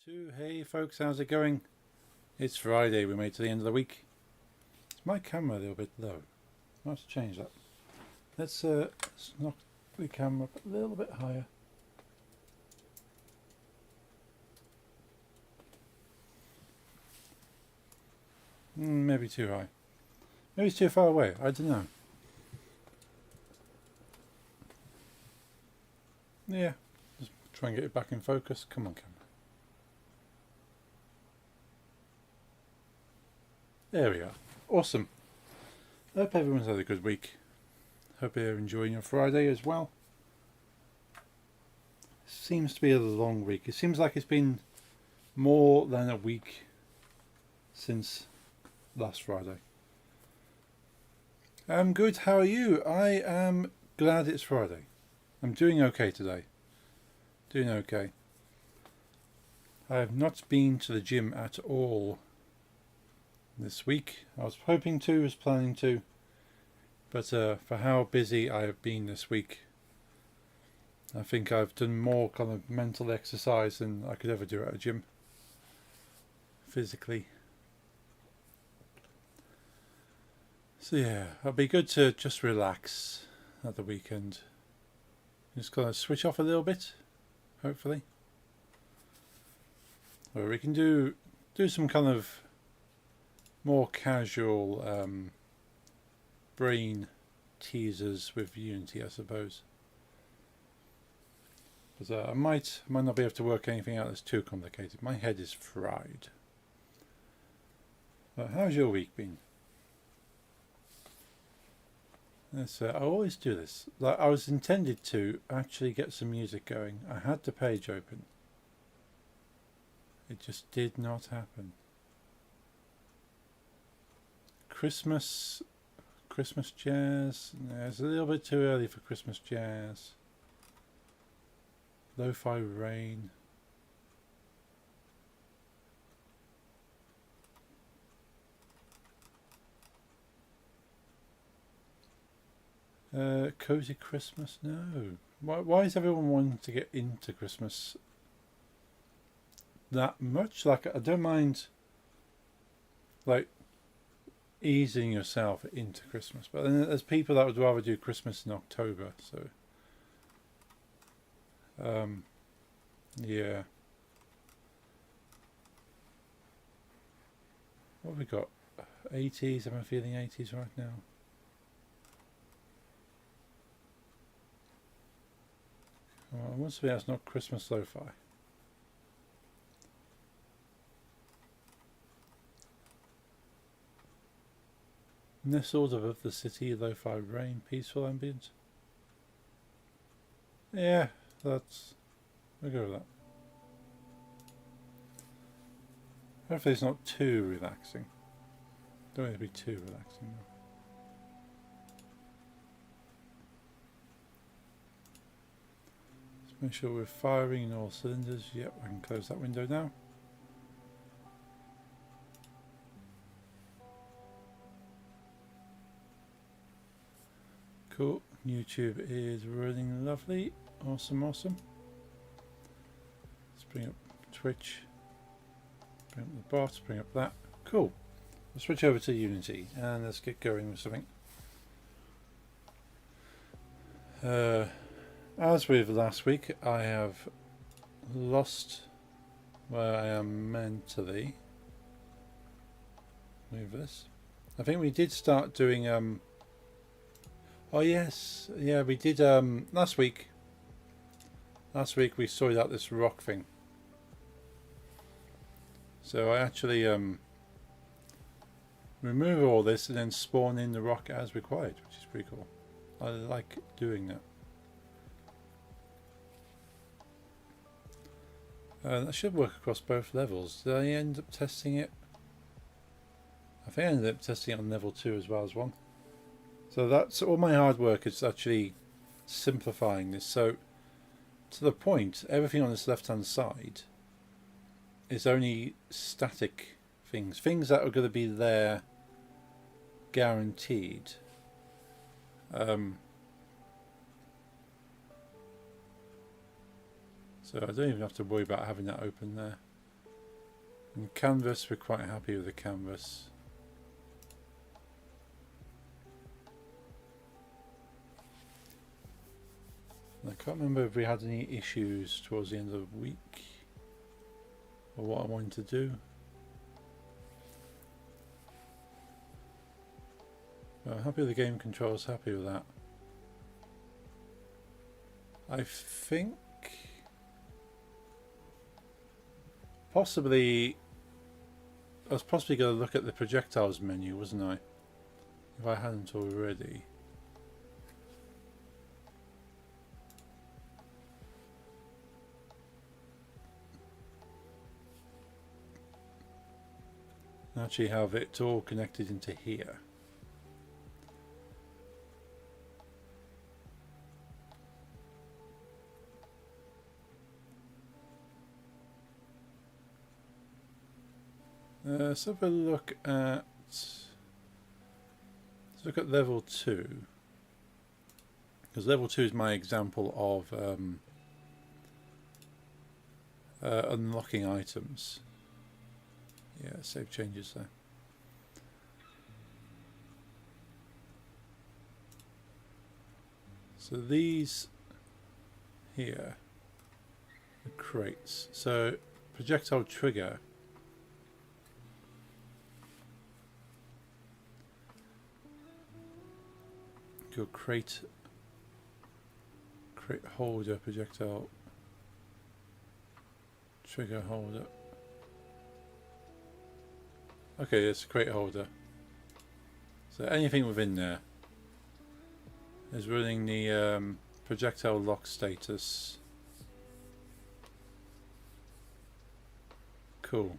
Hey folks, how's it going? It's Friday, we made it to the end of the week. Is my camera a little bit low? I have to change that. Let's knock the camera up a little bit higher. Maybe too high. Maybe it's too far away, I don't know. Yeah, just try and get it back in focus. Come on, camera. There we are. Awesome. I hope everyone's had a good week. Hope you're enjoying your Friday as well. Seems to be a long week. It seems like it's been more than a week since last Friday. I'm good. How are you? I am glad it's Friday. I'm doing okay today. Doing okay. I have not been to the gym at all this week. I was hoping to, was planning to, but for how busy I have been this week, I think I've done more kind of mental exercise than I could ever do at a gym, physically. So yeah, it'll be good to just relax at the weekend. Just kind of switch off a little bit, hopefully. Or we can do some kind of more casual brain teasers with Unity, I suppose. But I might not be able to work anything out that's too complicated. My head is fried. But how's your week been? I always do this. Like, I was intended to actually get some music going. I had the page open. It just did not happen. Christmas jazz. No, it's a little bit too early for Christmas jazz. Lo-fi rain. Cozy Christmas? No. Why is everyone wanting to get into Christmas that much? Like, I don't mind, like, easing yourself into Christmas, but then there's people that would rather do Christmas in October. So, yeah. What have we got? 80s. Am I feeling 80s right now? Well, I want to be that's not Christmas lo-fi. Nestled above the city, lo-fi rain, peaceful ambient. Yeah, we'll go with that. Hopefully it's not too relaxing. Don't want it to be too relaxing though. Make sure we're firing in all cylinders. Yep, I can close that window now. Cool. YouTube is running lovely. Awesome. Let's bring up Twitch. Bring up the bot. Bring up that. Cool. We'll switch over to Unity and let's get going with something. As with last week, I have lost where I am mentally with this. I think we did start doing oh yes, yeah, we did last week. Last week we sorted out this rock thing. So I actually remove all this and then spawn in the rock as required, which is pretty cool. I like doing that. That should work across both levels. Did I end up testing it? I think I ended up testing it on level 2 as well as 1. So that's all my hard work is actually simplifying this. So to the point, everything on this left hand side is only static things. Things that are going to be there guaranteed. So I don't even have to worry about having that open there. And canvas, we're quite happy with the canvas. I can't remember if we had any issues towards the end of the week or what I wanted to do. But I'm happy with the game controls, happy with that. I think possibly I was possibly going to look at the projectiles menu, wasn't I? If I hadn't already. Actually have it all connected into here. Let's have a look at level 2, because level 2 is my example of unlocking items. Yeah, save changes there. So these here are crates. So projectile trigger. Your crate holder, projectile trigger holder. Okay, it's a crate holder. So anything within there is running the projectile lock status. Cool.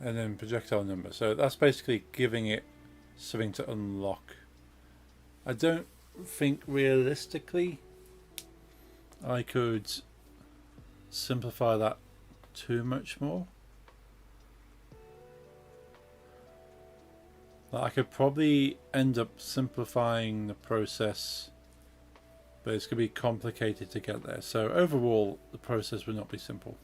And then projectile number. So that's basically giving it something to unlock. I don't think realistically I could simplify that too much more. I could probably end up simplifying the process, but it's going to be complicated to get there. So overall, the process would not be simple.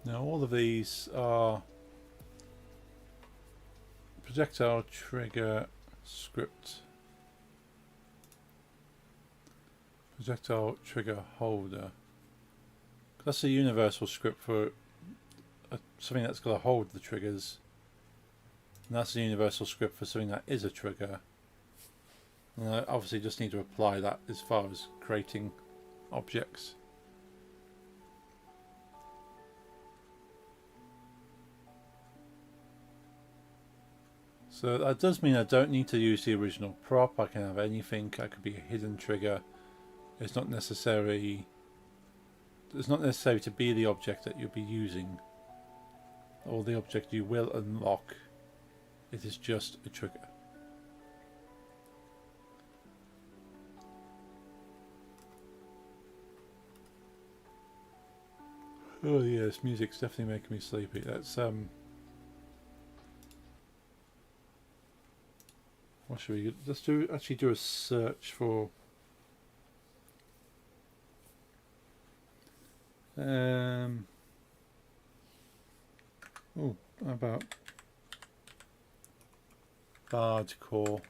Now all of these are projectile trigger script, projectile trigger holder. That's a universal script for something that's going to hold the triggers, and that's a universal script for something that is a trigger. And I obviously just need to apply that as far as creating objects. So that does mean I don't need to use the original prop. I can have anything. I could be a hidden trigger. It's not necessary to be the object that you'll be using or the object you will unlock. It is just a trigger. Oh yes, music's definitely making me sleepy. That's what should we do? Let's actually do a search for how about Bardcore.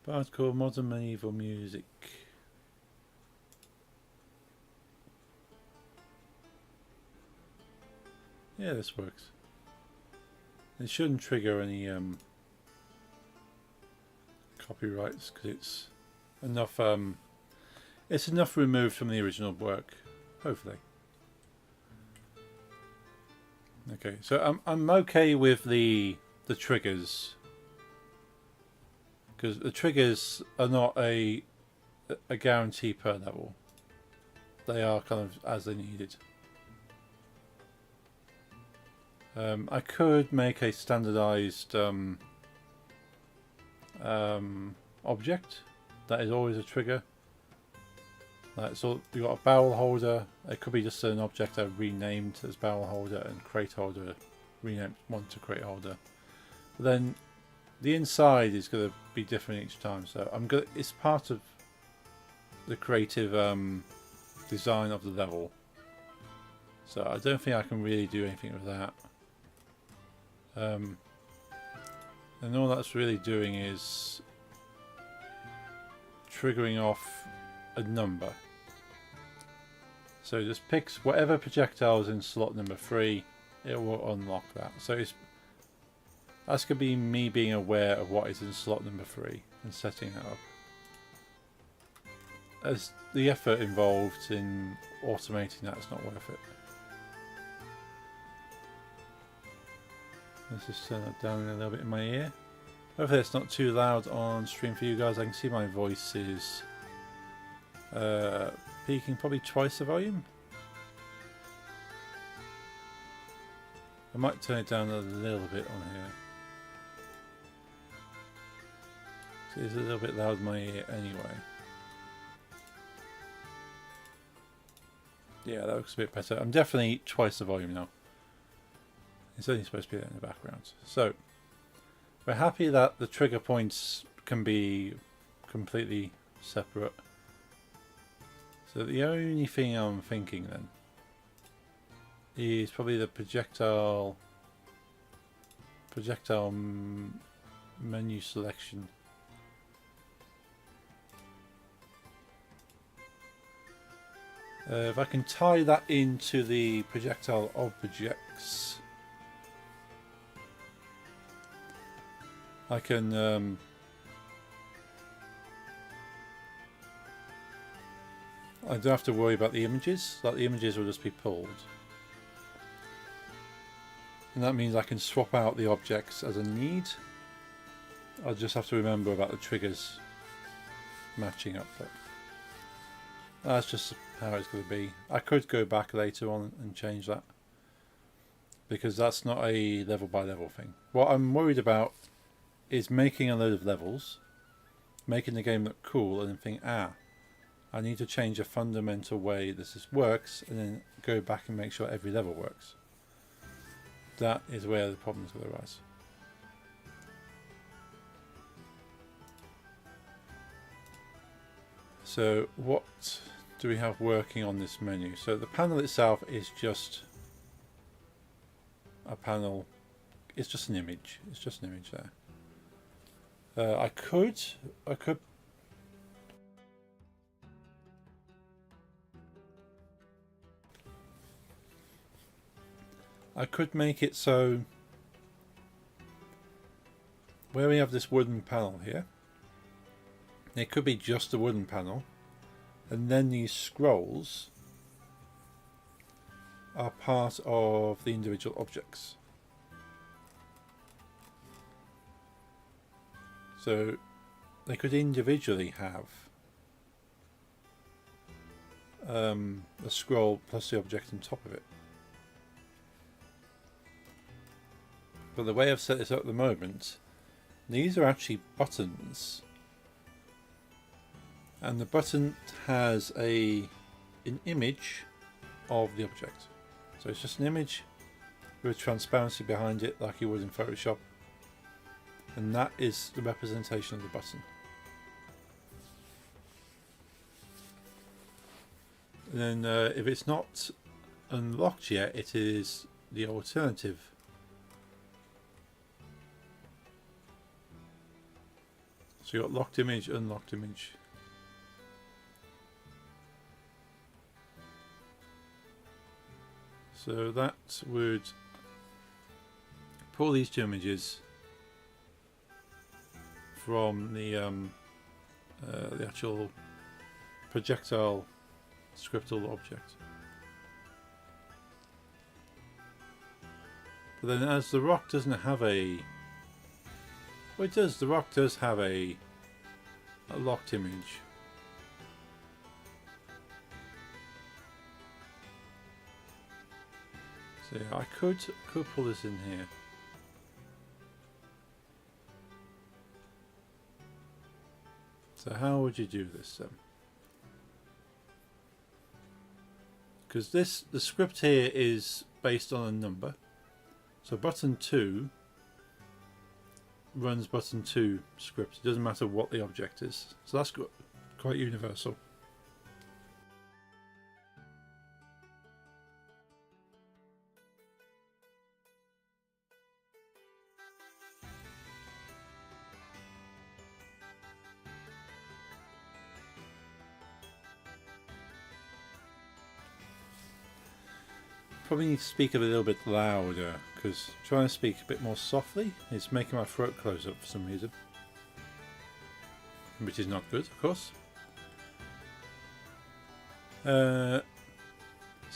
Bardcore modern medieval music. Yeah, this works. It shouldn't trigger any copyrights because it's enough removed from the original work, hopefully. Okay, so I'm okay with the triggers, because the triggers are not a guarantee per level. They are kind of as they needed. I could make a standardized object. That is always a trigger. So you've got a barrel holder. It could be just an object I renamed as barrel holder, and crate holder renamed one to crate holder. But then the inside is going to be different each time. So it's part of the creative design of the level. So I don't think I can really do anything with that. And all that's really doing is triggering off a number. So it just picks whatever projectile is in slot number 3, it will unlock that. So that's going to be me being aware of what is in slot number 3 and setting that up. As the effort involved in automating that is not worth it. Let's just turn that down a little bit in my ear. Hopefully it's not too loud on stream for you guys. I can see my voice is peaking probably twice the volume. I might turn it down a little bit on here. So it's a little bit loud in my ear anyway. Yeah, that looks a bit better. I'm definitely twice the volume now. It's only supposed to be there in the background. So we're happy that the trigger points can be completely separate. So the only thing I'm thinking then is probably the projectile menu selection. If I can tie that into the projectile objects, I can I don't have to worry about the images. Like the images will just be pulled, and that means I can swap out the objects as a need. I'll just have to remember about the triggers matching up, but that's just how it's going to be. I could go back later on and change that, because that's not a level by level thing. What I'm worried about is making a load of levels, making the game look cool, and then think, I need to change a fundamental way this works, and then go back and make sure every level works. That is where the problem's going to arise. So what do we have working on this menu? So the panel itself is just a panel. It's just an image. It's just an image there. I could make it so where we have this wooden panel here, it could be just a wooden panel, and then these scrolls are part of the individual objects. So they could individually have a scroll plus the object on top of it. But the way I've set this up at the moment, these are actually buttons, and the button has an image of the object. So it's just an image with transparency behind it, like you would in Photoshop, and that is the representation of the button. And then if it's not unlocked yet, it is the alternative. So you've got locked image, unlocked image. So that would pull these two images from the actual projectile scriptable object. But then as the rock doesn't have a... Well, it does. The rock does have a locked image. So yeah, I could pull this in here. So how would you do this then? Because the script here is based on a number. So button 2 runs button 2 script. It doesn't matter what the object is. So that's quite universal. Probably need to speak a little bit louder because trying to speak a bit more softly is making my throat close up for some reason, which is not good, of course. So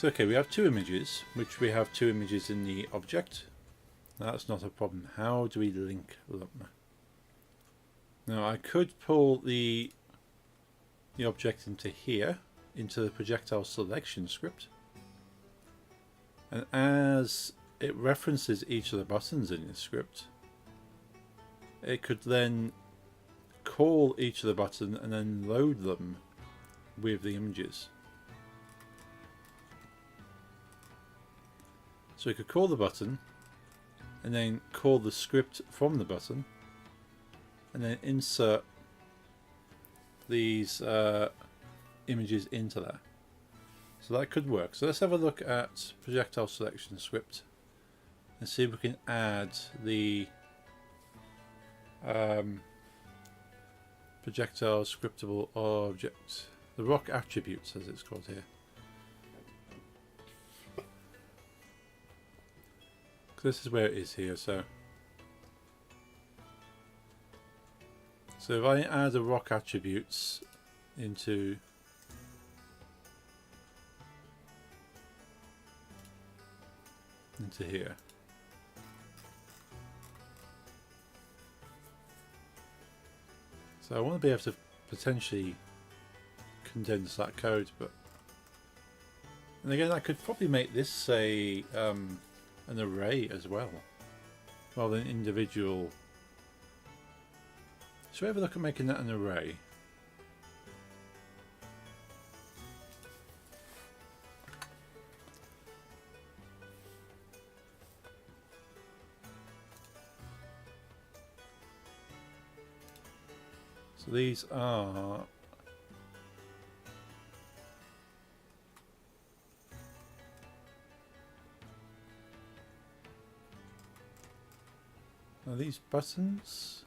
okay, we have 2 images, which we have 2 images in the object. That's not a problem. How do we link them? Now I could pull the object into here, into the projectile selection script. And as it references each of the buttons in the script, it could then call each of the buttons and then load them with the images. So it could call the button and then call the script from the button and then insert these images into there. So that could work. So let's have a look at projectile selection script and see if we can add the projectile scriptable object, the rock attributes as it's called here. This is where it is here. So if I add the rock attributes into here. So I want to be able to potentially condense that code, but and again I could probably make this a an array as well, rather than individual. Should we have a look at making that an array? So these are these buttons?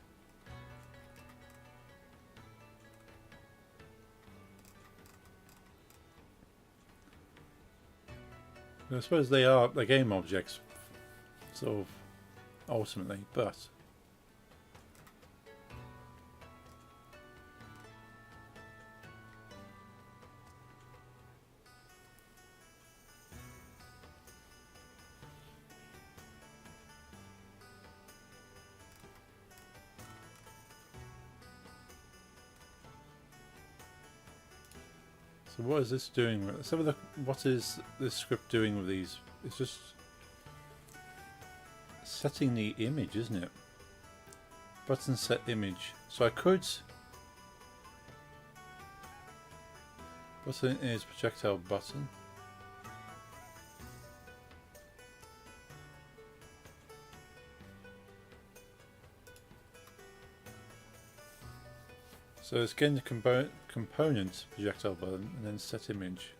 I suppose they are the game objects, sort of, ultimately, but so what is this doing? Let's have a look. What is this script doing with these? It's just setting the image, isn't it? Button set image. So I could. Button is projectile button. So it's getting the component projectile button and then set image.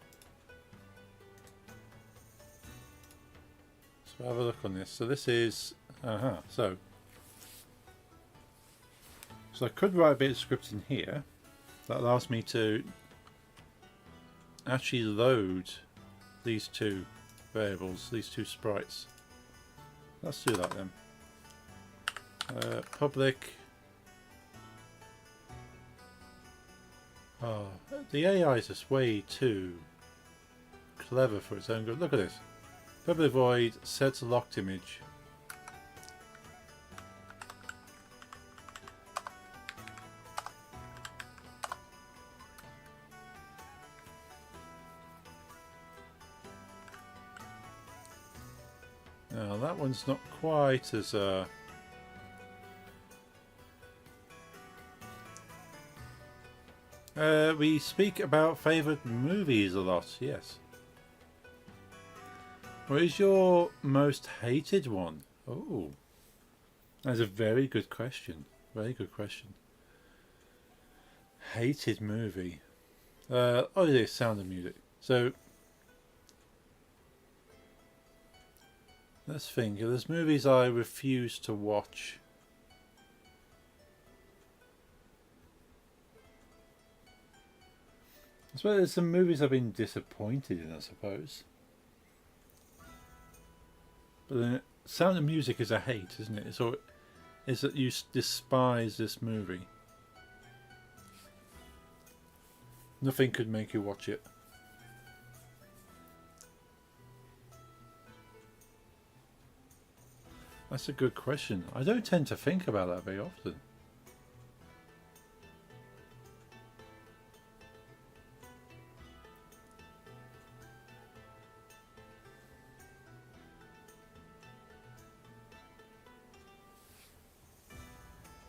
So have a look on this. So this is so I could write a bit of script in here that allows me to actually load these 2 variables, these 2 sprites. Let's do that then. Public. Oh, the AI is just way too clever for its own good. Look at this. Public void sets locked image. Now that one's not quite as We speak about favourite movies a lot, yes. What is your most hated one? Oh, that's a very good question. Very good question. Hated movie. Oh, yeah, Sound of Music. So, let's think. There's movies I refuse to watch. I suppose there's some movies I've been disappointed in, I suppose. But then, Sound of Music is a hate, isn't it? So, is that you despise this movie. Nothing could make you watch it. That's a good question. I don't tend to think about that very often.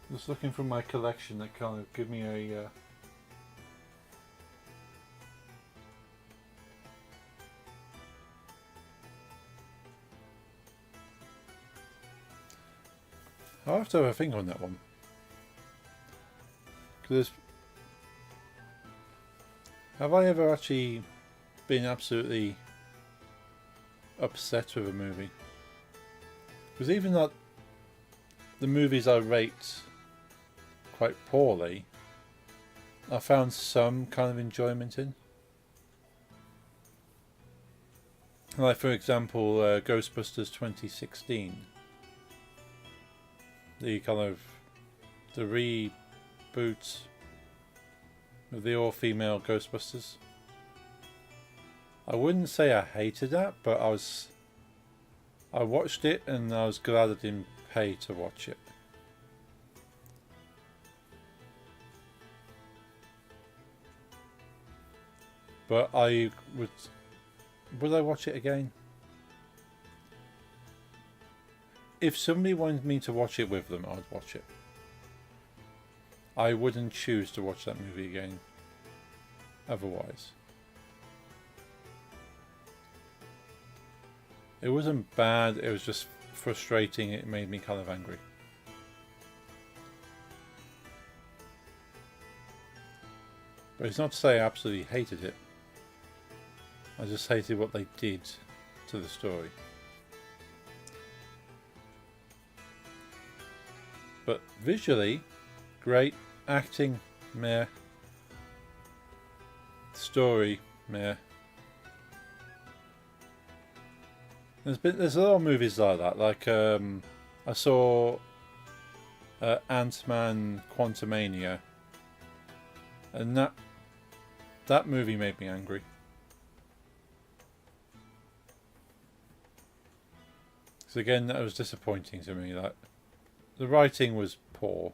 Just looking through my collection that kind of give me a... I'll have to have a think on that one. Because have I ever actually been absolutely upset with a movie? Because even that the movies I rate quite poorly, I found some kind of enjoyment in. Like for example, Ghostbusters 2016. The kind of the reboot of the all-female Ghostbusters. I wouldn't say I hated that, but I watched it and I was glad I didn't pay to watch it. But would I watch it again? If somebody wanted me to watch it with them, I'd watch it. I wouldn't choose to watch that movie again otherwise. It wasn't bad, it was just frustrating, it made me kind of angry. But it's not to say I absolutely hated it. I just hated what they did to the story. But visually, great. Acting, meh. Story, meh. There's a lot of movies like that. Like I saw Ant-Man Quantumania, and that movie made me angry. So again, that was disappointing to me. Like the writing was poor.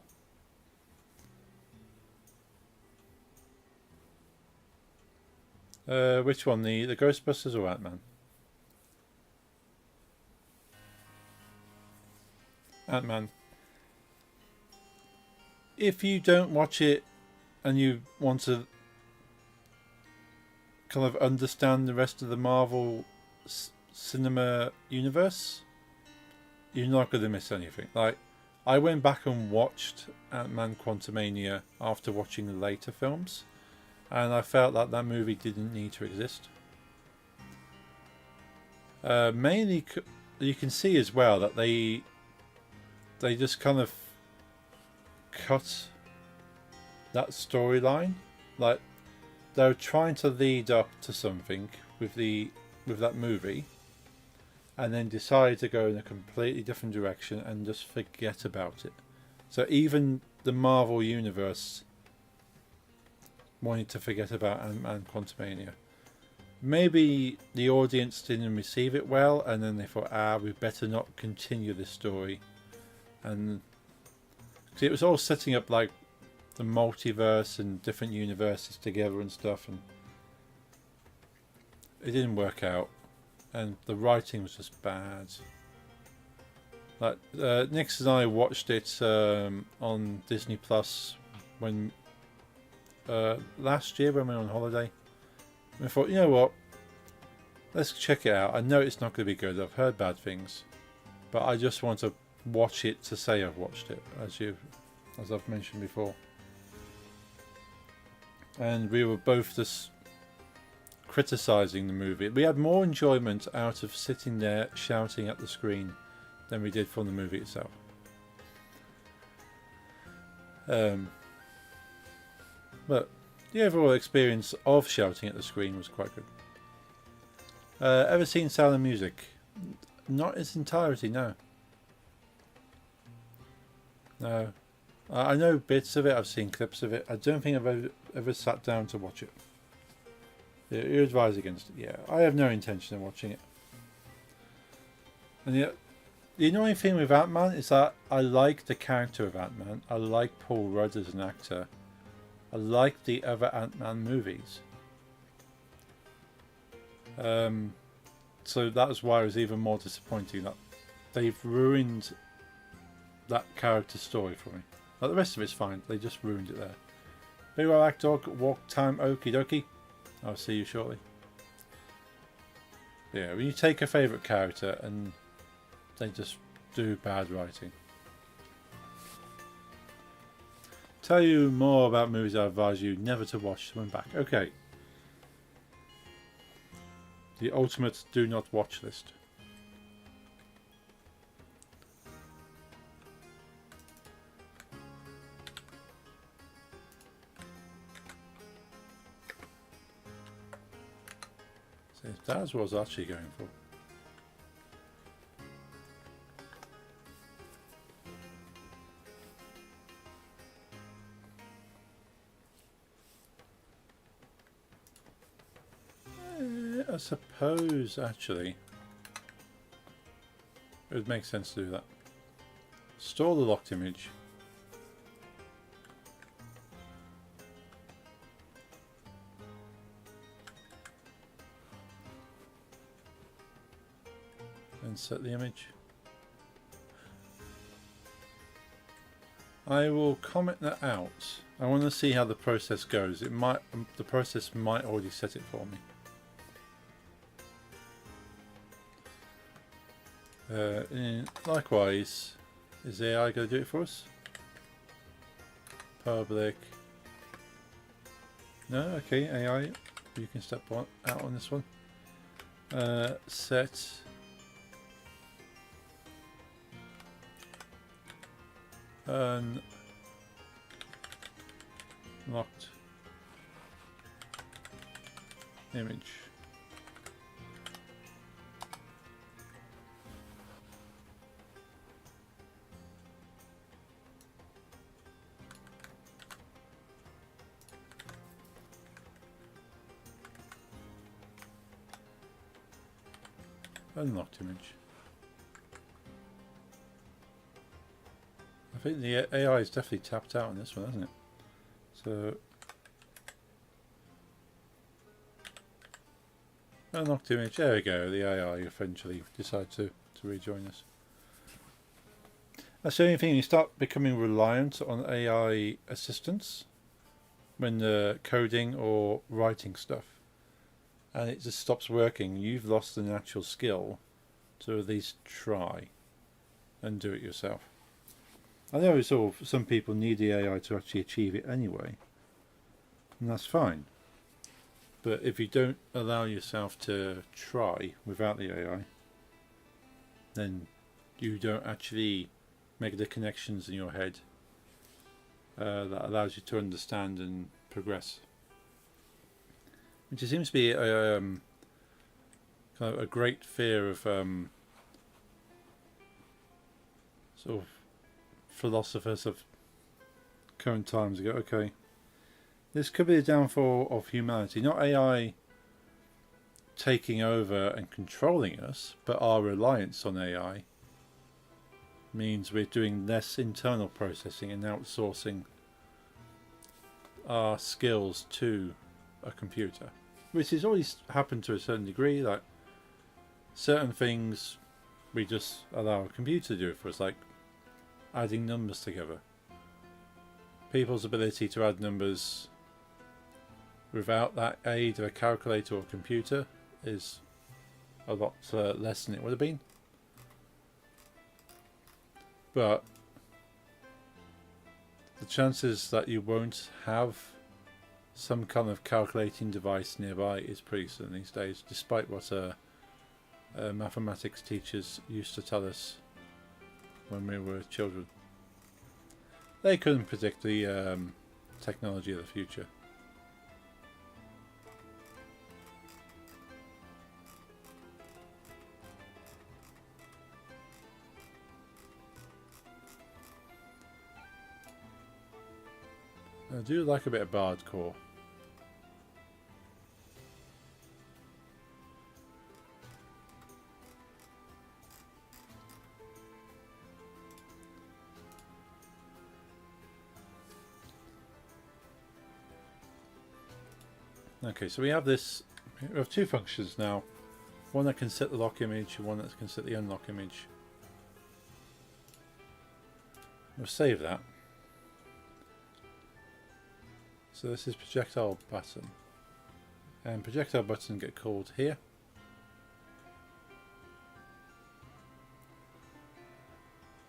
Which one? The Ghostbusters or Ant-Man? Ant-Man. If you don't watch it and you want to kind of understand the rest of the Marvel cinema universe, you're not going to miss anything. Like, I went back and watched Ant-Man Quantumania after watching the later films, and I felt that that movie didn't need to exist. Mainly, you can see as well that they just kind of cut that storyline. Like, they were trying to lead up to something with that movie, and then decided to go in a completely different direction and just forget about it. So even the Marvel Universe wanted to forget about Ant-Man Quantumania. Maybe the audience didn't receive it well, and then they thought, we better not continue this story. And it was all setting up like the multiverse and different universes together and stuff, and it didn't work out. And the writing was just bad. Like Nix and I watched it on Disney Plus when last year when we were on holiday. And I thought, you know what? Let's check it out. I know it's not going to be good. I've heard bad things, but I just want to watch it to say I've watched it, as I've mentioned before. And we were both just criticising the movie. We had more enjoyment out of sitting there shouting at the screen than we did from the movie itself. But the overall experience of shouting at the screen was quite good. Ever seen Sound of Music? Not its entirety, no. No. I know bits of it, I've seen clips of it. I don't think I've ever sat down to watch it. You advise against it? Yeah, I have no intention of watching it. And the annoying thing with Ant-Man is that I like the character of Ant-Man. I like Paul Rudd as an actor. I like the other Ant-Man movies. So that was why it was even more disappointing that they've ruined that character story for me. Like the rest of it's fine, they just ruined it there. Be well, act dog, walk time, okie dokie. I'll see you shortly. Yeah, when you take a favourite character and they just do bad writing. Tell you more about movies I advise you never to watch when back. Okay. The ultimate do not watch list. So that's what I was actually going for. I suppose actually it would make sense to do that. Store the locked image. And set the image. I will comment that out. I want to see how the process goes. It might, the process might already set it for me. Likewise, is AI going to do it for us? Public. No, okay, AI, you can step out on this one. Set unlocked image. Unlocked image. I think the AI is definitely tapped out on this one, hasn't it? So unlocked image. There we go. The AI eventually decided to rejoin us. That's the only thing. You start becoming reliant on AI assistance when coding or writing stuff. And it just stops working. You've lost the natural skill to at least try and do it yourself. I know some people need the AI to actually achieve it anyway, and that's fine. But if you don't allow yourself to try without the AI, then you don't actually make the connections in your head that allows you to understand and progress. Which seems to be kind of a great fear of sort of philosophers of current times. Ago, okay, this could be the downfall of humanity, not AI taking over and controlling us, but our reliance on AI means we're doing less internal processing and outsourcing our skills to a computer. Which has always happened to a certain degree, like certain things we just allow a computer to do it for us, like adding numbers together. People's ability to add numbers without that aid of a calculator or computer is a lot less than it would have been. But the chances that you won't have some kind of calculating device nearby is pretty slim these days, despite what mathematics teachers used to tell us when we were children. They couldn't predict the technology of the future. I do like a bit of bardcore. Okay, so we have this. We have two functions now. One that can set the lock image and one that can set the unlock image. We'll save that. So this is projectile button, and projectile button get called here.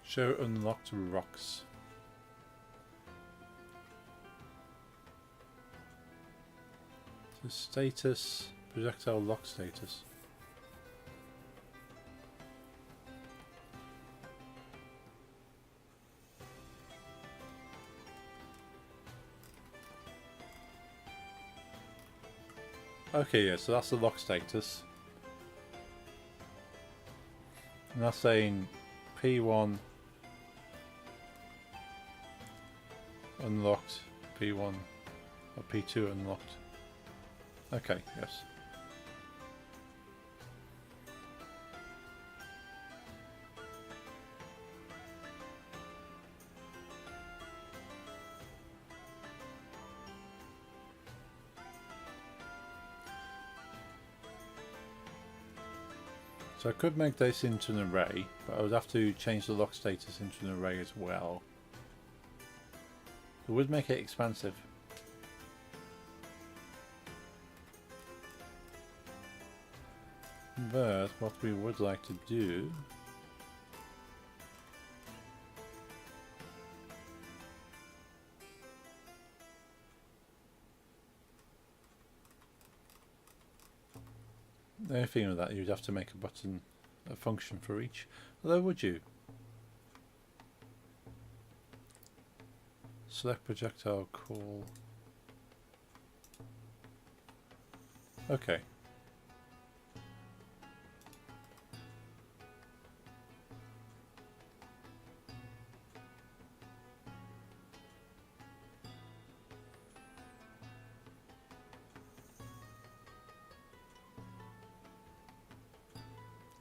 Show unlocked rocks. So status, projectile lock status. Okay, yeah, so that's the lock status. And that's saying P1 unlocked, P1 or P2 unlocked. Okay, yes. So I could make this into an array, but I would have to change the lock status into an array as well. It would make it expansive. But what we would like to do the only thing with that, you'd have to make a button, a function for each. Although, would you? Select projectile call. Okay.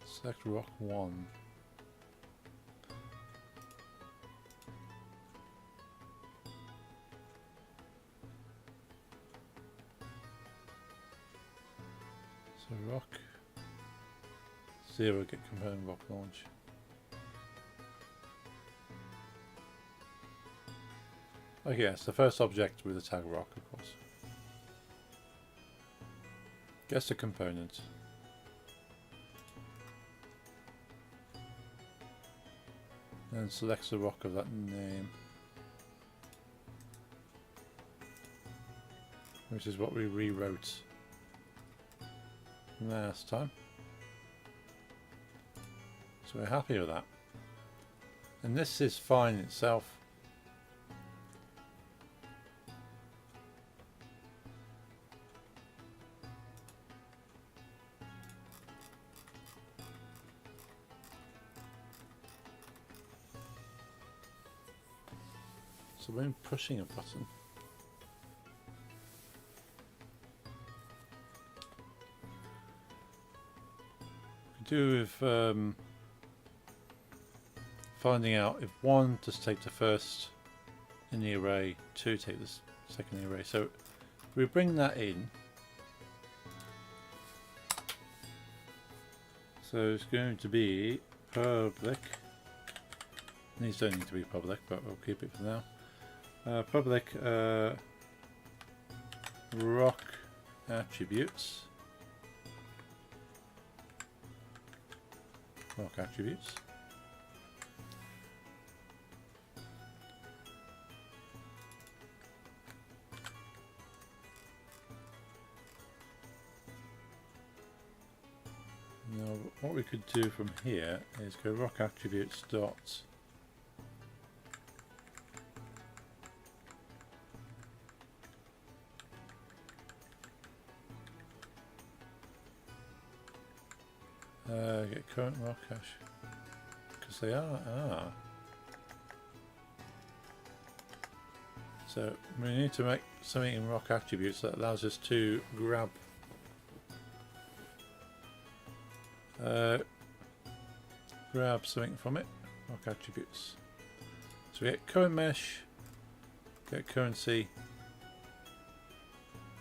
Select rock 1. So rock 0 get component rock launch. Okay, yes, the first object with the tag rock, of course. Guess the component. And selects the rock of that name, which is what we rewrote last time. So we're happy with that. And this is fine itself. So when pushing a button, we could do with finding out if 1 just take the first in the array, 2 take the second in the array. So if we bring that in, so it's going to be public. These don't need to be public, but we'll keep it for now. Public rock attributes. Rock attributes. Now what we could do from here is go rock attributes dot get current rock hash, because they are. So we need to make something in rock attributes that allows us to grab something from it. Rock attributes. So we get current mesh, get currency.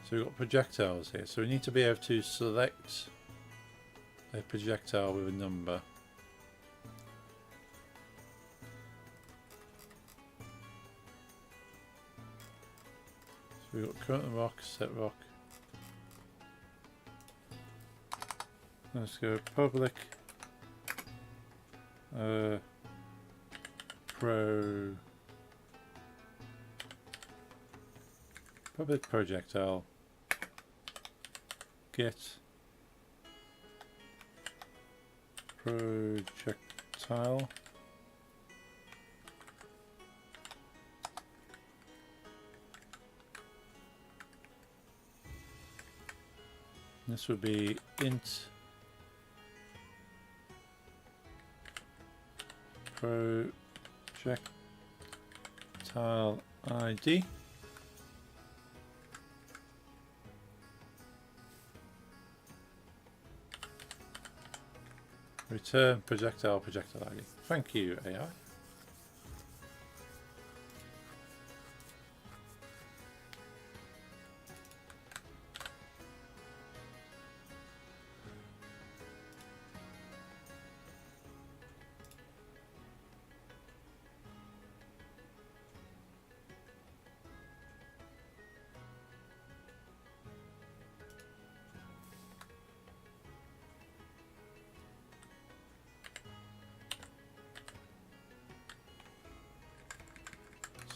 So we've got projectiles here. So we need to be able to select a projectile with a number. So we've got current rock, set rock. Let's go public public projectile get projectile this would be int projectile ID. Return projectile ID. Thank you, AI.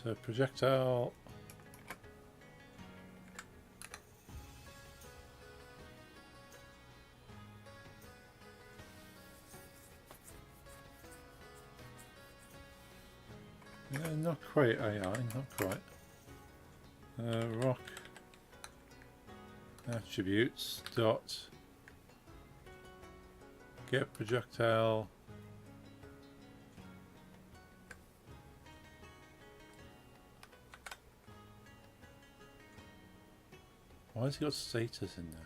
So projectile not quite AI, not quite. Rock attributes dot get projectile why has he got status in there?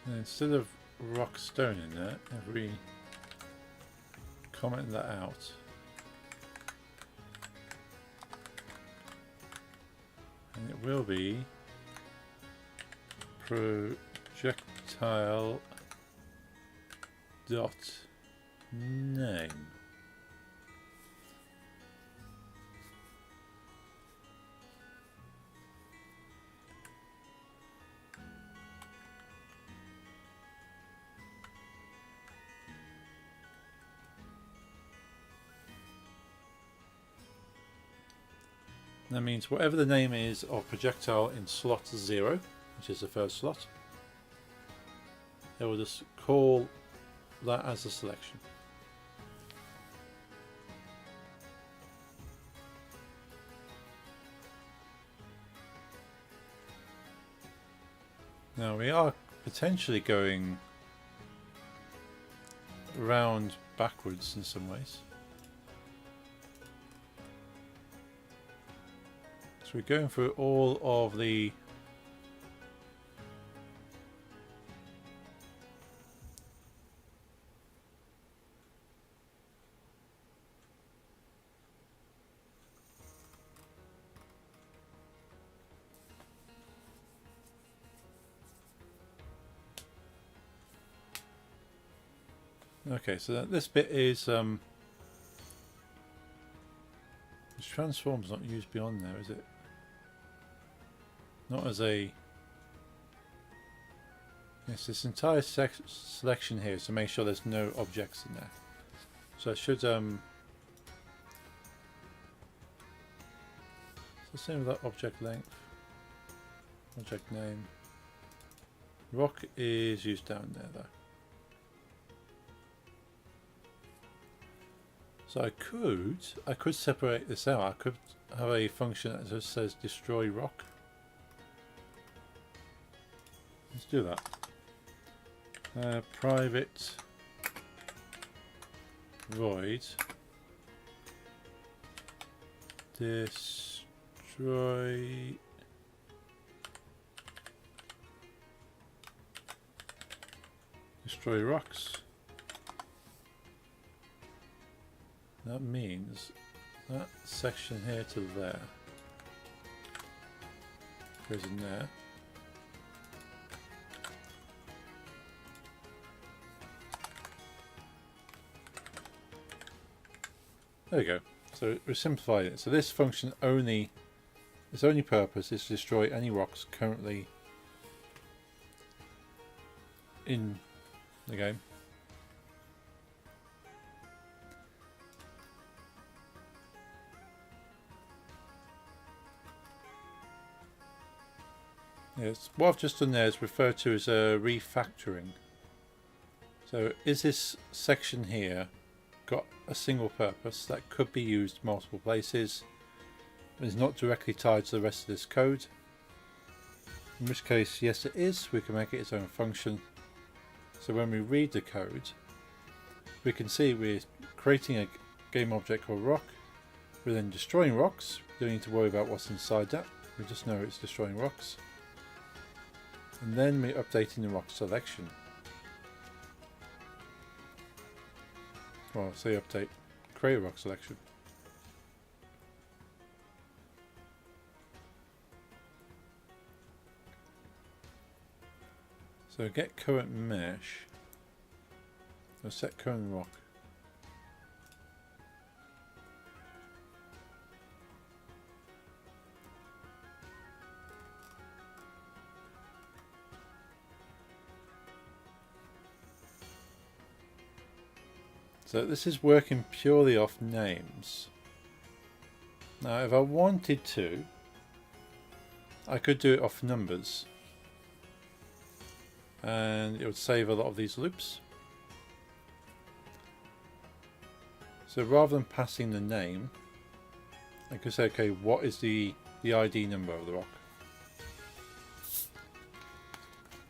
And instead of rock stone in there, if we comment that out, and it will be projectile dot name. That means whatever the name is of projectile in slot 0, which is the first slot, it will just call that as a selection. Now we are potentially going around backwards in some ways. So we're going through all of the Okay, so this bit is this transform's not used beyond there, is it? Not as a... Yes, this entire selection here is to make sure there's no objects in there. So I should it's the same with that object length, object name. Rock is used down there though. So I could separate this out. I could have a function that just says destroy rock. Let's do that. Private void destroy rocks. That means that section here to there goes in there. There we go. So we simplified it. So this function its only purpose is to destroy any rocks currently in the game. Yes, what I've just done there is referred to as a refactoring. So is this section here got a single purpose that could be used multiple places, but is not directly tied to the rest of this code? In which case, yes it is, we can make it its own function. So when we read the code, we can see we're creating a game object called rock. We're then destroying rocks. We don't need to worry about what's inside that. We just know it's destroying rocks. And then we're updating the rock selection. Well, say update, create a rock selection. So get current mesh. Or set current rock. So this is working purely off names. Now if I wanted to, I could do it off numbers. And it would save a lot of these loops. So rather than passing the name, I could say, okay, what is the ID number of the rock?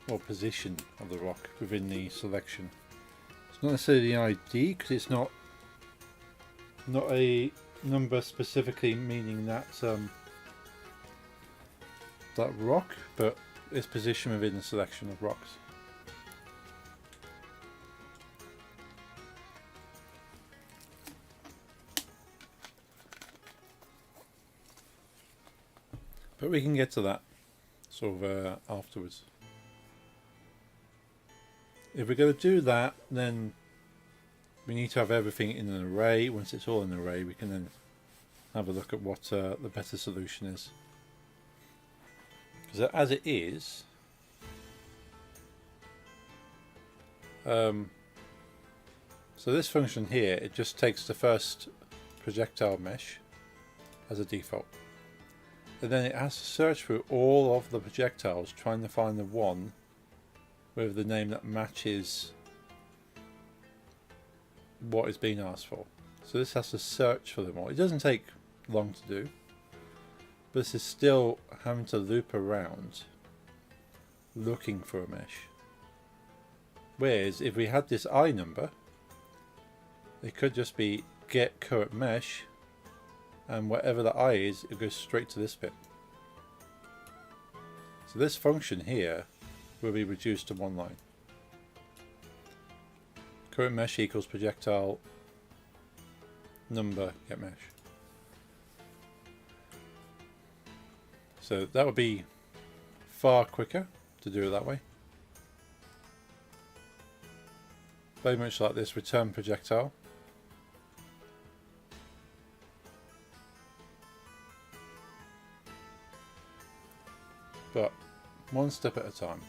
Or position of the rock within the selection. It's not necessarily the ID, because it's not a number specifically meaning that that rock, but its position within the selection of rocks. But we can get to that sort of afterwards. If we're going to do that, then we need to have everything in an array. Once it's all in an array, we can then have a look at what the better solution is. Because as it is, so this function here, it just takes the first projectile mesh as a default. And then it has to search through all of the projectiles, trying to find the one with the name that matches what is being asked for. So this has to search for them all. It doesn't take long to do, but this is still having to loop around looking for a mesh. Whereas if we had this I number, it could just be get current mesh, and whatever the I is, it goes straight to this bit. So this function here will be reduced to one line. Current mesh equals projectile number get mesh. So that would be far quicker to do it that way. very much like this return projectile. But one step at a time.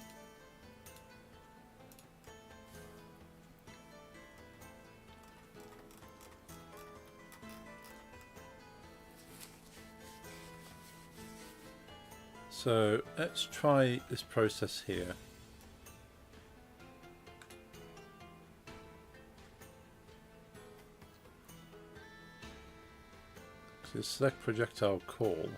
So let's try this process here. So select projectile call.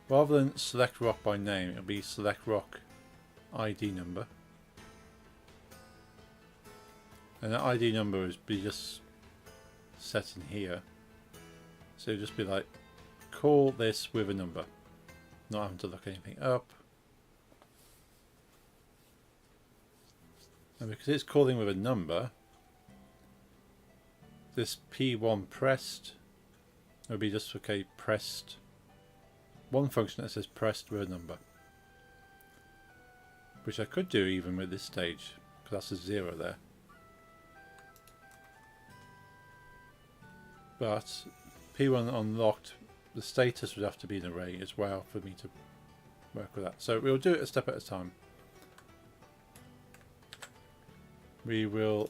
Rather than select rock by name, it'll be select rock ID number. And the ID number is be just set in here. So it'll just be like, call this with a number. Not having to look anything up. And because it's calling with a number, this P1 pressed will be just okay pressed. One function that says pressed with a number. Which I could do even with this stage, because that's a 0 there. But P1 unlocked, the status would have to be an array as well for me to work with that. So we'll do it a step at a time. We will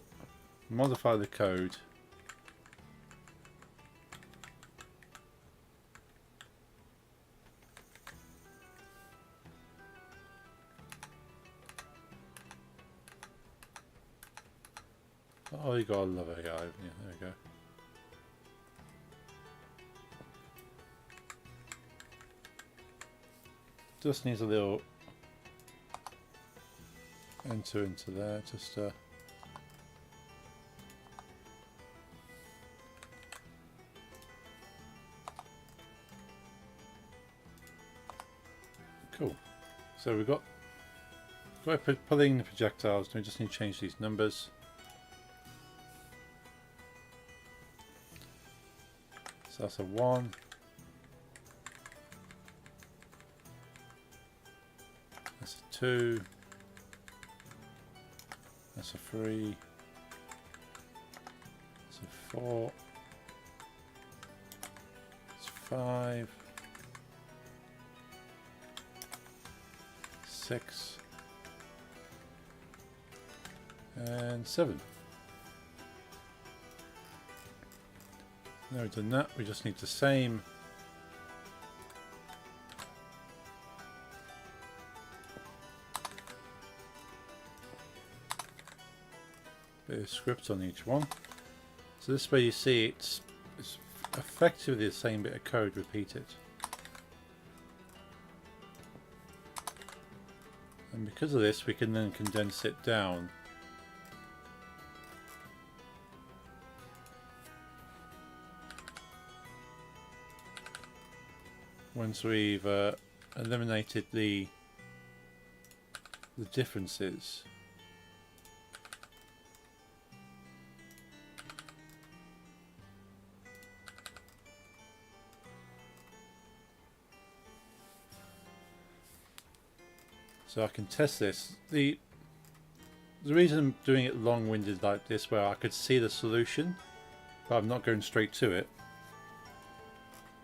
modify the code . Oh, you gotta love AI. Yeah, there we go. Just needs a little enter into there, just cool. So we've got pulling the projectiles, we just need to change these numbers. So that's a 1. That's a 2. That's a 3. That's a 4. That's 5. 6. And 7. Now we've done that, we just need the same bit of script on each one. So this way you see it's effectively the same bit of code repeated. And because of this we can then condense it down . Once we've eliminated the differences. So I can test this. The reason I'm doing it long-winded like this, where I could see the solution, but I'm not going straight to it,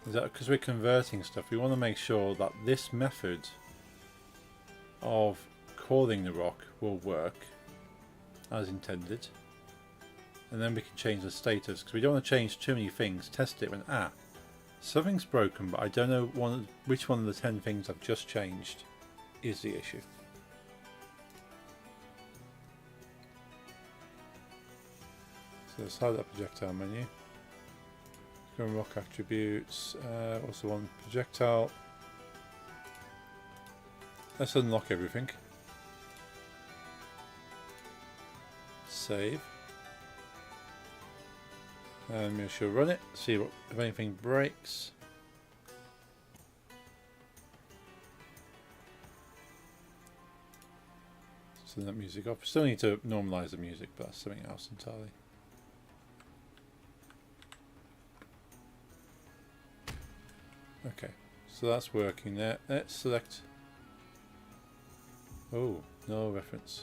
is that because we're converting stuff, we want to make sure that this method of calling the rock will work as intended, and then we can change the status, because we don't want to change too many things. Test it when something's broken, but I don't know which one of the 10 things I've just changed is the issue. So let's hide that projectile menu. Go on rock attributes, also on projectile. Let's unlock everything. Save. And we shall run it, see if anything breaks. Turn that music off. Still need to normalize the music, but that's something else entirely. Okay, so that's working there. Let's select. Oh, no reference.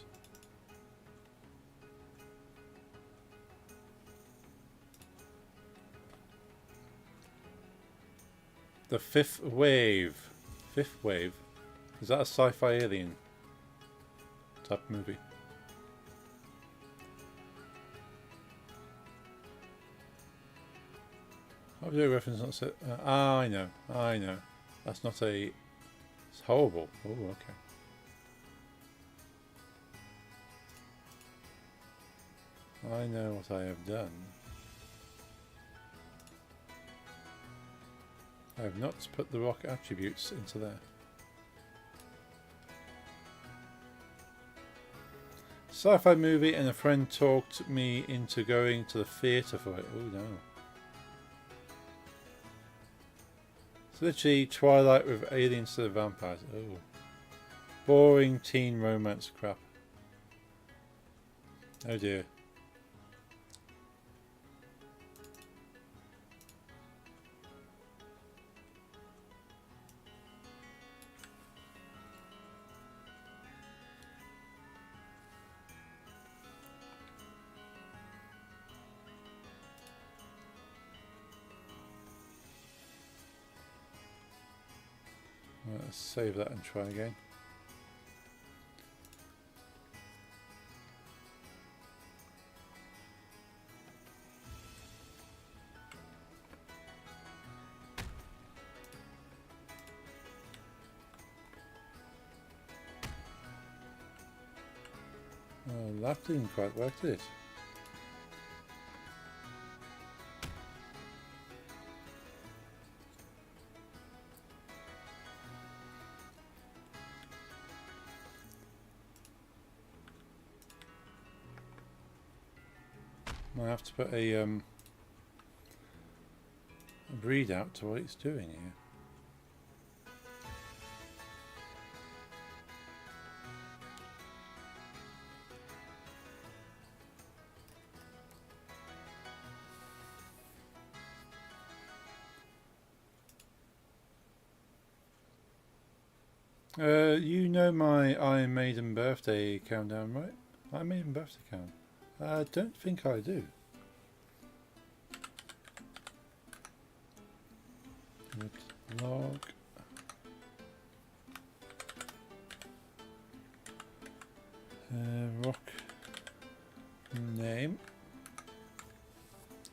The Fifth Wave. Fifth Wave. Is that a sci-fi alien type movie? How do I reference not so? I know. That's not a. It's horrible. Oh, okay. I know what I have done. I have not put the rock attributes into there. Sci-fi movie, and a friend talked me into going to the theatre for it. Oh no. It's literally Twilight with aliens to the vampires. Oh. Boring teen romance crap. Oh dear. Let's save that and try again. Oh, that didn't quite work, did it? I have to put a readout to what it's doing here. You know my Iron Maiden birthday countdown, right? Iron Maiden birthday count. I don't think I do. Log. Rock name.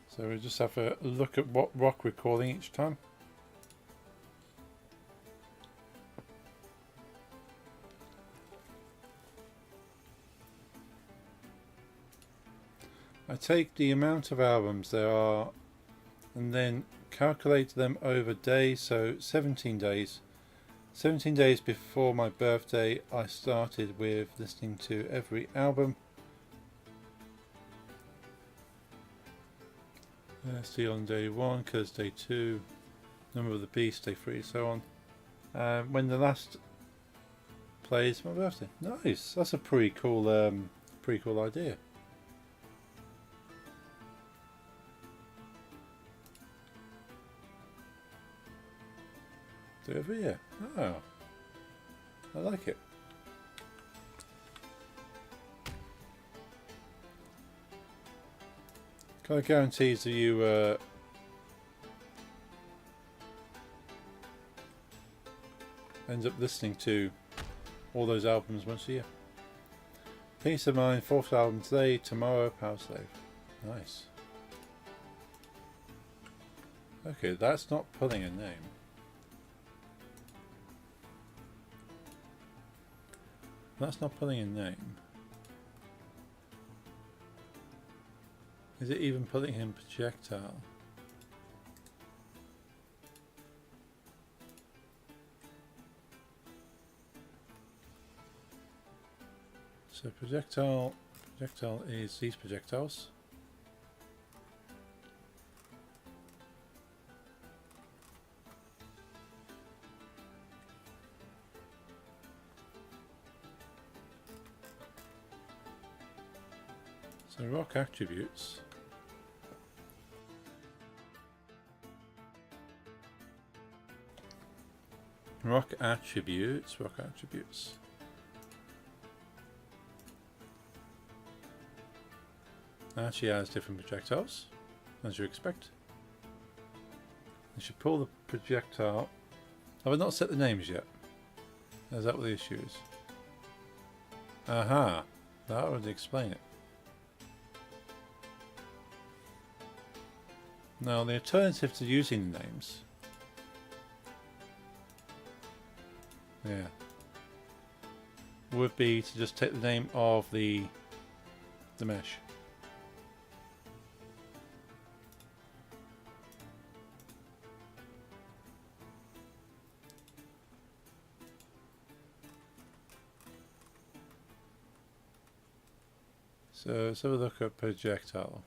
So we just have a look at what rock we're calling each time. I take the amount of albums there are and then calculate them over days, so 17 days. 17 days before my birthday I started with listening to every album. See on day 1, Colours day 2, Number of the Beast day 3, so on. When the last plays my birthday. Nice, that's a pretty cool idea. Do it every year. Oh, I like it. Kind of guarantees that you end up listening to all those albums once a year. Peace of Mind, 4th album today, tomorrow, Power Slave. Nice. Okay, that's not pulling a name. That's not pulling a name. Is it even putting him projectile? So projectile is these projectiles. So rock attributes. Rock attributes. Actually has different projectiles, as you expect. I should pull the projectile. Have I not set the names yet? Is that what the issue is? Aha, that would explain it. Now the alternative to using the names, would be to just take the name of the mesh. So let's have a look at projectile.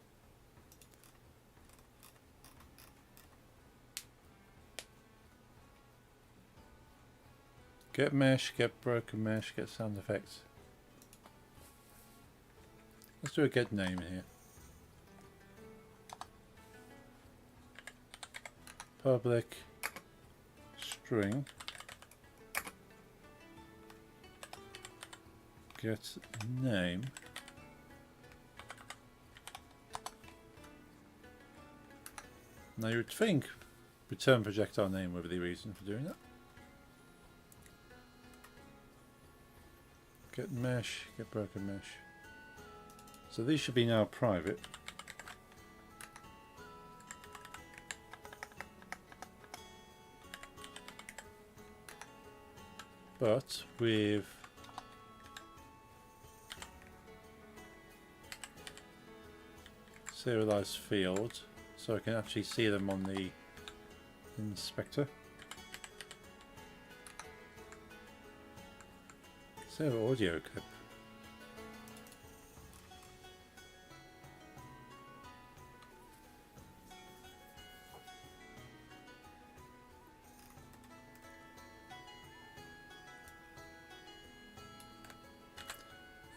Get mesh, get broken mesh, get sound effects. Let's do a get name here. Public string get name. Now you would think return projectile name would be the reason for doing that. Get mesh, get broken mesh. So these should be now private. But with serialized field, so I can actually see them on the inspector. Save audio clip.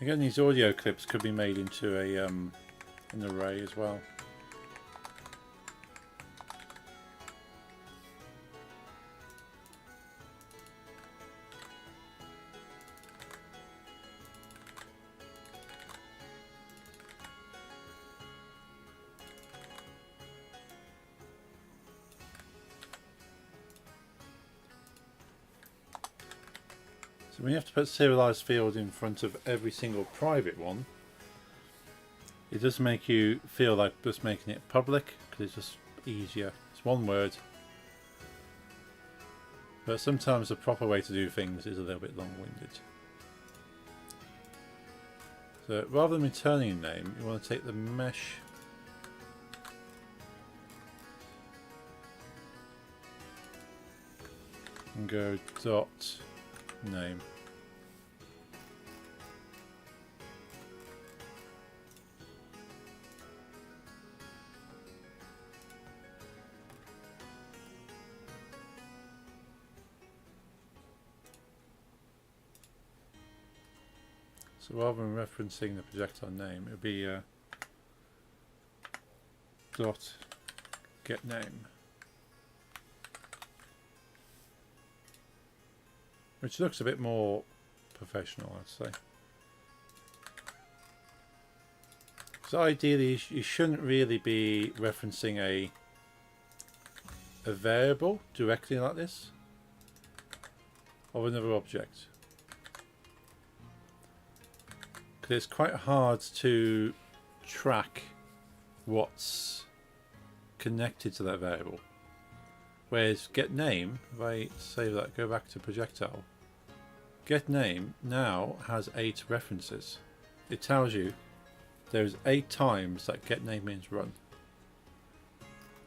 Again, these audio clips could be made into a an array as well. So when you have to put serialized field in front of every single private one, it does make you feel like just making it public because it's just easier. It's one word. But sometimes the proper way to do things is a little bit long-winded. So rather than returning a name, you want to take the mesh and go dot name. So rather than referencing the projectile name, it would be dot get name, which looks a bit more professional, I'd say. So ideally, you shouldn't really be referencing a variable directly like this, or another object. Because it's quite hard to track what's connected to that variable. Whereas get name, if I save that, go back to projectile, get name now has 8 references. It tells you there's 8 times that get name means run.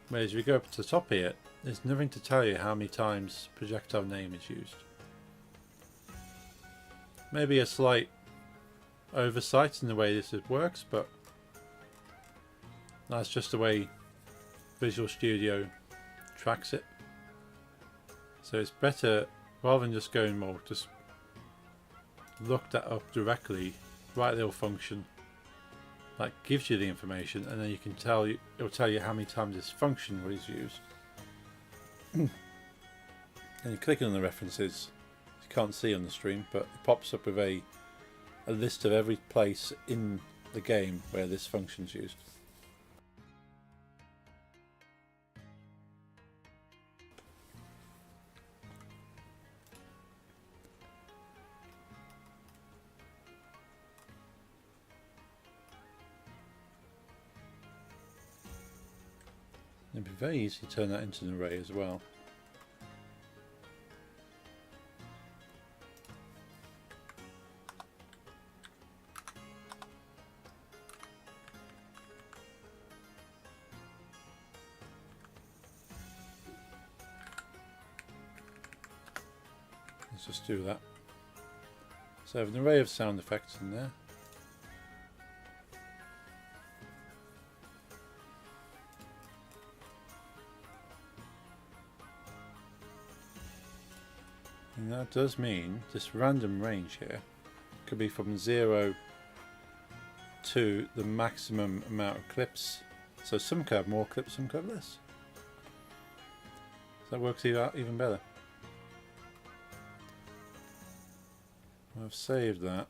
Whereas if you go up to the top here, there's nothing to tell you how many times projectile name is used. Maybe a slight oversight in the way this works, but that's just the way Visual Studio tracks it. So it's better, rather than just going more, just look that up directly, write a little function that gives you the information, and then you can tell you, it'll tell you how many times this function was used. And you click on the references, you can't see on the stream, but it pops up with a list of every place in the game where this function's used. It'd be very easy to turn that into an array as well. Let's just do that. So I have an array of sound effects in there. And that does mean this random range here could be from 0 to the maximum amount of clips. So some could have more clips, some could have less. So that works even better. I've saved that.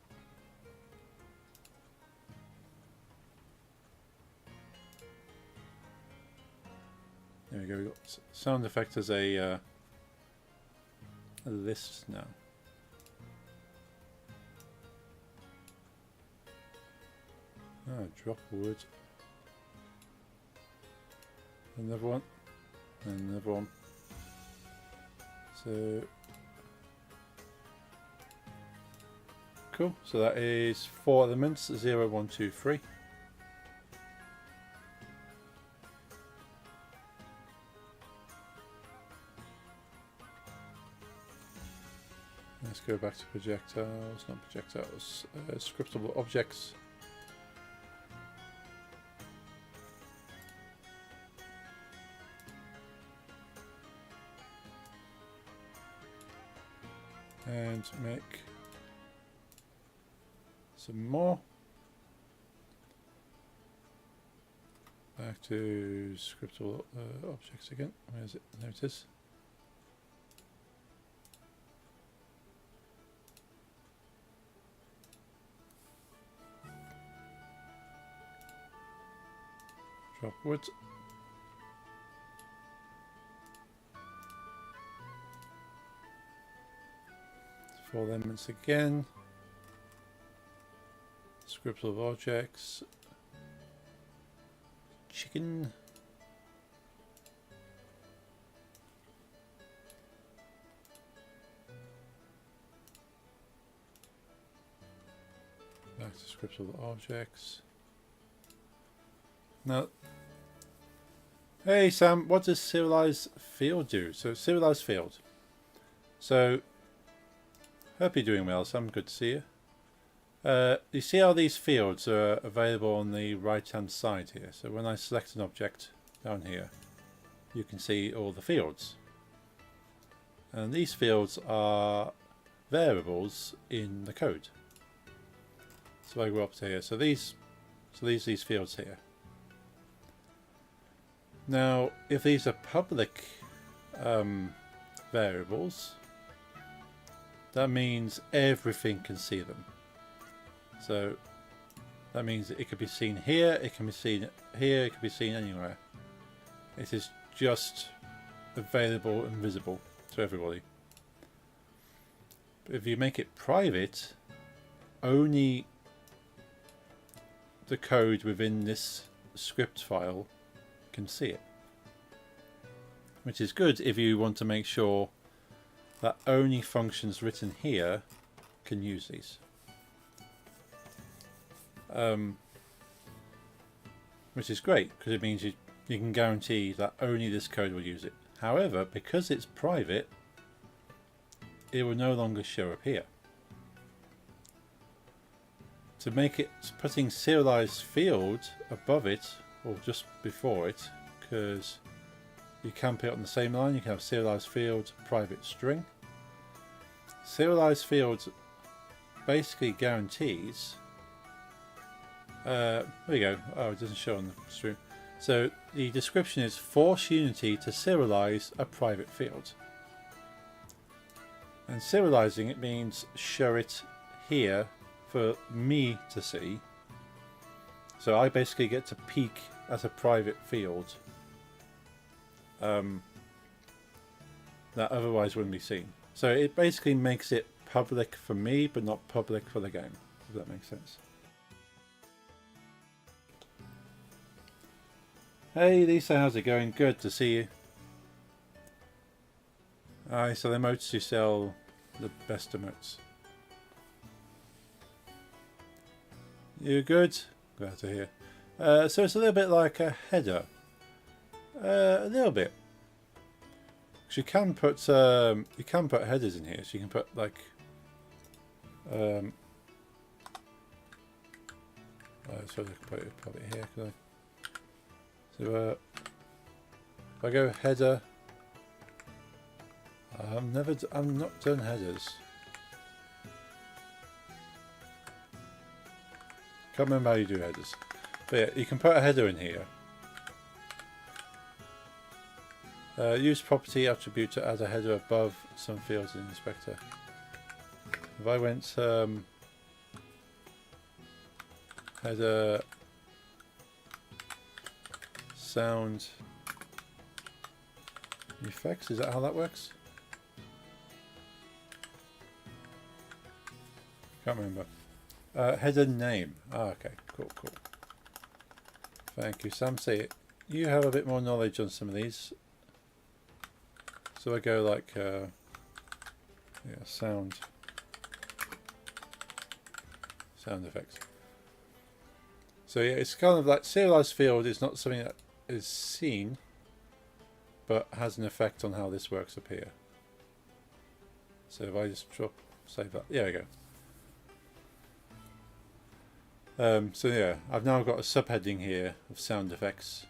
There we go. We've got sound effect as a list now. Drop wood. Another one. And another one. So cool. So that is 4 elements, 0, 1, 2, 3. Let's go back to projectiles, not projectiles, scriptable objects. And make some more. Back to scriptable objects again. Where is it? There it is. Drop wood. 4 elements again. Scriptable objects. Chicken. Back to scriptable objects. Now, hey Sam, what does serialized field do? So serialized field. So, hope you're doing well, Sam. Good to see you. You see how these fields are available on the right hand side here. So when I select an object down here, you can see all the fields. And these fields are variables in the code. So I go up to here. So these fields here. Now, if these are public variables, that means everything can see them. So that means that it could be seen here, it can be seen here, it can be seen anywhere. It is just available and visible to everybody. But if you make it private, only the code within this script file can see it. Which is good if you want to make sure that only functions written here can use these. Which is great because it means you can guarantee that only this code will use it. However, because it's private, it will no longer show up here. To make it, putting serialized field above it or just before it, because you can put it on the same line. You can have serialized field, private string. Serialized field basically guarantees. There we go. Oh, it doesn't show on the stream. So the description is force Unity to serialize a private field. And serializing it means show it here for me to see. So I basically get to peek at a private field that otherwise wouldn't be seen. So it basically makes it public for me, but not public for the game, if that makes sense. Hey Lisa, how's it going? Good to see you. I sell emotes, you sell the best emotes. You good? Glad to hear. So it's a little bit like a header. A little bit. You can put headers in here, so you can put like so I can put it here, can I? So if I go header, I'm not done headers. Can't remember how you do headers, but yeah, you can put a header in here. Use property attribute to add a header above some fields in the inspector. If I went header sound effects, is that how that works? Can't remember. Header name. Ah, okay, cool. Thank you, Sam. See, you have a bit more knowledge on some of these. So I go like sound effects. So yeah, it's kind of like serialized field is not something that is seen, but has an effect on how this works up here. So if I just save that, there we go. So yeah, I've now got a subheading here of sound effects.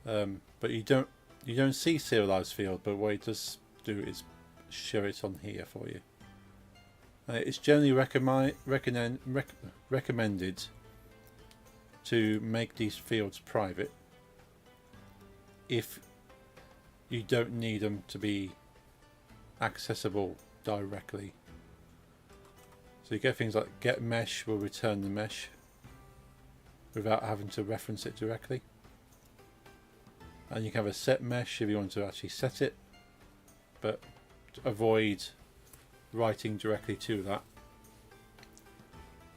But you don't see serialized field, but what it does do is show it on here for you. It's generally recommended to make these fields private if you don't need them to be accessible directly. So you get things like get mesh will return the mesh without having to reference it directly. And you can have a set mesh if you want to actually set it, but avoid writing directly to that.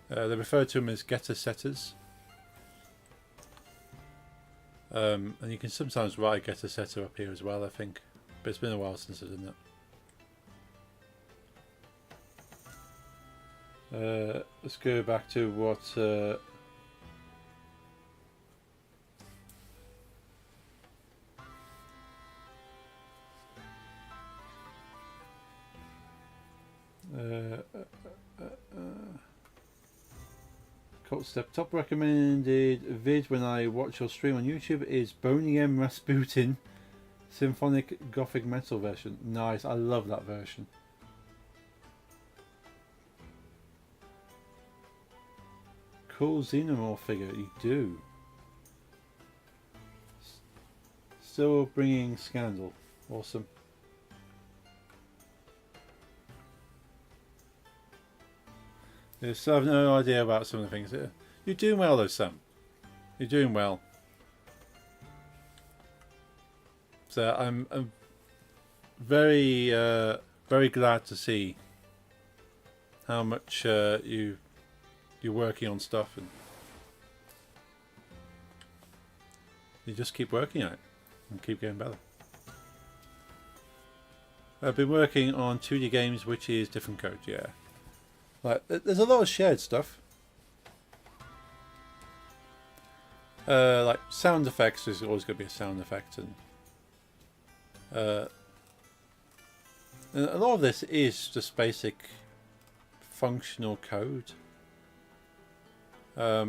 They refer to them as getter setters. And you can sometimes write getter setter up here as well, I think, but it's been a while since I've done that. Let's go back to what Cold Step. Top recommended vid when I watch your stream on YouTube is Boney M. Rasputin Symphonic Gothic Metal version. Nice, I love that version. Cool Xenomorph figure, you do. Still bringing scandal. Awesome. I still have no idea about some of the things. You're doing well though, Sam. You're doing well. So I'm very very glad to see how much you're working on stuff, and you just keep working on it and keep getting better. I've been working on 2D games, which is different code, yeah. Like, there's a lot of shared stuff. Like sound effects, there's always going to be a sound effect, and a lot of this is just basic functional code. Yeah,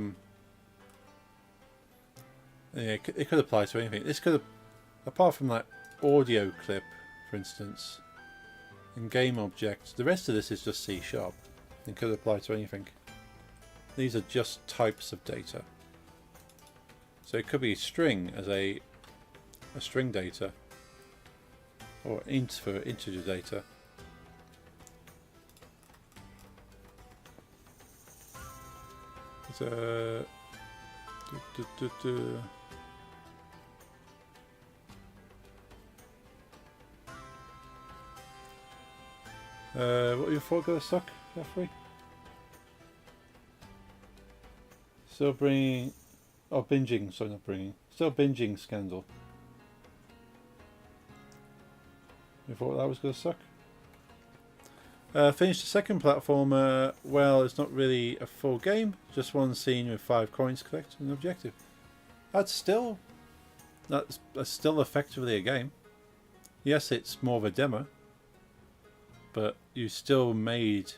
it could apply to anything. This could, apart from like audio clip, for instance, and game object, the rest of this is just C#. It could apply to anything. These are just types of data. So it could be string as a string data, or int for integer data. So, what are your thoughts gonna suck, Jeffrey? Still bringing Oh, binging, sorry, not bringing. Still binging Scandal. You thought that was going to suck? Finished the second platformer. Well, it's not really a full game. Just one scene with 5 coins to collect and an objective. That's still effectively a game. Yes, it's more of a demo, but you still made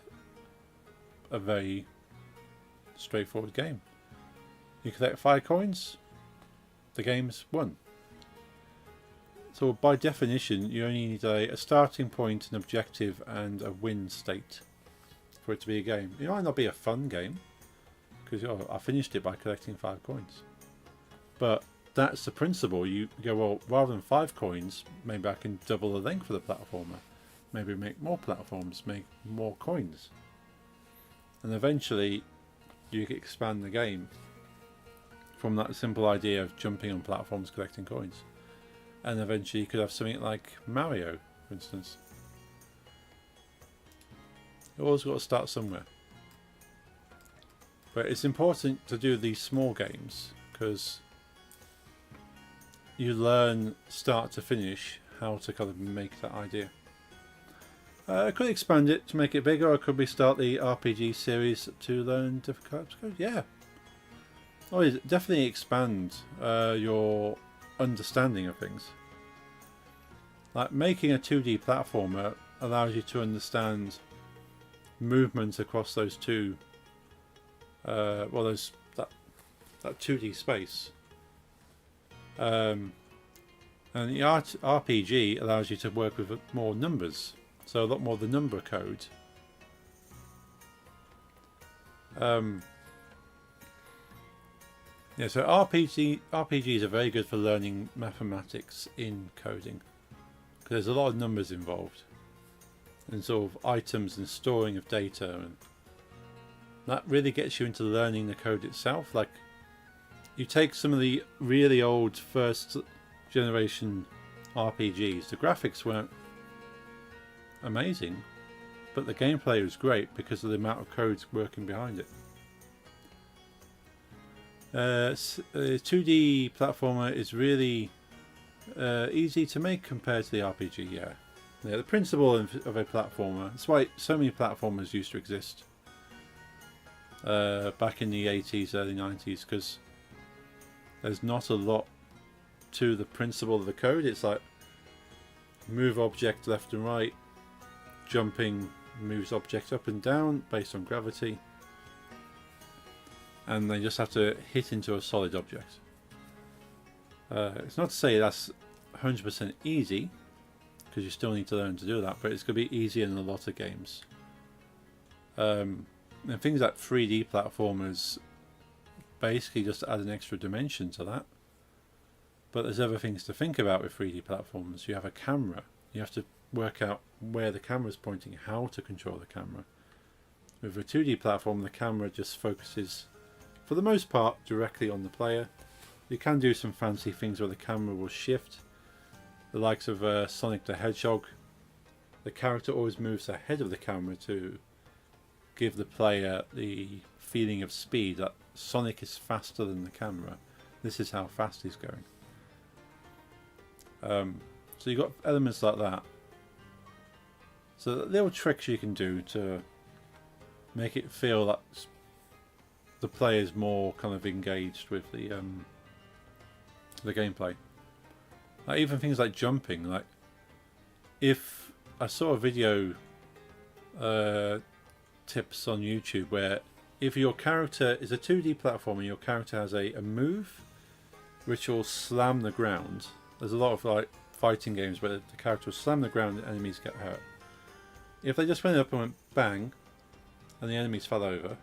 a very straightforward game. You collect 5 coins, the game's won. So by definition, you only need a starting point, an objective, and a win state for it to be a game. It might not be a fun game, because I finished it by collecting 5 coins. But that's the principle. You go, well, rather than 5 coins, maybe I can double the length of the platformer. Maybe make more platforms, make more coins. And eventually, you can expand the game from that simple idea of jumping on platforms, collecting coins. And eventually you could have something like Mario, for instance. You always got to start somewhere. But it's important to do these small games, because you learn start to finish how to kind of make that idea. I could expand it to make it bigger, or could we start the RPG series to learn different types of code? Yeah. Oh, definitely expand your understanding of things. Like making a 2D platformer allows you to understand movement across those two, that 2D space. And the RPG allows you to work with more numbers, so a lot more of the number code. Yeah, so RPGs are very good for learning mathematics in coding, because there's a lot of numbers involved, and sort of items and storing of data, and that really gets you into learning the code itself. Like, you take some of the really old first generation RPGs, the graphics weren't amazing, but the gameplay was great because of the amount of codes working behind it. 2D platformer is really easy to make compared to the RPG. Yeah, the principle of a platformer. That's why so many platformers used to exist back in the 80s, early 90s, because there's not a lot to the principle of the code. It's like move object left and right, jumping moves object up and down based on gravity, and they just have to hit into a solid object. It's not to say that's 100% easy, because you still need to learn to do that, but it's going to be easier in a lot of games. And things like 3D platformers basically just add an extra dimension to that. But there's other things to think about with 3D platformers. You have a camera. You have to work out where the camera's pointing, how to control the camera. With a 2D platform, the camera just focuses, for the most part, directly on the player. You can do some fancy things where the camera will shift. The likes of Sonic the Hedgehog, the character always moves ahead of the camera to give the player the feeling of speed, that Sonic is faster than the camera. This is how fast he's going. So you've got elements like that. So little tricks you can do to make it feel that the player is more kind of engaged with the gameplay. Like even things like jumping. Like if I saw a video tips on YouTube where if your character is a 2D platform and your character has a move which will slam the ground. There's a lot of like fighting games where the character will slam the ground and enemies get hurt. If they just went up and went bang and the enemies fell over,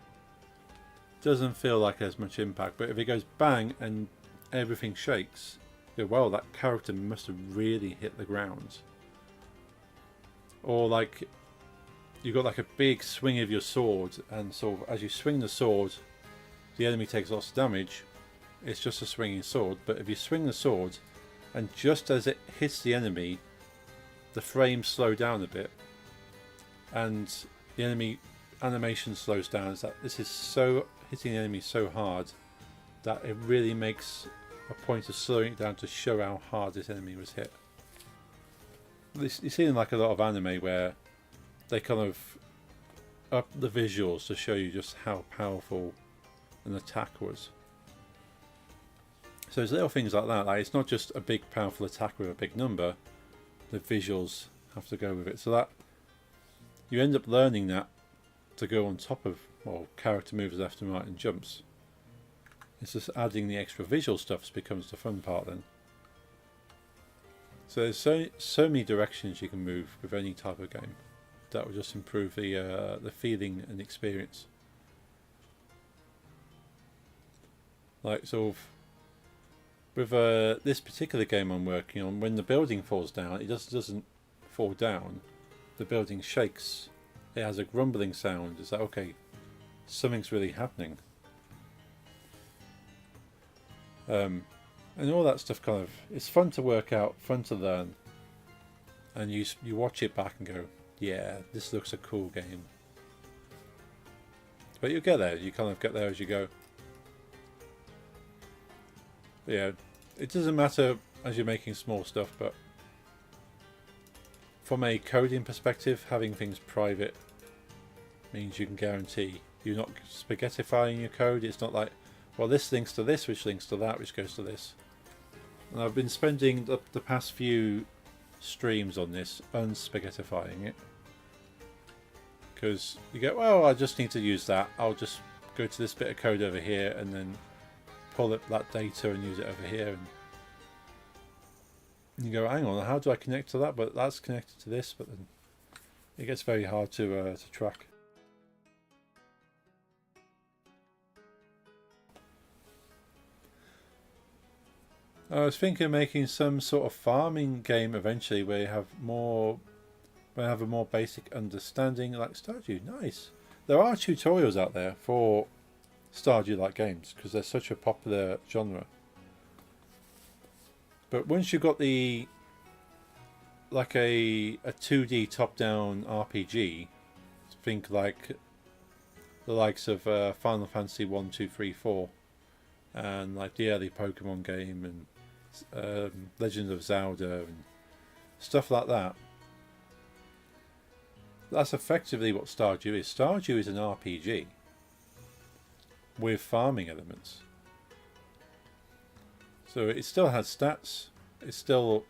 doesn't feel like there's much impact. But if it goes bang and everything shakes, you go, well, that character must have really hit the ground. Or like you got like a big swing of your sword, and sort of as you swing the sword, the enemy takes lots of damage. It's just a swinging sword. But if you swing the sword, and just as it hits the enemy, the frames slow down a bit, and the enemy animation slows down. It's like this is so hitting the enemy so hard that it really makes a point of slowing it down to show how hard this enemy was hit. You see in like a lot of anime where they kind of up the visuals to show you just how powerful an attack was. So there's little things like that, like it's not just a big powerful attack with a big number, the visuals have to go with it. So that you end up learning that to go on top of, well, character moves left and right and jumps. It's just adding the extra visual stuff becomes the fun part then. So there's so many directions you can move with any type of game. That will just improve the feeling and experience. Like sort of with this particular game I'm working on, when the building falls down, it just doesn't fall down. The building shakes. It has a grumbling sound. It's like, okay, something's really happening. And all that stuff kind of, it's fun to work out, fun to learn. And you watch it back and go, yeah, this looks a cool game. But you'll get there, you kind of get there as you go. But yeah, it doesn't matter as you're making small stuff, but from a coding perspective, having things private means you can guarantee you're not spaghettifying your code. It's not like, well, this links to this, which links to that, which goes to this. And I've been spending the past few streams on this, unspaghettifying it. Because you go, well, I just need to use that. I'll just go to this bit of code over here and then pull up that data and use it over here. And you go, hang on, how do I connect to that? But that's connected to this, but then it gets very hard to track. I was thinking of making some sort of farming game eventually where you have a more basic understanding, like Stardew. Nice. There are tutorials out there for Stardew-like games because they're such a popular genre. But once you've got the like a 2D top-down RPG, think like the likes of Final Fantasy 1, 2, 3, 4, and like the early Pokemon game and Legend of Zelda and stuff like that. That's effectively what Stardew is. Stardew is an RPG with farming elements. So it still has stats, it still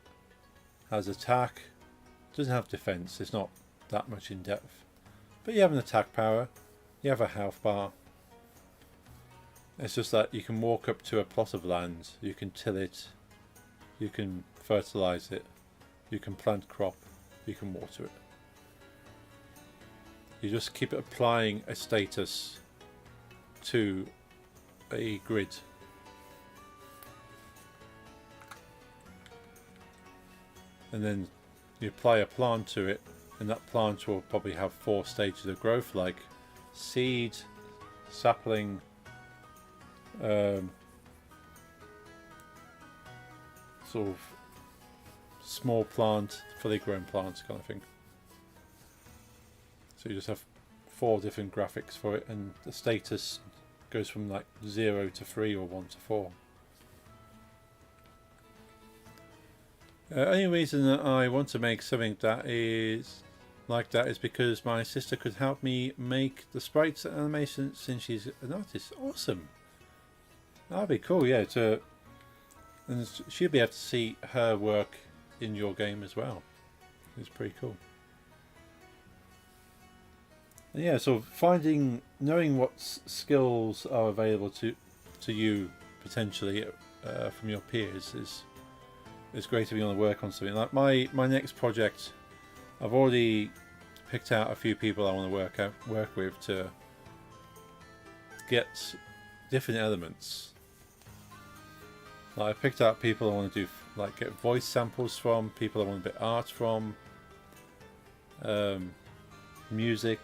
has attack, doesn't have defense, it's not that much in depth. But you have an attack power, you have a health bar. It's just that you can walk up to a plot of land, you can till it, you can fertilize it, you can plant crop, you can water it. You just keep applying a status to a grid. And then you apply a plant to it, and that plant will probably have 4 stages of growth, like seed, sapling, sort of small plant, fully grown plants kind of thing. So you just have 4 different graphics for it, and the status goes from like 0 to 3 or 1 to 4. Only reason that I want to make something that is like that is because my sister could help me make the sprites and animation since she's an artist. Awesome. That'd be cool, yeah. And she'll be able to see her work in your game as well. It's pretty cool. And yeah, so knowing what skills are available to you potentially from your peers is great if you want to work on something. Like my next project, I've already picked out a few people I want to work with to get different elements. Like I picked out people I want to do, like get voice samples from, people I want to bit art from, music,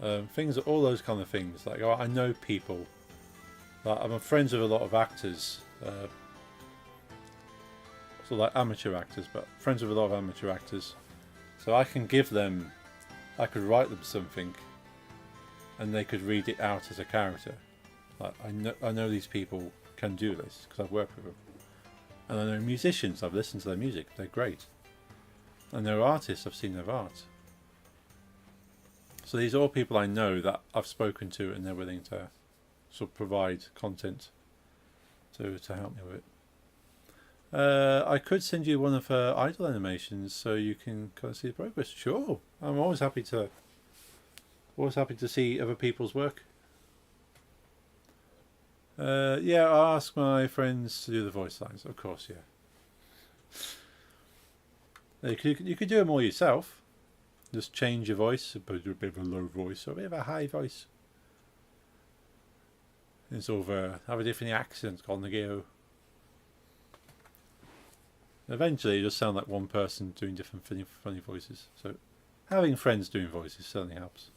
all those kind of things. Like I know people. Like, I'm friends with a lot of actors, so like amateur actors, but friends with a lot of amateur actors. So I can give them, I could write them something, and they could read it out as a character. Like, I know these people can do this because I've worked with them. And I know musicians, I've listened to their music, they're great. And there are artists, I've seen their art. So these are all people I know that I've spoken to, and they're willing to sort of provide content to help me with it. I could send you one of her idle animations so you can kind of see the progress. Sure, I'm always happy to see other people's work. Yeah, I'll ask my friends to do the voice lines, of course. Yeah, you could do them all yourself. Just change your voice, a bit of a low voice or a bit of a high voice. And sort of have a different accent on the go. Eventually, it just sound like one person doing different funny voices. So, having friends doing voices certainly helps.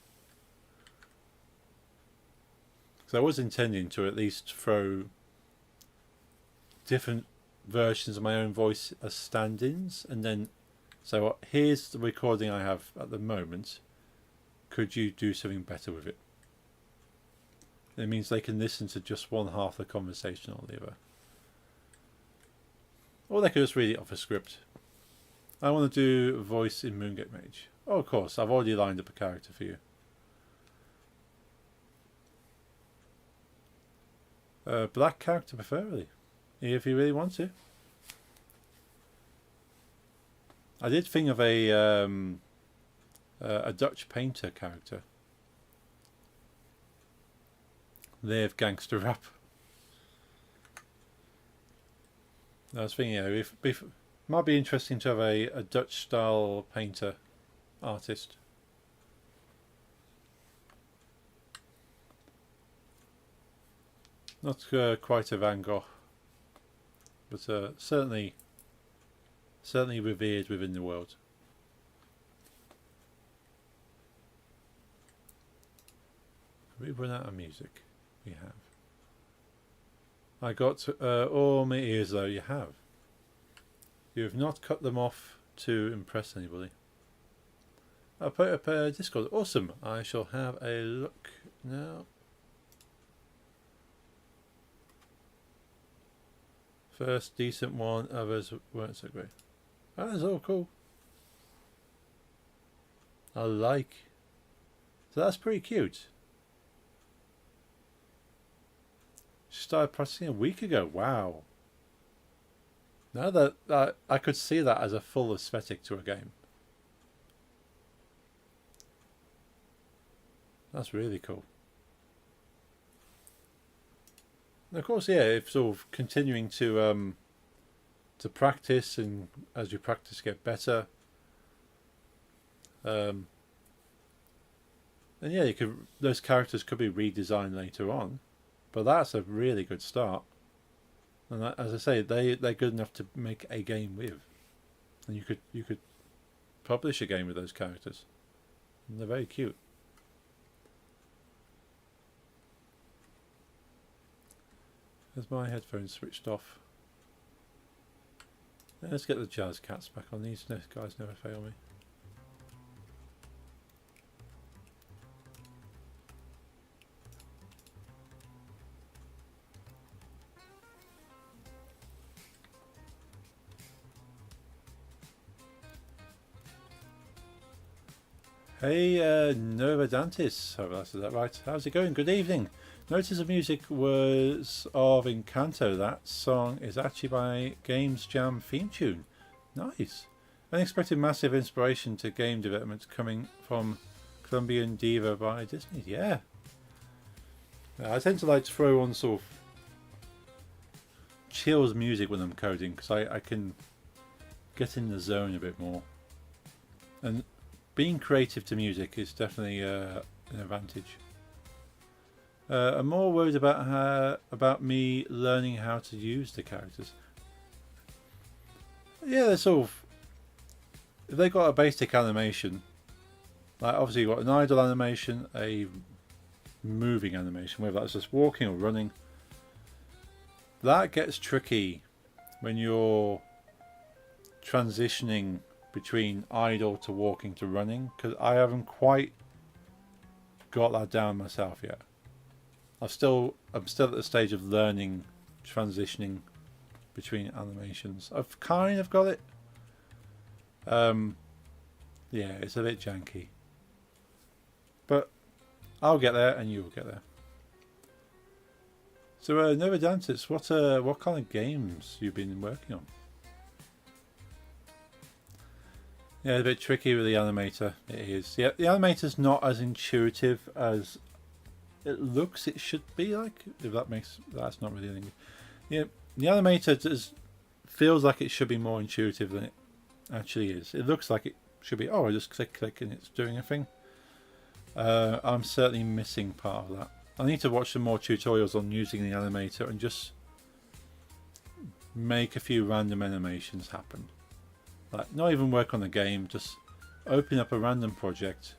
So I was intending to at least throw different versions of my own voice as stand-ins, and then so here's the recording I have at the moment. Could you do something better with it? It means they can listen to just one half the conversation or the other. Or they could just read it off a script. I want to do a voice in Moongate Mage. Oh, of course, I've already lined up a character for you. Black character preferably, if you really want to. I did think of a Dutch painter character. Live gangster rap. I was thinking, if might be interesting to have a Dutch style painter artist. Not quite a Van Gogh, but certainly revered within the world. We've run out of music. We have. I got all my ears though. You have. You have not cut them off to impress anybody. I'll put up a Discord. Awesome. I shall have a look now. First decent one, others weren't so great. That is all cool. I like. So that's pretty cute. She started practicing a week ago. Wow. Now that I could see that as a full aesthetic to a game. That's really cool. And of course, yeah, if sort of continuing to practice, and as you practice, get better. And yeah, those characters could be redesigned later on, but that's a really good start. And that, as I say, they're good enough to make a game with, and you could publish a game with those characters. And they're very cute. Has my headphones switched off? Let's get the jazz cats back on. These guys never fail me. Hey, Nova Dantis. Hope I said that right. How's it going? Good evening. Notice the music was of Encanto. That song is actually by Games Jam theme tune. Nice. Unexpected massive inspiration to game development coming from Colombian Diva by Disney. Yeah. I tend to like to throw on sort of chills music when I'm coding because I can get in the zone a bit more. And being creative to music is definitely an advantage. I'm more worried about me learning how to use the characters. Yeah, they're sort of. If they got a basic animation, like obviously you've got an idle animation, a moving animation, whether that's just walking or running. That gets tricky when you're transitioning between idle to walking to running, because I haven't quite got that down myself yet. I'm still at the stage of learning, transitioning between animations. I've kind of got it. Yeah, it's a bit janky, but I'll get there, and you'll get there. So, Nova Dantis, what kind of games you've been working on? Yeah, it's a bit tricky with the animator. It is. Yeah, the animator's not as intuitive as it looks. It should be like. If that's not really anything. Yeah, the animator feels like it should be more intuitive than it actually is. It looks like it should be. Oh, I just click and it's doing a thing. I'm certainly missing part of that. I need to watch some more tutorials on using the animator and just make a few random animations happen. Like, not even work on the game, just open up a random project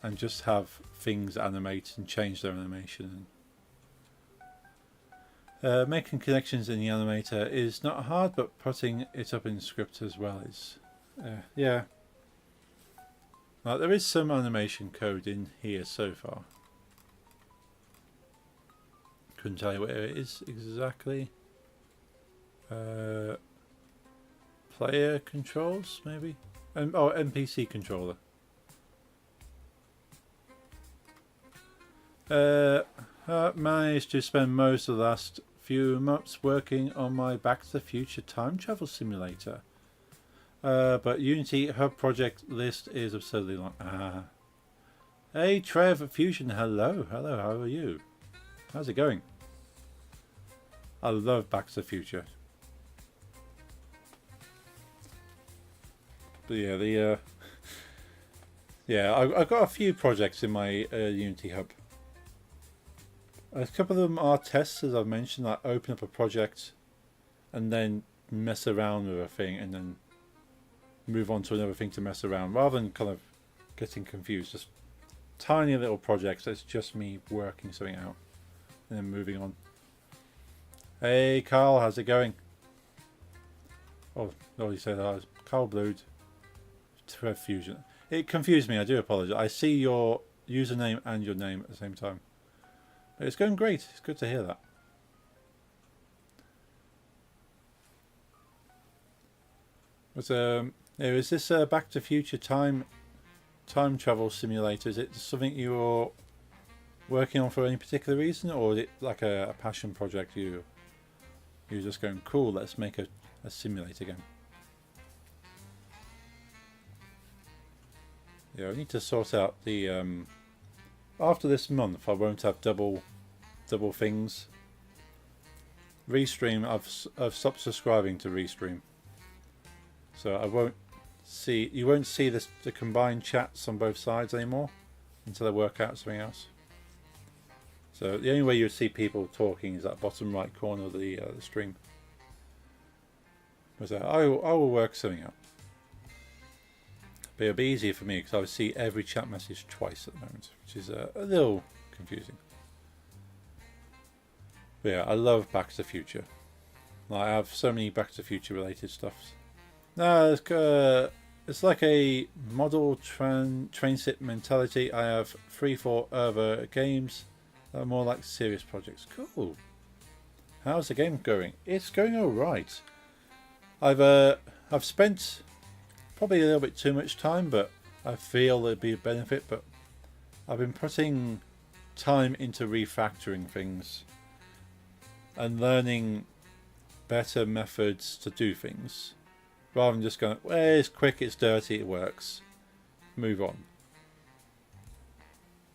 and just have things animate and change their animation. Making connections in the animator is not hard, but putting it up in script as well is... yeah. There is some animation code in here so far. Couldn't tell you where it is exactly. Player controls, maybe? Oh, NPC controller. Managed to spend most of the last few months working on my Back to the Future time travel simulator. But Unity Hub project list is absurdly long. Hey Trev Fusion, hello, how are you? How's it going? I love Back to the Future. But yeah, I've got a few projects in my Unity Hub. A couple of them are tests, as I've mentioned, like open up a project and then mess around with a thing and then move on to another thing to mess around, rather than kind of getting confused. Just tiny little projects that's just me working something out and then moving on. Hey Carl, how's it going? Oh, you said that. Carl Blood. Trev Fusion. It confused me, I do apologise. I see your username and your name at the same time. But it's going great. It's good to hear that. But is this Back to the Future time travel simulator? Is it something you're working on for any particular reason, or is it like a passion project? You're just going, cool, let's make a simulator game. Yeah, I need to sort out the after this month I won't have double things. Restream, I've stopped subscribing to Restream, so you won't see the combined chats on both sides anymore until I work out something else. So the only way you'll see people talking is that bottom right corner of the stream. But I will work something out. But it'll be easier for me because I would see every chat message twice at the moment, which is a little confusing. But yeah, I love Back to the Future. I have so many Back to the Future related stuffs. No, it's like a model train sit mentality. I have 3-4 other games that are more like serious projects. Cool. How's the game going? It's going alright. I've spent probably a little bit too much time, but I feel there'd be a benefit. But I've been putting time into refactoring things and learning better methods to do things, rather than just going, well, it's quick, it's dirty, it works, move on.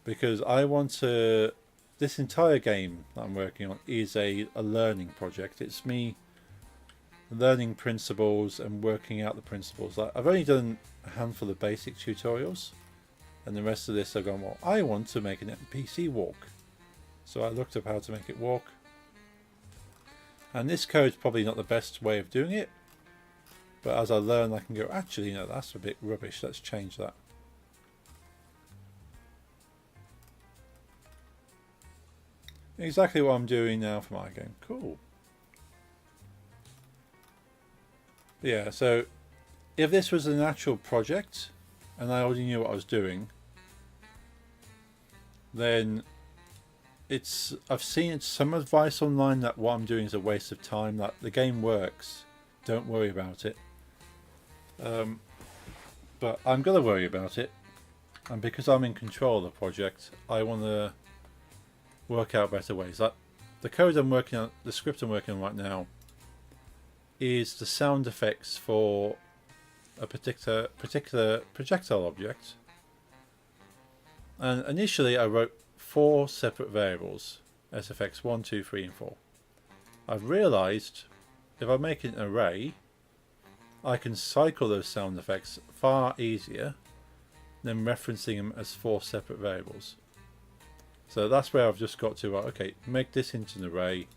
Because I want to... This entire game that I'm working on is a learning project. It's me learning principles and working out the principles. I've only done a handful of basic tutorials, and the rest of this I've gone, well, I want to make an NPC walk. So I looked up how to make it walk. And this code's probably not the best way of doing it, but as I learn I can go, actually, no, that's a bit rubbish, let's change that. Exactly what I'm doing now for my game. Cool. Yeah, so if this was an actual project and I already knew what I was doing, then I've seen some advice online that what I'm doing is a waste of time, that the game works, don't worry about it. But I'm going to worry about it, and because I'm in control of the project, I want to work out better ways. Like the code I'm working on, the script I'm working on right now, is the sound effects for a particular projectile object. And initially I wrote 4 separate variables, SFX 1, 2, 3 and 4. I've realised if I make it an array, I can cycle those sound effects far easier than referencing them as 4 separate variables. So that's where I've just got to, okay, make this into an array.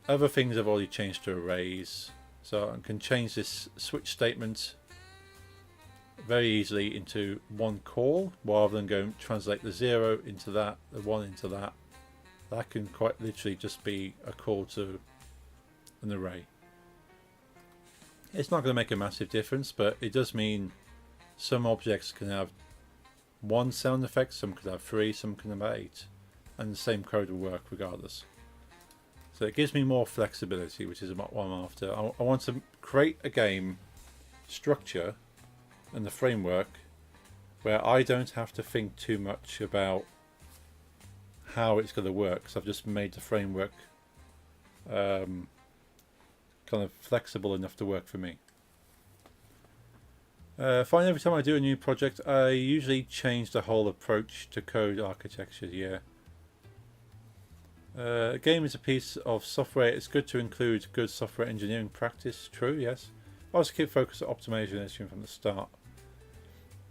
Other things I've already changed to arrays, so I can change this switch statement very easily into one call rather than go and translate the 0 into that, the 1 into that. That can quite literally just be a call to an array. It's not going to make a massive difference, but it does mean some objects can have 1 sound effect, some could have 3, some can have 8, and the same code will work regardless. So it gives me more flexibility, which is what I'm after. I want to create a game structure and the framework where I don't have to think too much about how it's going to work, because I've just made the framework kind of flexible enough to work for me. Finally, every time I do a new project, I usually change the whole approach to code architecture. Yeah. A game is a piece of software. It's good to include good software engineering practice. True, yes. I also keep focus on optimization from the start.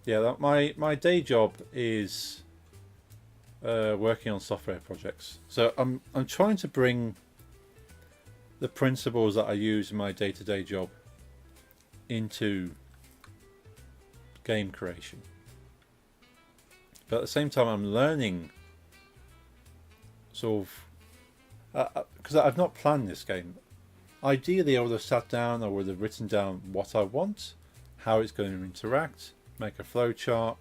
Yeah, my day job is working on software projects. So I'm trying to bring the principles that I use in my day-to-day job into game creation. But at the same time, I'm learning sort of because I've not planned this game. Ideally, I would have sat down, I would have written down what I want, how it's going to interact, make a flow chart,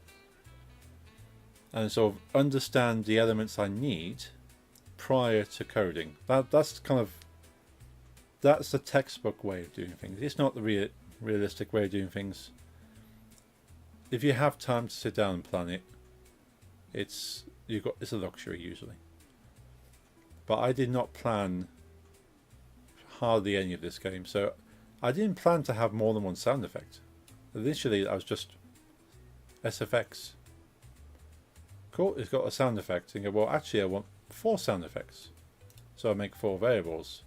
and sort of understand the elements I need prior to coding. That's the textbook way of doing things. It's not the realistic way of doing things. If you have time to sit down and plan it, it's a luxury usually. But I did not plan hardly any of this game, so I didn't plan to have more than one sound effect. Initially, I was just SFX. Cool, it's got a sound effect. And go, well, actually, I want 4 sound effects, so I make 4 variables.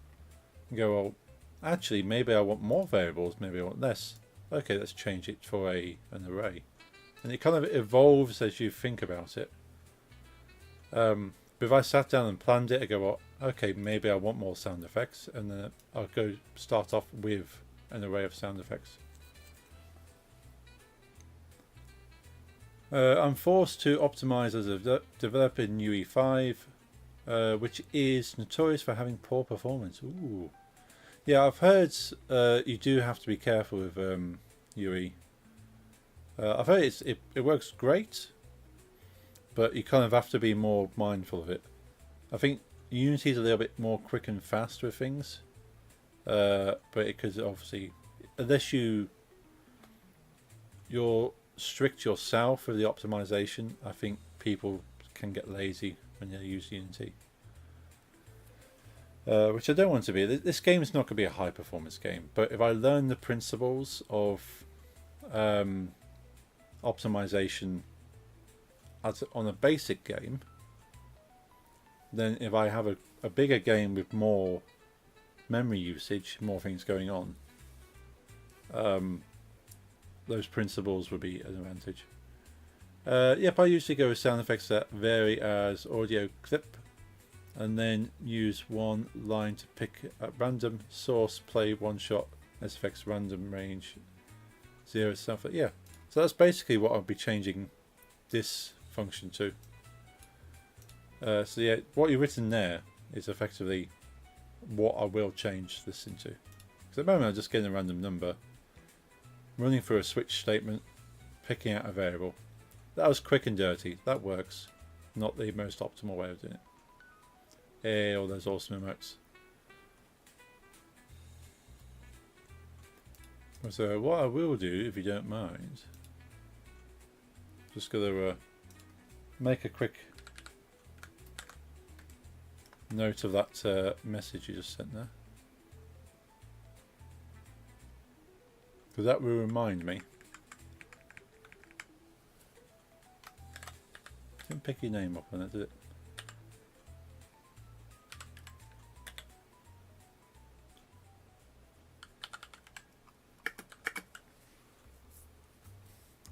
And go, well, actually, maybe I want more variables, maybe I want less. Okay, let's change it for an array. And it kind of evolves as you think about it. But if I sat down and planned it, I go, well, okay, maybe I want more sound effects, and then I'll go start off with an array of sound effects. I'm forced to optimize as a developer in UE5, which is notorious for having poor performance. Ooh. Yeah, I've heard you do have to be careful with UE. I've heard it works great, but you kind of have to be more mindful of it. I think Unity is a little bit more quick and fast with things, but it could obviously, unless you're strict yourself with the optimization, I think people can get lazy when they use Unity, which I don't want to be. This game is not going to be a high performance game, but if I learn the principles of optimization on a basic game, then if I have a bigger game with more memory usage, more things going on, those principles would be an advantage. Yep, I usually go with sound effects that vary as audio clip, and then use one line to pick at random, source, play, one shot, SFX, random, range, 0, stuff like yeah. So that's basically what I'll be changing this function to. So yeah, what you've written there is effectively what I will change this into. Because at the moment I'm just getting a random number, running through a switch statement, picking out a variable. That was quick and dirty. That works. Not the most optimal way of doing it. Oh, there's awesome emotes. So what I will do, if you don't mind, just gonna make a quick note of that message you just sent there, because that will remind me. Didn't pick your name up on it, did it?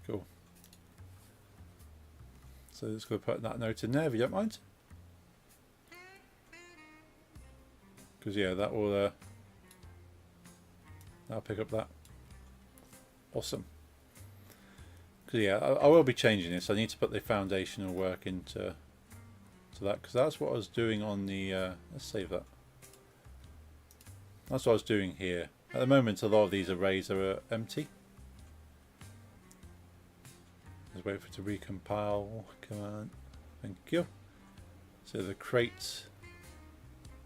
Cool. So just going to put that note in there if you don't mind. Because yeah, that will I'll pick up that. Awesome. Because yeah, I will be changing this. I need to put the foundational work into that, because that's what I was doing on the. Let's save that. That's what I was doing here. At the moment, a lot of these arrays are empty. Just wait for it to recompile. Come on, thank you. So the crates.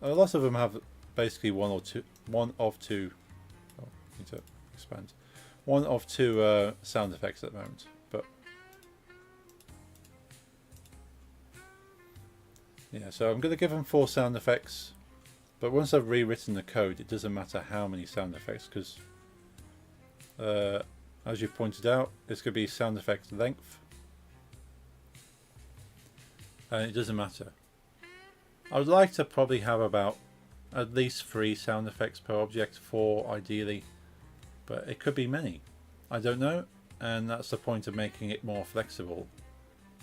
A lot of them have basically one of two. Oh, need to expand. One of two sound effects at the moment, but yeah. So I'm going to give them 4 sound effects, but once I've rewritten the code, it doesn't matter how many sound effects, because as you pointed out, it's going to be sound effect length, and it doesn't matter. I would like to probably have about at least 3 sound effects per object, 4 ideally, but it could be many. I don't know, and that's the point of making it more flexible,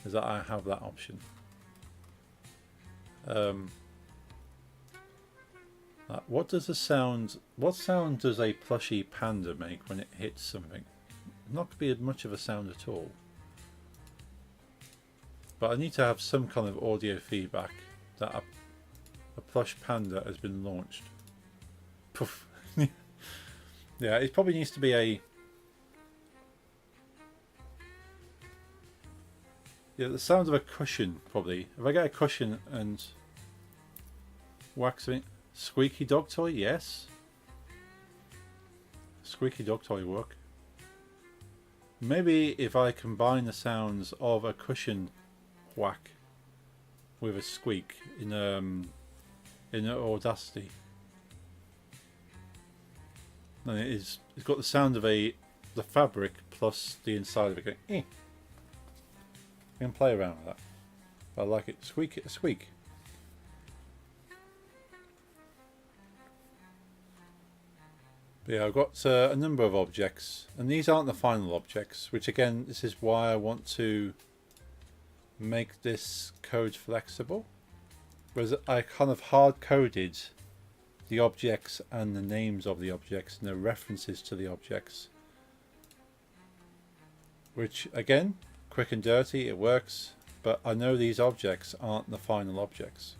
is that I have that option. What does a sound? What sound does a plushy panda make when it hits something? Not to be much of a sound at all. But I need to have some kind of audio feedback that a plush panda has been launched. Poof. Yeah, it probably needs to be a. Yeah, the sound of a cushion, probably. If I get a cushion and wax it. Squeaky dog toy, yes. Squeaky dog toy work. Maybe if I combine the sounds of a cushion whack with a squeak in Audacity. And it's got the sound of the fabric plus the inside of it going eh. I can play around with that. I like it. Squeak it, squeak. But yeah, I've got a number of objects, and these aren't the final objects, which again, this is why I want to make this code flexible. Whereas I kind of hard coded the objects and the names of the objects and the references to the objects, which again, quick and dirty, it works, but I know these objects aren't the final objects.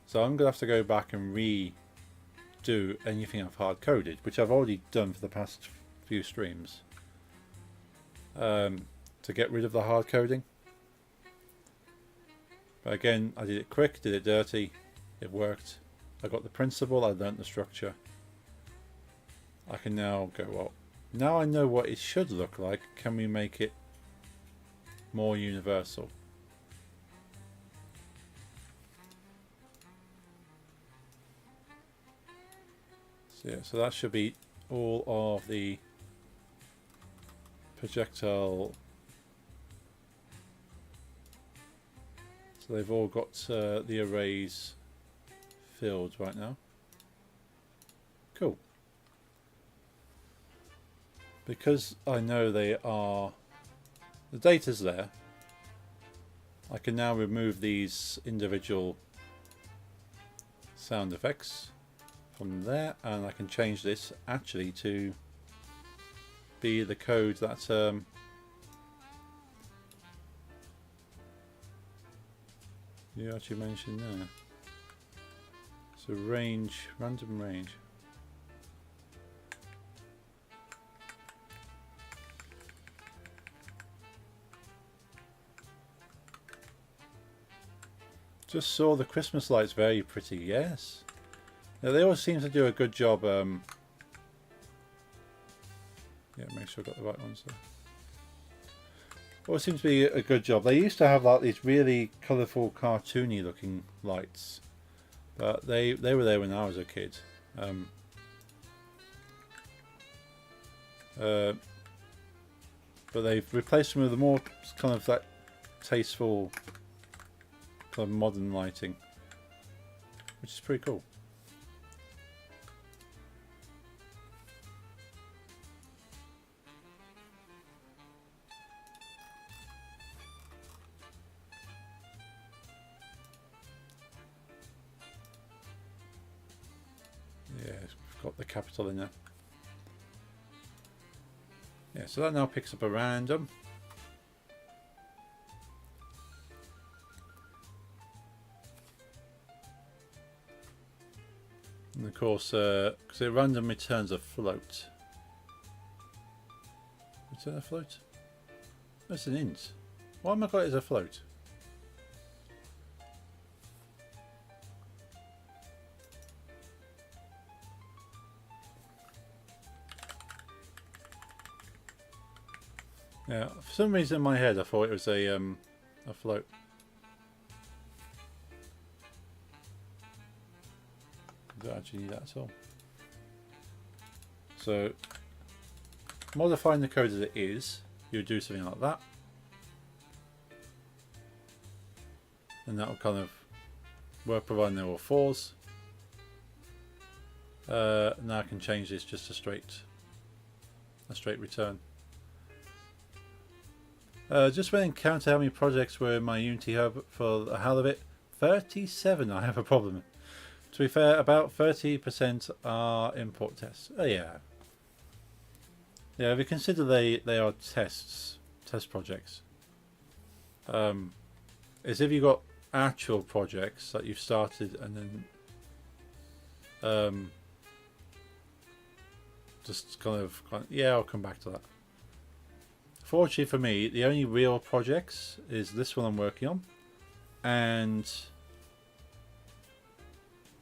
So I'm going to have to go back and redo anything I've hard coded, which I've already done for the past few streams, to get rid of the hard coding. But again, I did it quick, did it dirty, it worked. I got the principle, I learnt the structure. I can now go, well, now I know what it should look like, can we make it more universal? So yeah, so that should be all of the projectile. So they've all got the arrays filled right now. Cool. Because I know they are, the data's there, I can now remove these individual sound effects from there, and I can change this actually to be the code that you actually mentioned there. So range, random range. Just saw the Christmas lights, very pretty, yes. Yeah, they always seem to do a good job. Yeah, make sure I got the right ones there. Always seems to be a good job. They used to have like these really colourful, cartoony looking lights, but they were there when I was a kid. But they've replaced them with the more kind of that tasteful, kind of modern lighting, which is pretty cool. Yeah, we've got the capital in there. Yeah, so that now picks up a random. And of course, because it random returns a float. Return a float? That's an int. Why am I got it as a float? Yeah, for some reason in my head I thought it was a float. I don't actually need that at all. So, modifying the code as it is, you would do something like that. And that will kind of work, providing there were 4s. Now I can change this just a straight return. Just went and counted how many projects were in my Unity Hub for the hell of it. 37. I have a problem. To be fair, about 30% are import tests. Oh yeah. Yeah, if you consider they are test projects. As if you've got actual projects that you've started and then just kind of yeah, I'll come back to that. Fortunately for me, the only real projects is this one I'm working on, and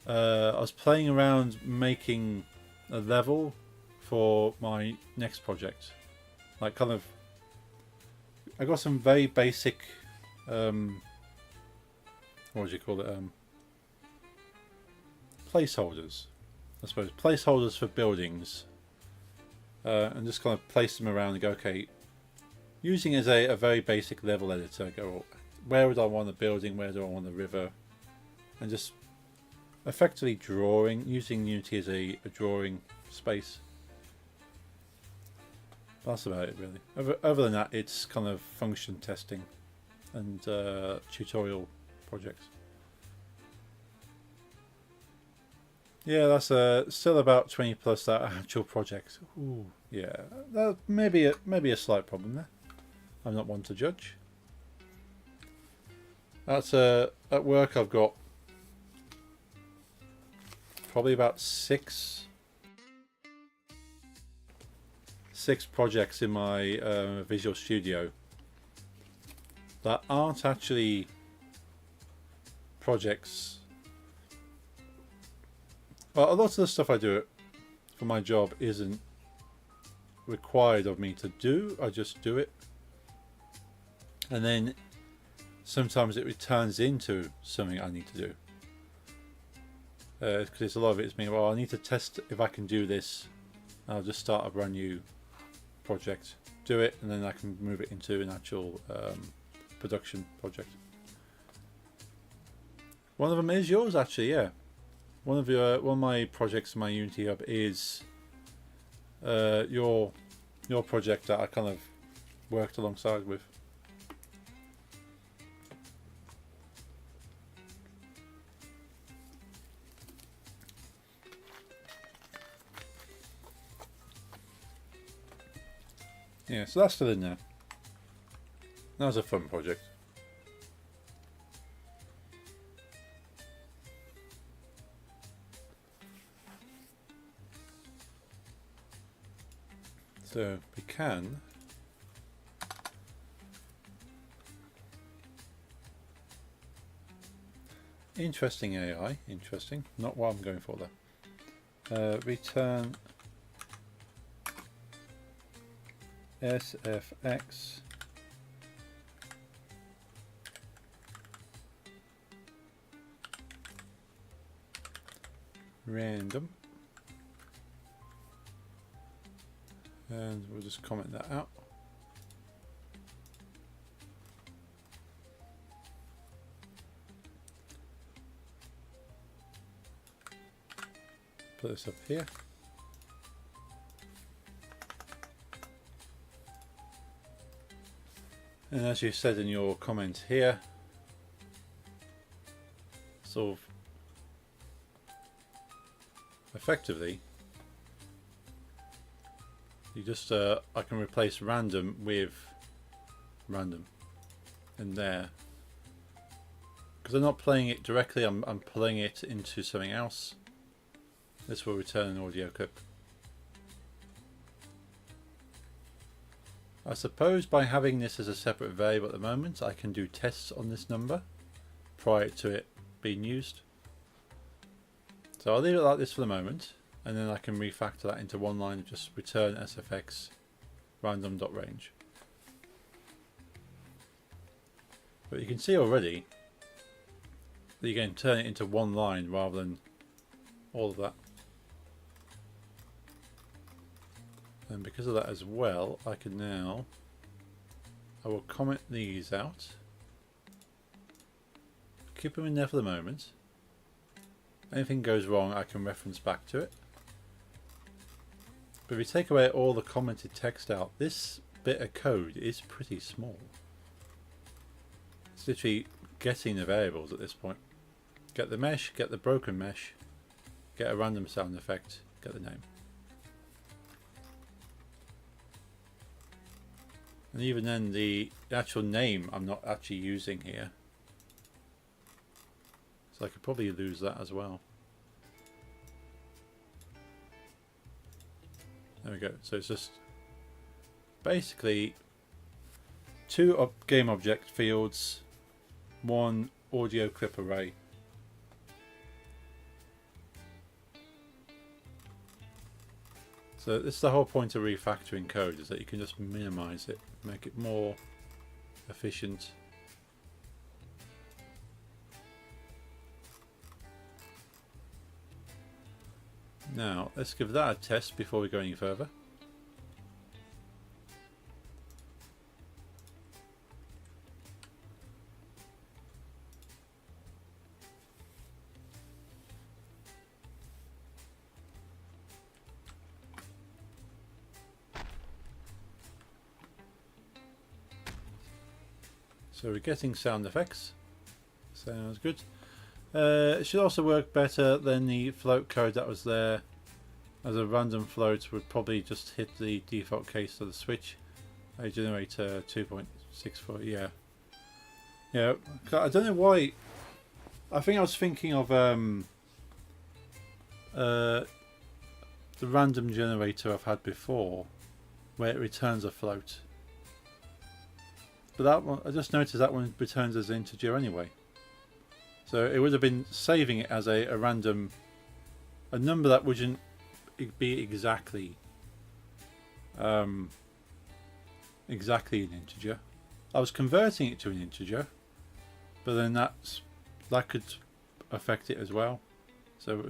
I was playing around making a level for my next project. Like kind of, I got some very basic, what would you call it? Placeholders, I suppose. Placeholders for buildings, and just kind of place them around and go, okay. Using as a very basic level editor, go where would I want a building, where do I want a river, and just effectively drawing, using Unity as a drawing space. That's about it really. Other than that, it's kind of function testing and tutorial projects. Yeah, that's still about 20 plus that actual project. Ooh, yeah, that maybe a slight problem there. I'm not one to judge. That's at work I've got probably about six projects in my Visual Studio that aren't actually projects. Well, a lot of the stuff I do for my job isn't required of me to do. I just do it. And then sometimes it returns into something I need to do. Because a lot of it is me, well, I need to test if I can do this. I'll just start a brand new project, do it, and then I can move it into an actual production project. One of them is yours, actually, yeah. One of my projects in my Unity Hub is your project that I kind of worked alongside with. Yeah, so that's still in there. That was a fun project. So we can Interesting AI, interesting. Not what I'm going for though. Return SFX random, and we'll just comment that out. Put this up here. And as you said in your comment here, sort of effectively, you just I can replace random with random in there, because I'm not playing it directly. I'm pulling it into something else. This will return an audio clip. I suppose by having this as a separate variable at the moment, I can do tests on this number prior to it being used. So I'll leave it like this for the moment, and then I can refactor that into one line of just return sfx random.range. But you can see already that you can turn it into one line rather than all of that. And because of that as well, I can now, I will comment these out, keep them in there for the moment. Anything goes wrong, I can reference back to it. But if we take away all the commented text out, this bit of code is pretty small. It's literally getting the variables at this point. Get the mesh, get the broken mesh, get a random sound effect, get the name. And even then, the actual name I'm not actually using here. So I could probably lose that as well. There we go. So it's just basically two game object fields, one audio clip array. So this is the whole point of refactoring code, is that you can just minimize it, make it more efficient. Now let's give that a test before we go any further. So we're getting sound effects. Sounds good. It should also work better than the float code that was there. As a random float would probably just hit the default case of the switch. I generate 2.64. Yeah. I don't know why. I think I was thinking of the random generator I've had before, where it returns a float. But that one, I just noticed that one returns as an integer anyway. So it would have been saving it as a random, a number that wouldn't be exactly exactly an integer. I was converting it to an integer, but then that could affect it as well. So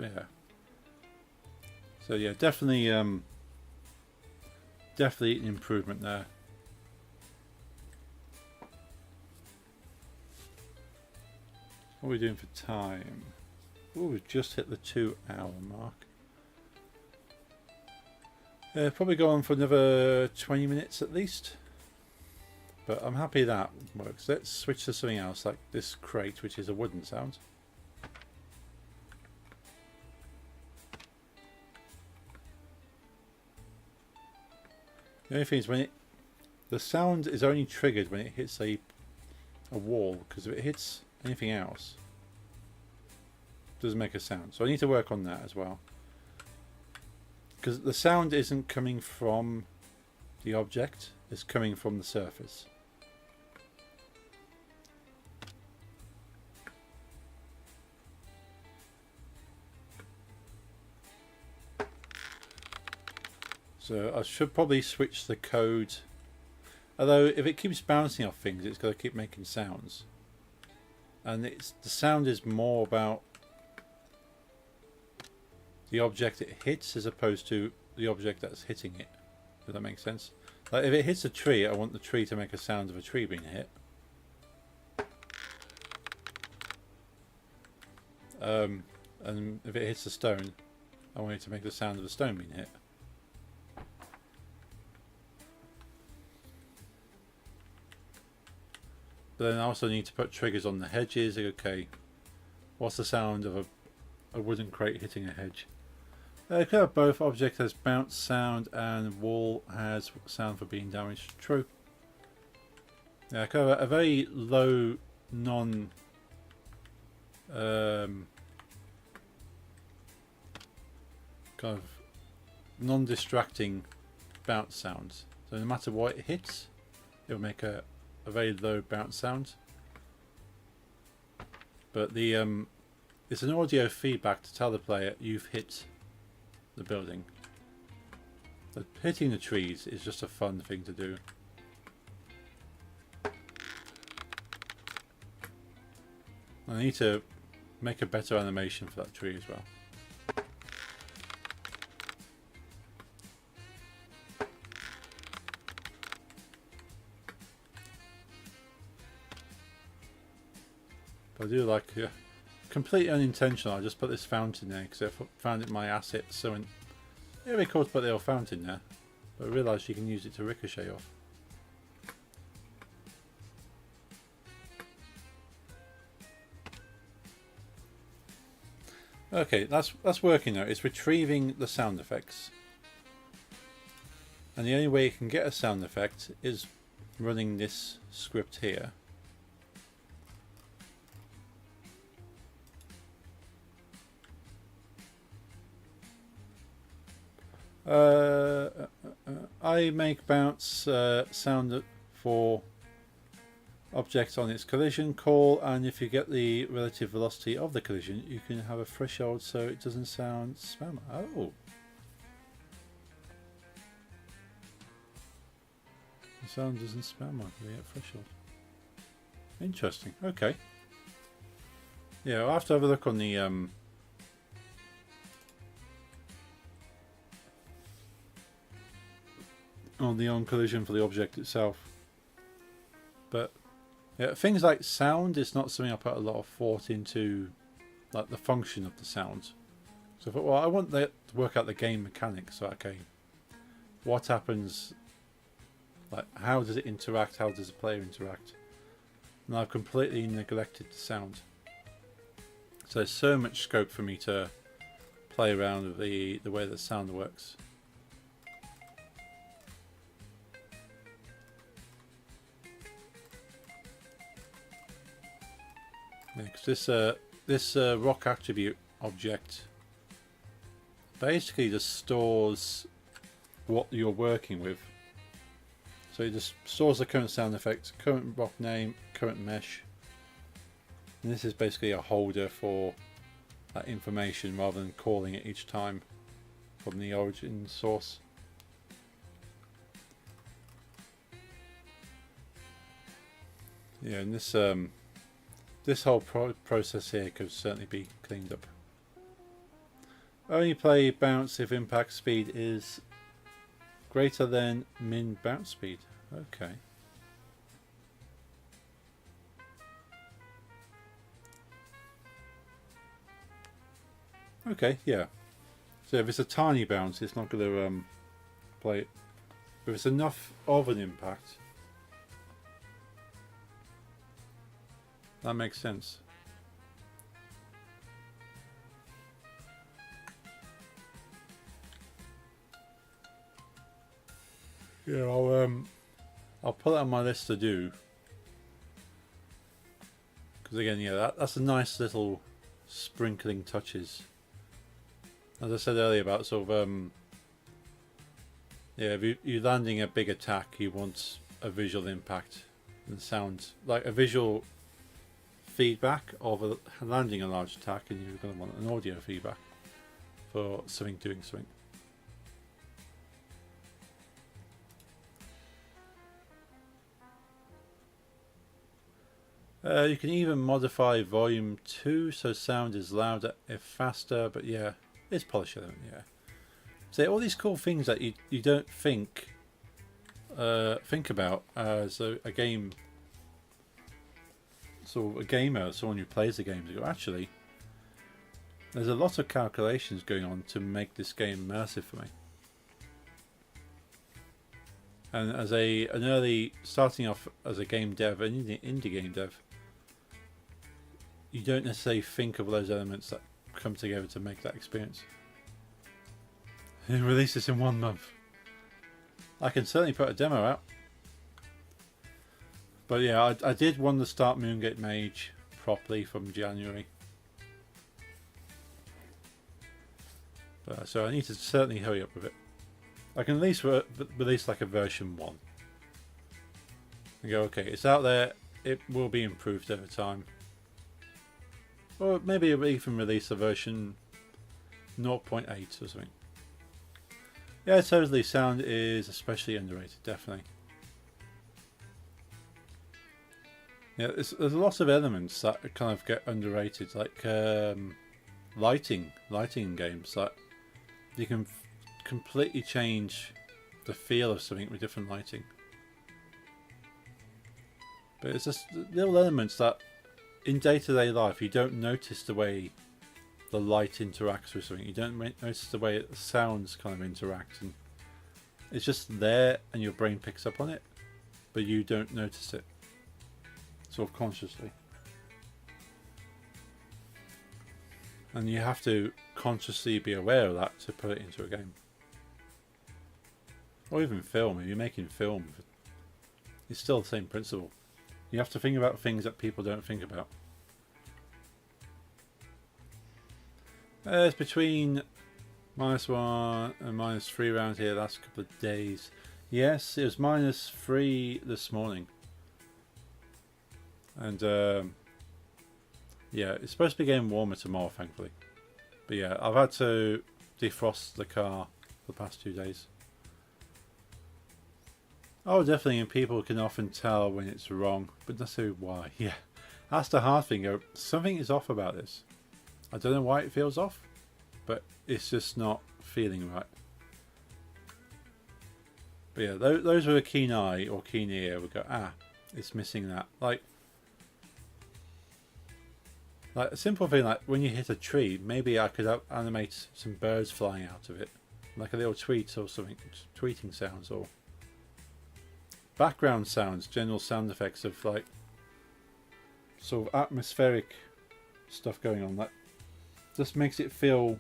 yeah, definitely definitely an improvement there. What are we doing for time? Oh, we've just hit the 2-hour mark. Probably go on for another 20 minutes at least. But I'm happy that works. Let's switch to something else, like this crate, which is a wooden sound. The only thing is the sound is only triggered when it hits a wall, because if it hits anything else, it doesn't make a sound. So I need to work on that as well, because the sound isn't coming from the object, it's coming from the surface. So I should probably switch the code. Although if it keeps bouncing off things, it's got to keep making sounds. And the sound is more about the object it hits as opposed to the object that's hitting it. Does that make sense? Like if it hits a tree, I want the tree to make a sound of a tree being hit. And if it hits a stone, I want it to make the sound of the stone being hit. But then I also need to put triggers on the hedges. Okay, what's the sound of a wooden crate hitting a hedge? Could have both. Object has bounce sound and wall has sound for being damaged. True. Yeah, kind of a very low kind of non-distracting bounce sounds. So no matter what it hits, it'll make a very low bounce sound. But it's an audio feedback to tell the player you've hit the building. But hitting the trees is just a fun thing to do. I need to make a better animation for that tree as well. But I do like, completely unintentional, I just put this fountain there because I found it in my assets. So it'd be cool to put the old fountain there, but I realised you can use it to ricochet off. Okay, that's working now. It's retrieving the sound effects, and the only way you can get a sound effect is running this script here. I make bounce sound for objects on its collision call, and if you get the relative velocity of the collision, you can have a threshold so it doesn't sound spam. Oh, the sound doesn't spam like the threshold. Interesting. Okay. Yeah, I'll have to have a look on the on collision for the object itself. But yeah, things like sound is not something I put a lot of thought into, like the function of the sound. So I thought, well, I want that to work out the game mechanics. So okay, what happens? Like, how does it interact? How does the player interact? And I've completely neglected the sound. So there's so much scope for me to play around with the way the sound works. Because this rock attribute object basically just stores what you're working with. So it just stores the current sound effect, current rock name, current mesh. And this is basically a holder for that information rather than calling it each time from the origin source. Yeah, and this whole process here could certainly be cleaned up. Only play bounce if impact speed is greater than min bounce speed. Okay. Okay, yeah. So if it's a tiny bounce, it's not going to play it. But if it's enough of an impact, that makes sense. Yeah, I'll put that on my list to do. Because again, yeah, that's a nice little sprinkling touches. As I said earlier about sort of yeah, if you're landing a big attack, you want a visual impact and sound, like a visual feedback of landing a large attack, and you're going to want an audio feedback for something doing something. You can even modify volume too, so sound is louder if faster, but yeah, it's polished element, yeah. So all these cool things that you don't think about as a game, sort of a gamer, someone who plays the games. Actually, there's a lot of calculations going on to make this game immersive for me. And as an early, starting off as a game dev, an indie game dev, you don't necessarily think of those elements that come together to make that experience. And release this in 1 month. I can certainly put a demo out. But yeah, I did want to start Moongate Mage properly from January. But, so I need to certainly hurry up with it. I can at least release like a version 1. And go, okay, it's out there, it will be improved over time. Or maybe I'll even release a version 0.8 or something. Yeah, totally, sound is especially underrated, definitely. Yeah, there's a lot of elements that kind of get underrated, like lighting in games. Like you can completely change the feel of something with different lighting. But it's just little elements that in day-to-day life you don't notice the way the light interacts with something. You don't notice the way the sounds kind of interact, and it's just there and your brain picks up on it, but you don't notice it sort of consciously. And you have to consciously be aware of that to put it into a game. Or even film. If you're making film, it's still the same principle. You have to think about things that people don't think about. It's between -1 and -3 around here the last couple of days. Yes, it was -3 this morning. And yeah, it's supposed to be getting warmer tomorrow, thankfully. But yeah, I've had to defrost the car for the past 2 days. Oh, definitely, and people can often tell when it's wrong, but not so why. Yeah, that's the hard thing. Something is off about this. I don't know why it feels off, but it's just not feeling right. But yeah, those with a keen eye or keen ear would go, ah, it's missing that. Like a simple thing, like when you hit a tree, maybe I could animate some birds flying out of it, like a little tweet or something, tweeting sounds or background sounds, general sound effects of like sort of atmospheric stuff going on that just makes it feel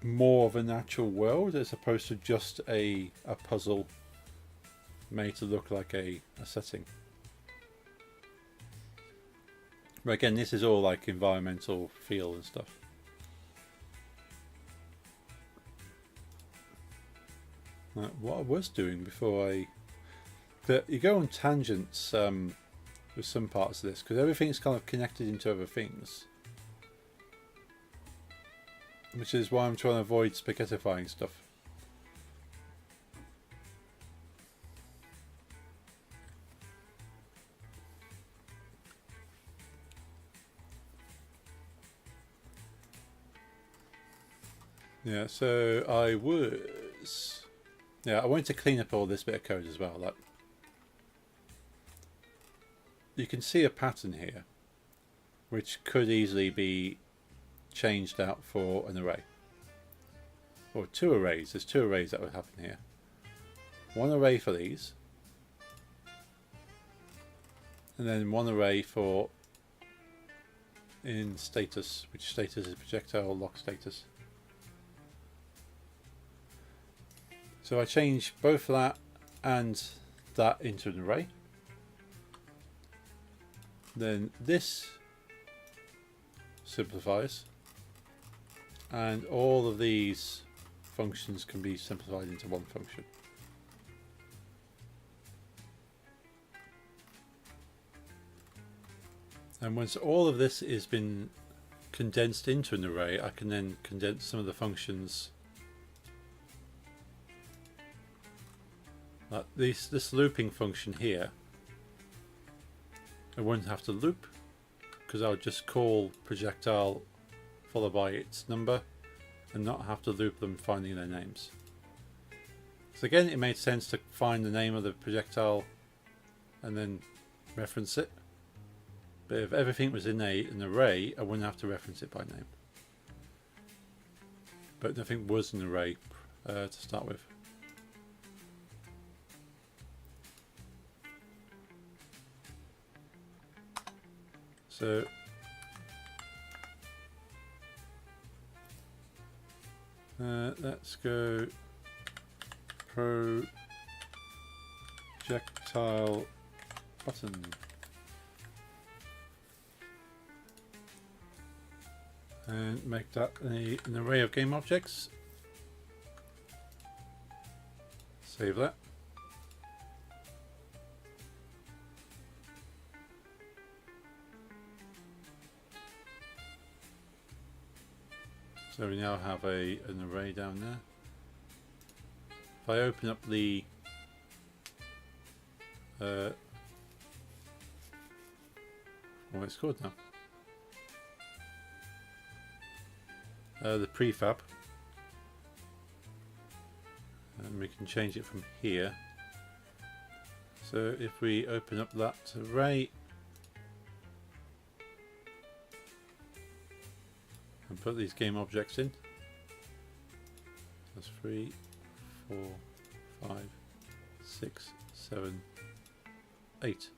more of a natural world as opposed to just a puzzle made to look like a setting. But again, this is all like environmental feel and stuff. What I was doing before you go on tangents with some parts of this because everything's kind of connected into other things, which is why I'm trying to avoid spaghettifying stuff. Yeah, so I wanted to clean up all this bit of code as well. Like, you can see a pattern here, which could easily be changed out for an array. Or 2 arrays. There's 2 arrays that would happen here. 1 array for these, and then 1 array for in status, which status is projectile lock status. So I change both that and that into an array. Then this simplifies, and all of these functions can be simplified into one function. And once all of this has been condensed into an array, I can then condense some of the functions. Like this looping function here I wouldn't have to loop, because I would just call projectile followed by its number and not have to loop them finding their names. So again, it made sense to find the name of the projectile and then reference it. But if everything was in an array, I wouldn't have to reference it by name. But nothing was an array to start with. So let's go projectile button. And make that an array of game objects. Save that. So we now have an array down there. If I open up the what it's called now, the prefab, and we can change it from here. So if we open up that array and put these game objects in, that's 3, 4, 5, 6, 7, 8.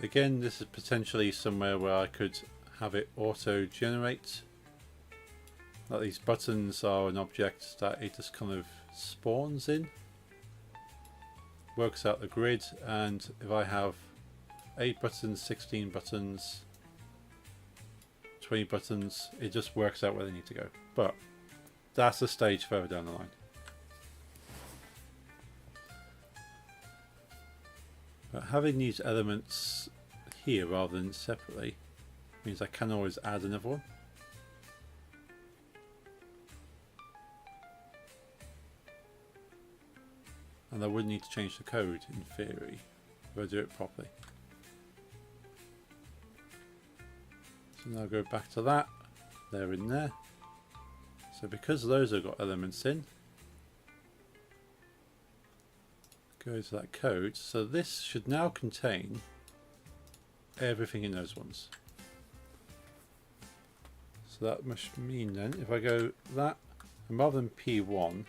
Again, this is potentially somewhere where I could have it auto-generate. Like these buttons are an object that it just kind of spawns in, works out the grid, and if I have 8 buttons, 16 buttons, 20 buttons, it just works out where they need to go. But that's a stage further down the line. But having these elements here rather than separately means I can always add another one. And I wouldn't need to change the code in theory if I do it properly. So now go back to that, they're in there. So because those have got elements in, go to that code. So this should now contain everything in those ones. So that must mean then if I go that, and rather than P1,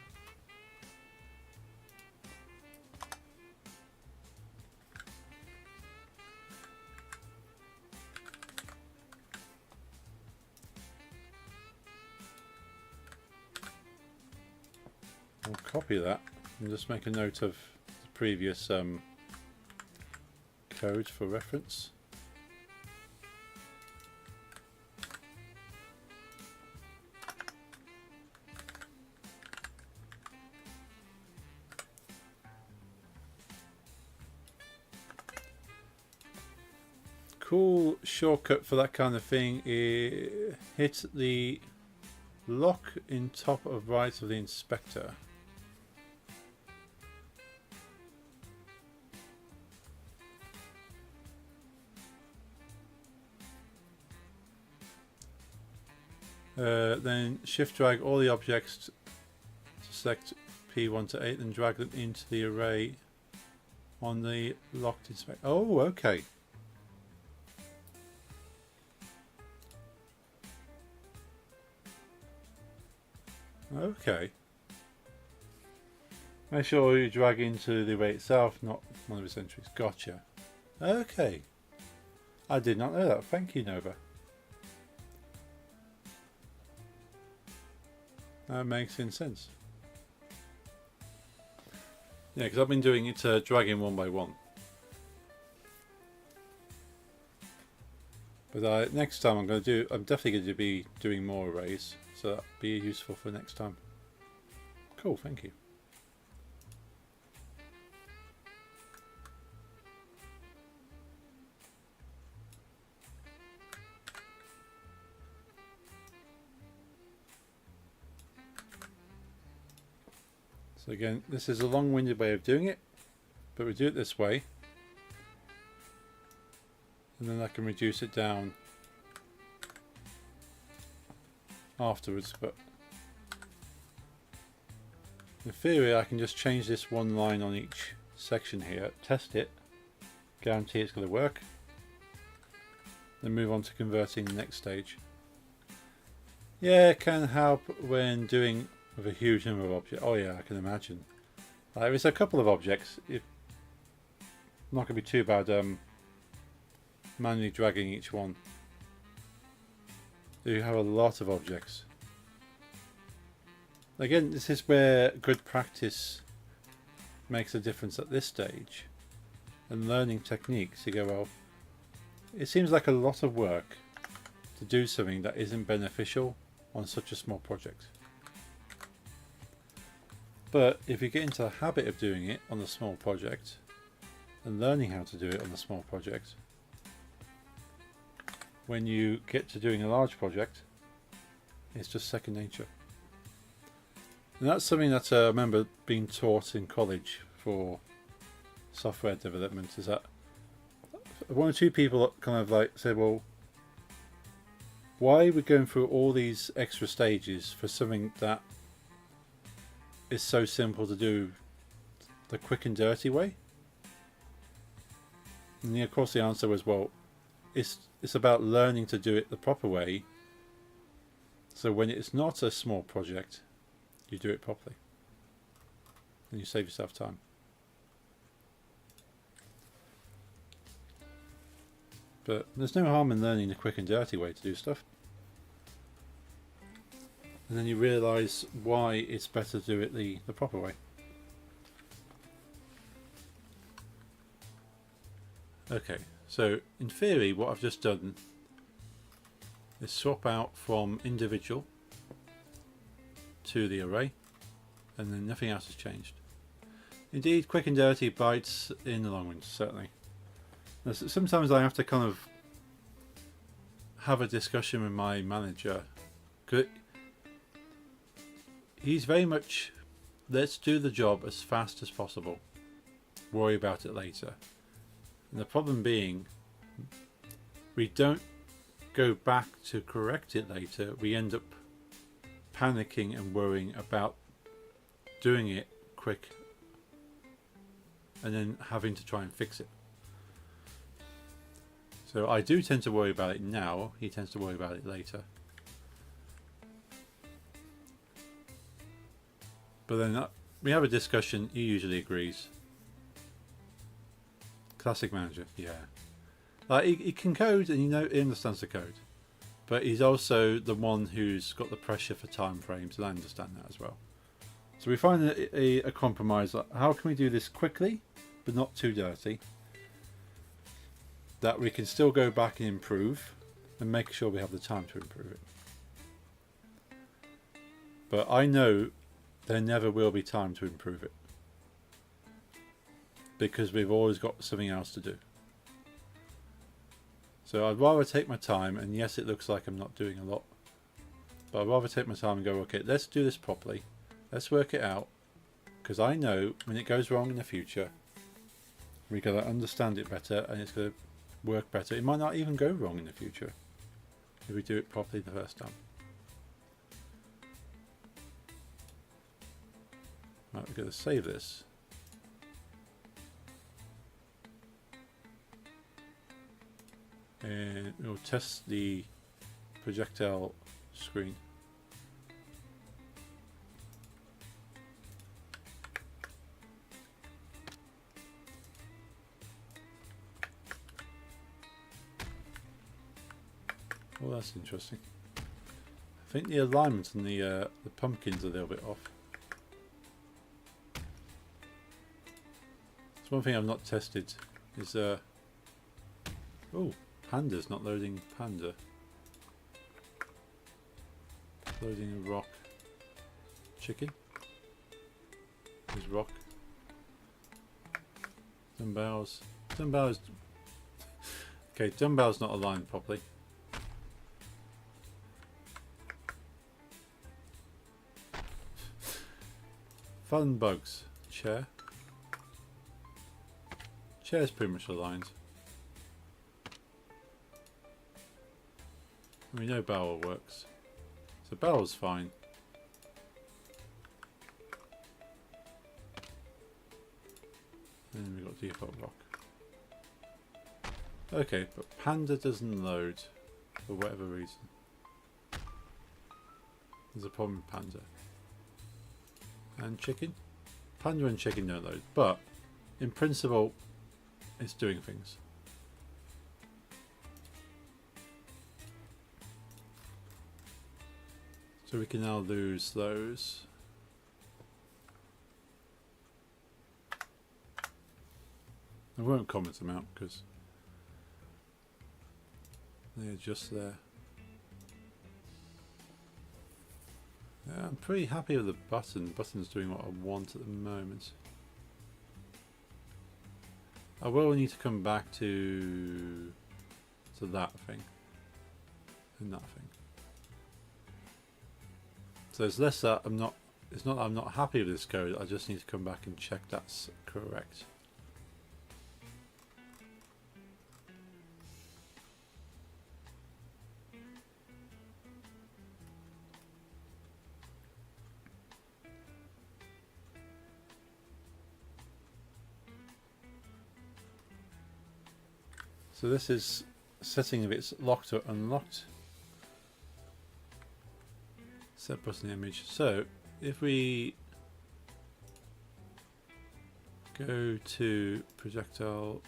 I'll copy that and just make a note of the previous code for reference. Cool shortcut for that kind of thing is hit the lock in top of right of the inspector. Then shift drag all the objects to select P1 to 8 and drag them into the array on the locked inspector. Oh, okay. Okay. Make sure you drag into the array itself, not one of its entries. Gotcha. Okay. I did not know that. Thank you, Nova. That makes sense. Yeah, because I've been doing it dragging one by one. But next time I'm definitely going to be doing more arrays, so that'll be useful for next time. Cool, thank you. So again, this is a long-winded way of doing it, but we do it this way. And then I can reduce it down afterwards, but in theory I can just change this one line on each section here, test it, guarantee it's going to work, then move on to converting the next stage. Yeah, it can help when doing with a huge number of objects. Oh yeah, I can imagine. If it's a couple of objects, it's not going to be too bad manually dragging each one. You have a lot of objects. Again, this is where good practice makes a difference at this stage, and learning techniques. You go, well, it seems like a lot of work to do something that isn't beneficial on such a small project. But if you get into the habit of doing it on a small project and learning how to do it on a small project, when you get to doing a large project, it's just second nature. And that's something that I remember being taught in college for software development, is that one or two people kind of like said, well, why are we going through all these extra stages for something that is so simple to do the quick and dirty way? And of course the answer was, well, it's about learning to do it the proper way, so when it's not a small project, you do it properly and you save yourself time. But there's no harm in learning the quick and dirty way to do stuff, and then you realise why it's better to do it the proper way. Okay, so in theory what I've just done is swap out from individual to the array, and then nothing else has changed. Indeed, quick and dirty bites in the long run, certainly. Now, sometimes I have to kind of have a discussion with my manager, because he's very much, let's do the job as fast as possible, worry about it later. And the problem being, we don't go back to correct it later, we end up panicking and worrying about doing it quick and then having to try and fix it. So I do tend to worry about it now, he tends to worry about it later. But then we have a discussion, he usually agrees. Classic manager, yeah. Like he can code, and he understands the code, but he's also the one who's got the pressure for time frames, and I understand that as well. So we find a compromise. Like, how can we do this quickly, but not too dirty, that we can still go back and improve, and make sure we have the time to improve it. But I know there never will be time to improve it, because we've always got something else to do. So I'd rather take my time, and yes, it looks like I'm not doing a lot, but I'd rather take my time and go, okay, let's do this properly, let's work it out, because I know when it goes wrong in the future, we're going to understand it better and it's going to work better. It might not even go wrong in the future if we do it properly the first time. Right, we're going to save this. And we'll test the projectile screen. Oh, that's interesting. I think the alignment on the pumpkin's a little bit off. So one thing I've not tested is oh, panda's not loading panda. Loading a rock. Chicken. There's rock. Dumbbells. Dumbbells. Okay, dumbbells not aligned properly. Fun bugs. Chair. Chair's pretty much aligned. We know barrel works. So barrel's fine. And then we've got default lock. Okay, but Panda doesn't load for whatever reason. There's a problem with Panda. And chicken? Panda and chicken don't load, but in principle it's doing things. So we can now lose those. I won't comment them out because they're just there. Yeah, I'm pretty happy with the button. The button's doing what I want at the moment. I will need to come back to that thing and that thing. So it's less that I'm not. It's not that I'm not happy with this code. I just need to come back and check that's correct. So this is setting if it's locked or unlocked. Set button image. So if we go to projectile,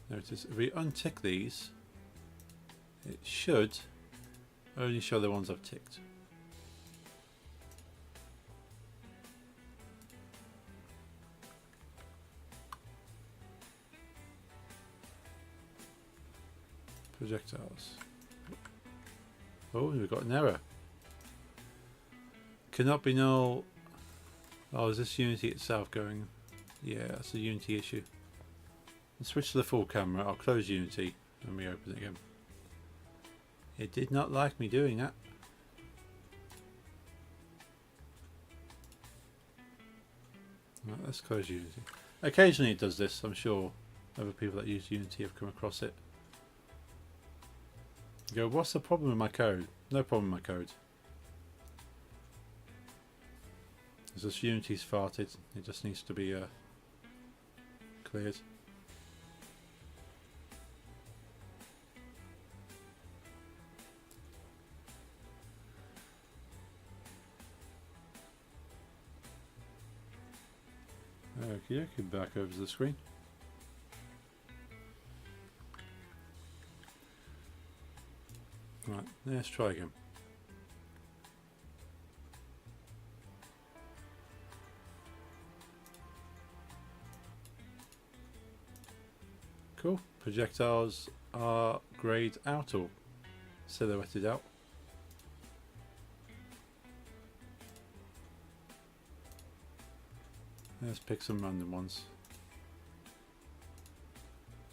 notice if we untick these, it should only show the ones I've ticked. Projectiles. Oh, we've got an error. Cannot be null. Oh, is this Unity itself going? Yeah, that's a Unity issue. Let's switch to the full camera. I'll close Unity and reopen it again. It did not like me doing that. Right, let's close Unity. Occasionally it does this. I'm sure other people that use Unity have come across it. You go, what's the problem with my code? No problem with my code. It's just Unity's farted. It just needs to be cleared. Okay, back over to the screen. Right, let's try again. Cool. Projectiles are grayed out or silhouetted out. Let's pick some random ones.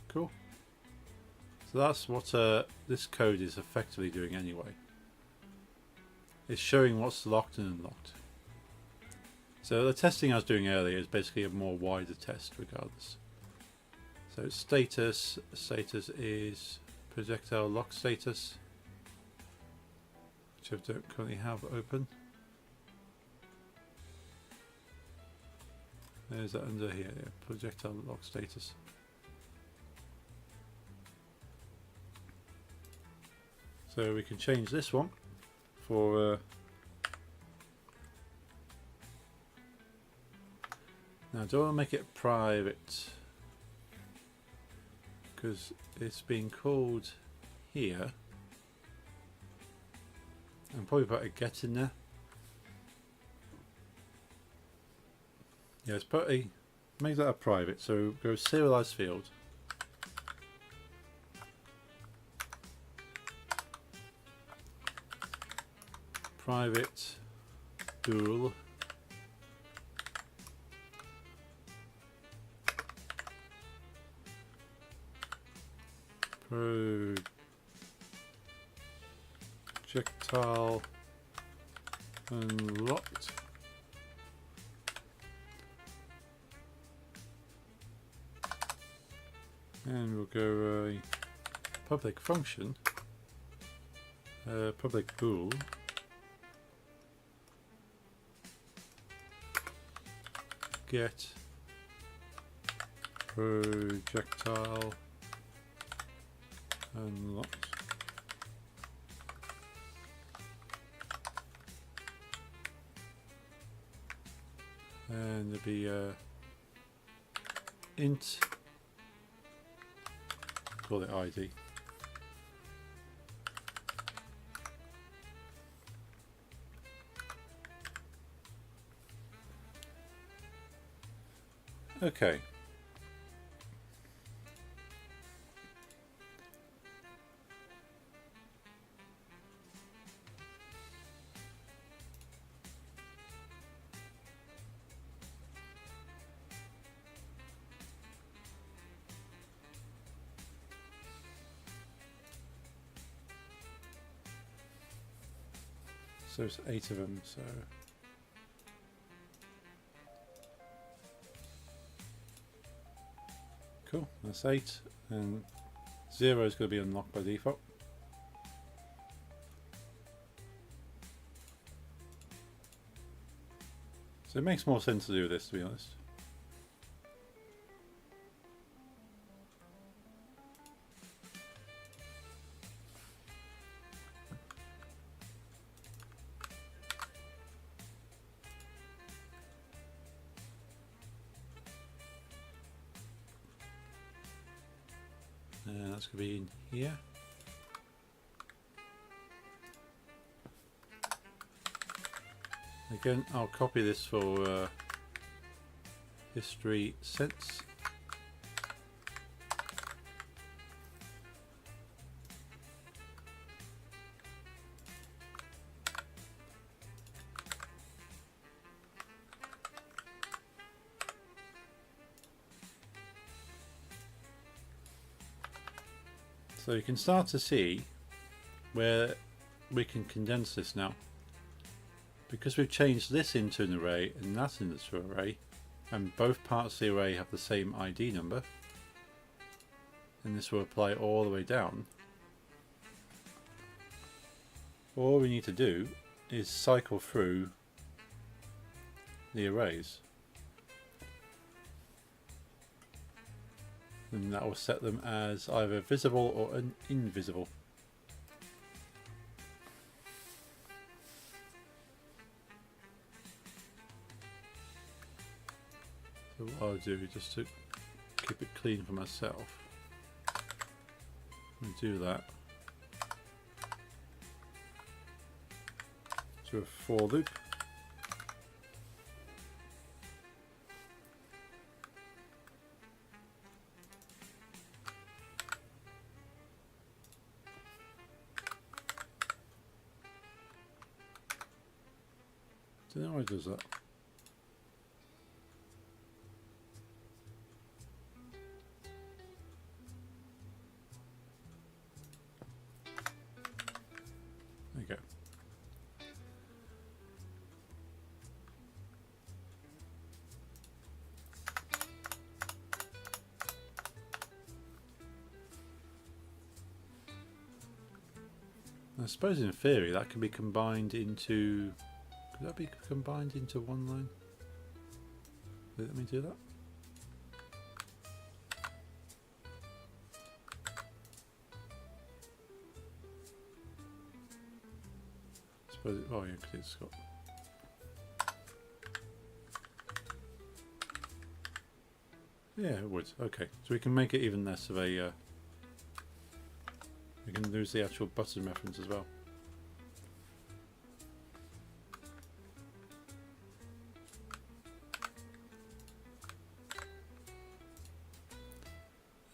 Cool. So that's what this code is effectively doing anyway. It's showing what's locked and unlocked. So the testing I was doing earlier is basically a more wider test regardless. So status is projectile lock status, which I don't currently have open. There's that under here, yeah, projectile lock status. So we can change this one for now. Do I want to make it private because it's being called here? And probably put a get in there. Yeah, let's put a make that a private. So go serialized field. Private dual projectile unlocked And we'll go public function, public bool, get projectile unlocked. And there'll be int, call it ID. Okay. So it's 8 of them, so cool, that's 8, and 0 is going to be unlocked by default. So it makes more sense to do this, to be honest. And that's going to be in here. Again, I'll copy this for history sense. So you can start to see where we can condense this now. Because we've changed this into an array and that into an array, and both parts of the array have the same ID number, and this will apply all the way down. All we need to do is cycle through the arrays, and that will set them as either visible or invisible. So what I'll do, just to keep it clean for myself, I'll do that to a for loop. Don't know why it does that. There you go. I suppose in theory that can be combined into... Could that be combined into one line? Let me do that. Suppose it, oh yeah, because it's got... Yeah, it would. Okay, so we can make it even less of a... we can lose the actual button reference as well.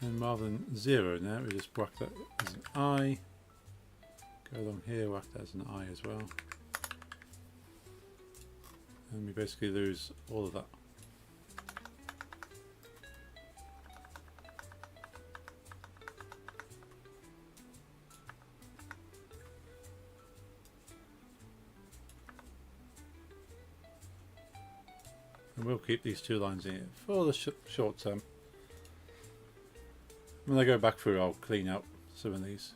And rather than 0 now, we just whack that as an I. Go along here, whack that as an I as well. And we basically lose all of that. And we'll keep these two lines in here for the short term. When I go back through, I'll clean out some of these.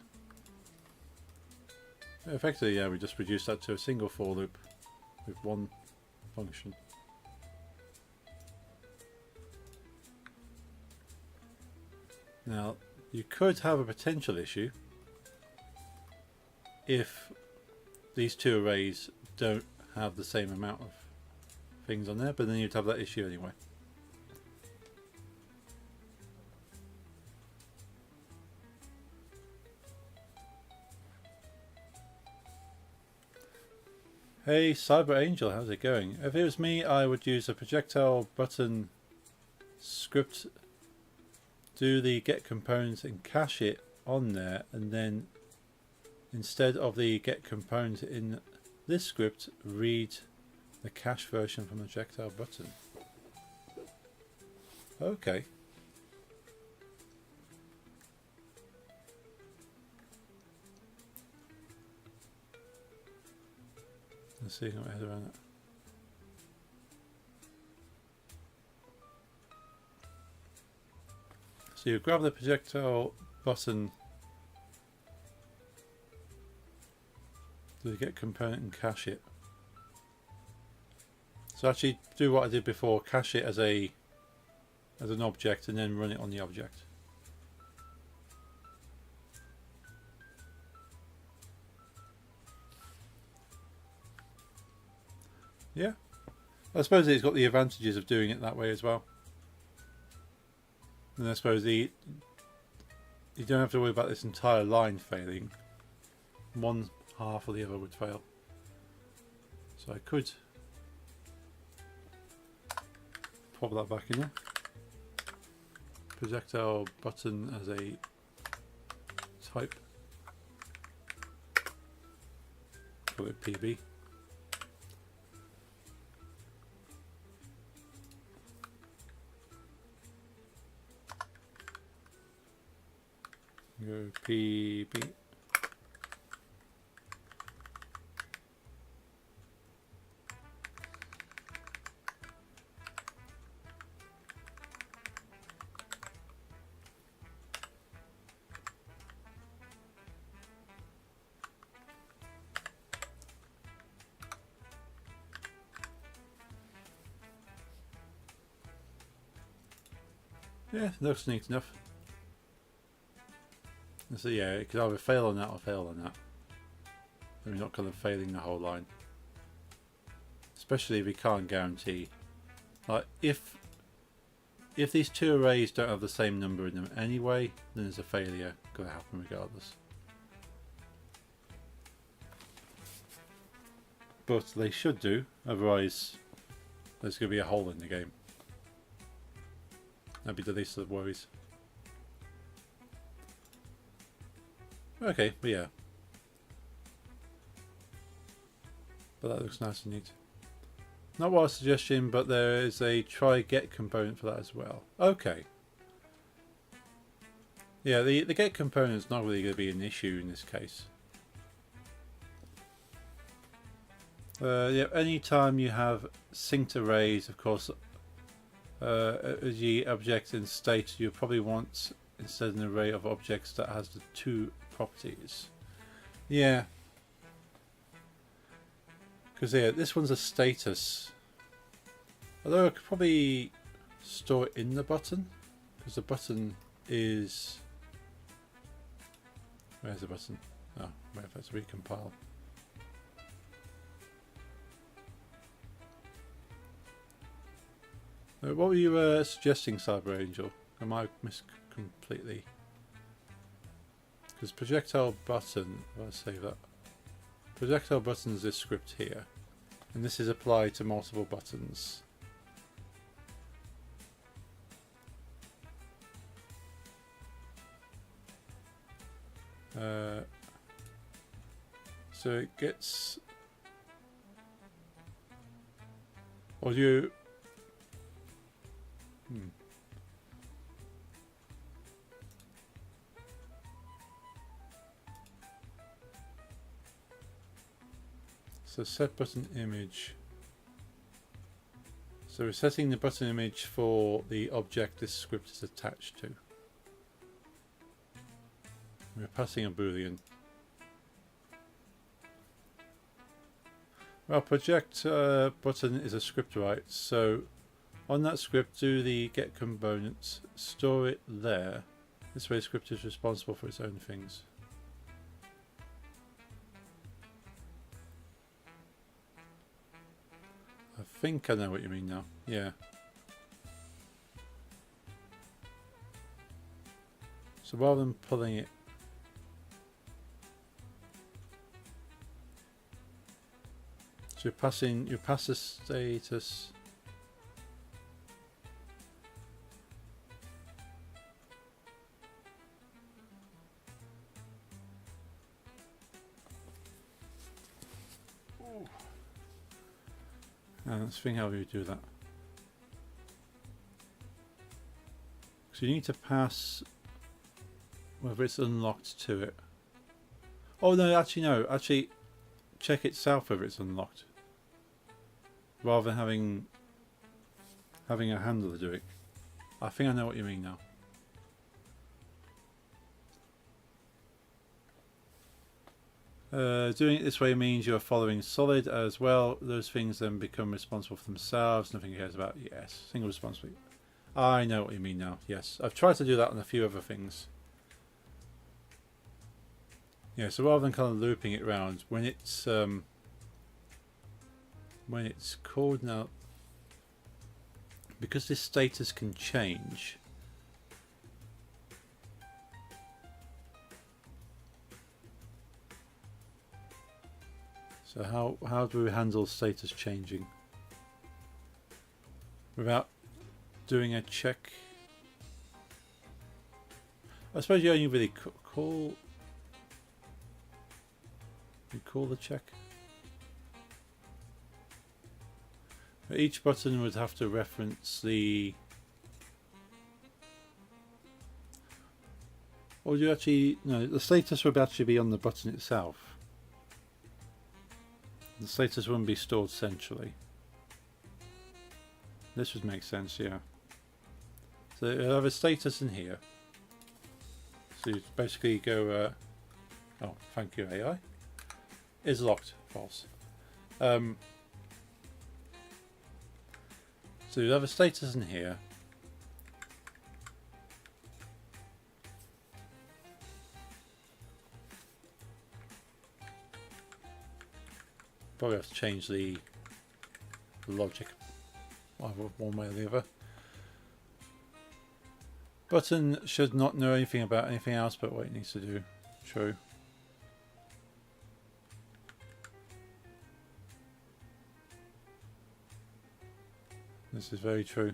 Effectively, yeah, we just reduced that to a single for loop with one function. Now, you could have a potential issue if these two arrays don't have the same amount of things on there, but then you'd have that issue anyway. Hey Cyber Angel, how's it going? If it was me, I would use a projectile button script, do the get components and cache it on there, and then instead of the get component in this script, read the cache version from the projectile button. Okay. Let's see what I head around it. So you grab the projectile button, do the get component and cache it. So actually do what I did before, cache it as an object and then run it on the object. Yeah, I suppose it's got the advantages of doing it that way as well. And I suppose you don't have to worry about this entire line failing. One half or the other would fail. So I could pop that back in there. Projectile button as a type. Call it PB. Go PB. Yeah, looks neat enough. So yeah, it could either fail on that or fail on that. Then we're not kind of failing the whole line. Especially if we can't guarantee. Like if these two arrays don't have the same number in them anyway, then there's a failure going to happen regardless. But they should do, otherwise there's going to be a hole in the game. That'd be the least of the worries. Okay, but yeah. But that looks nice and neat. Not what I was suggesting, but there is a try get component for that as well. Okay. Yeah, the get component is not really going to be an issue in this case. Yeah, anytime you have synced arrays, of course, as the object in state, you probably want instead an array of objects that has the two properties. Yeah. Because yeah, this one's a status. Although I could probably store it in the button, because the button is... Where's the button? Oh, wait, let's recompile. What were you suggesting, Cyber Angel? I might have missed completely. Because projectile button, let's save that. Projectile button is this script here, and this is applied to multiple buttons. So it gets, or you, So set button image. So we're setting the button image for the object this script is attached to. We're passing a boolean. Well, project button is a script, right? So on that script, do the get components, store it there. This way the script is responsible for its own things. I think I know what you mean now. Yeah. So rather than pulling it, so you pass the status. Let's think how we do that. So you need to pass whether it's unlocked to it. Oh no, actually no. Actually, check itself whether it's unlocked, rather than having a handler do it. I think I know what you mean now. Doing it this way means you're following solid as well. Those things then become responsible for themselves. Nothing cares about. Yes, single responsibility. I know what you mean now. Yes, I've tried to do that on a few other things. Yeah, so rather than kind of looping it around, when it's called now, because this status can change. So how do we handle status changing without doing a check? I suppose you only really call the check. But each button would have to reference the. Or do you actually no? The status would actually be on the button itself. The status wouldn't be stored centrally. This would make sense, yeah. So you have a status in here. So you basically go, oh, thank you, AI. Is locked, false. So you have a status in here. Probably have to change the logic one way or the other. Button should not know anything about anything else but what it needs to do. True. This is very true.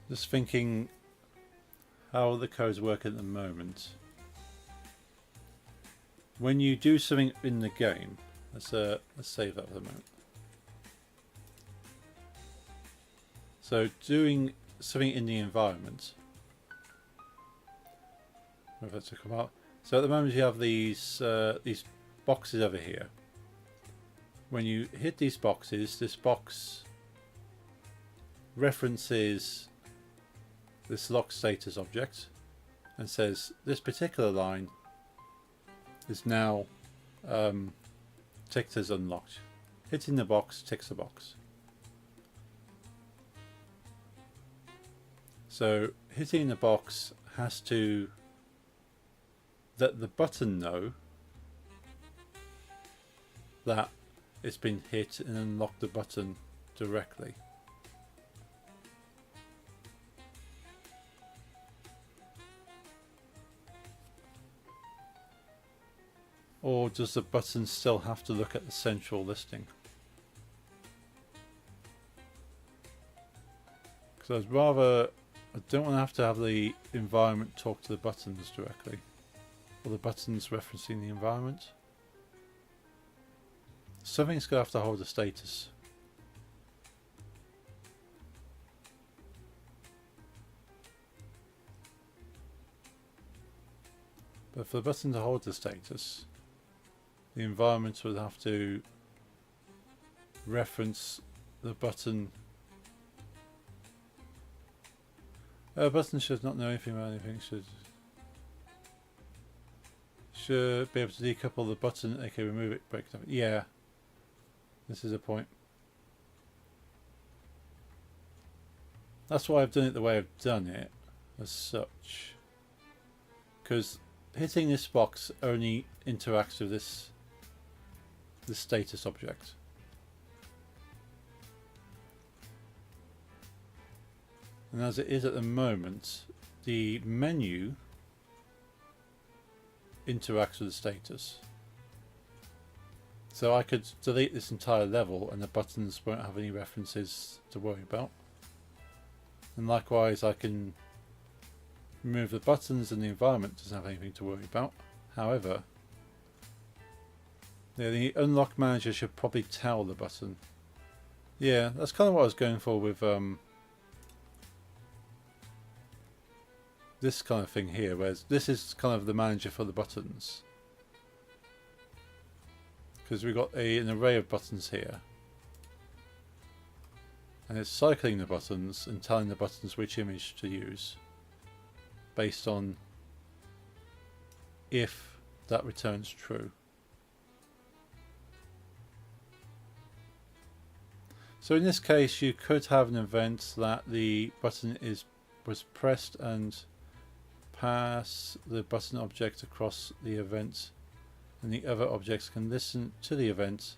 Just thinking how the codes work at the moment. When you do something in the game, let's save that for the moment. So doing something in the environment, whether that's to come out. So at the moment you have these boxes over here. When you hit these boxes, this box references this lock status object and says this particular line is now ticked as unlocked. Hitting the box ticks the box. So hitting the box has to let the button know that it's been hit and unlock the button directly. Or does the button still have to look at the central listing? Because I don't want to have the environment talk to the buttons directly. Or the buttons referencing the environment. Something's going to have to hold a status. But for the button to hold the status, the environment would have to reference the button. A button should not know anything about anything. Should should be able to decouple the button. Okay, remove it, break it up. Yeah, this is a point. That's why I've done it the way I've done it, as such. Because hitting this box only interacts with this status object. And as it is at the moment, the menu interacts with the status. So I could delete this entire level and the buttons won't have any references to worry about. And likewise I can remove the buttons and the environment doesn't have anything to worry about. However, yeah, the unlock manager should probably tell the button. Yeah, that's kind of what I was going for with this kind of thing here, whereas this is kind of the manager for the buttons. Because we've got an array of buttons here. And it's cycling the buttons and telling the buttons which image to use based on if that returns true. So in this case you could have an event that the button was pressed and pass the button object across the event, and the other objects can listen to the event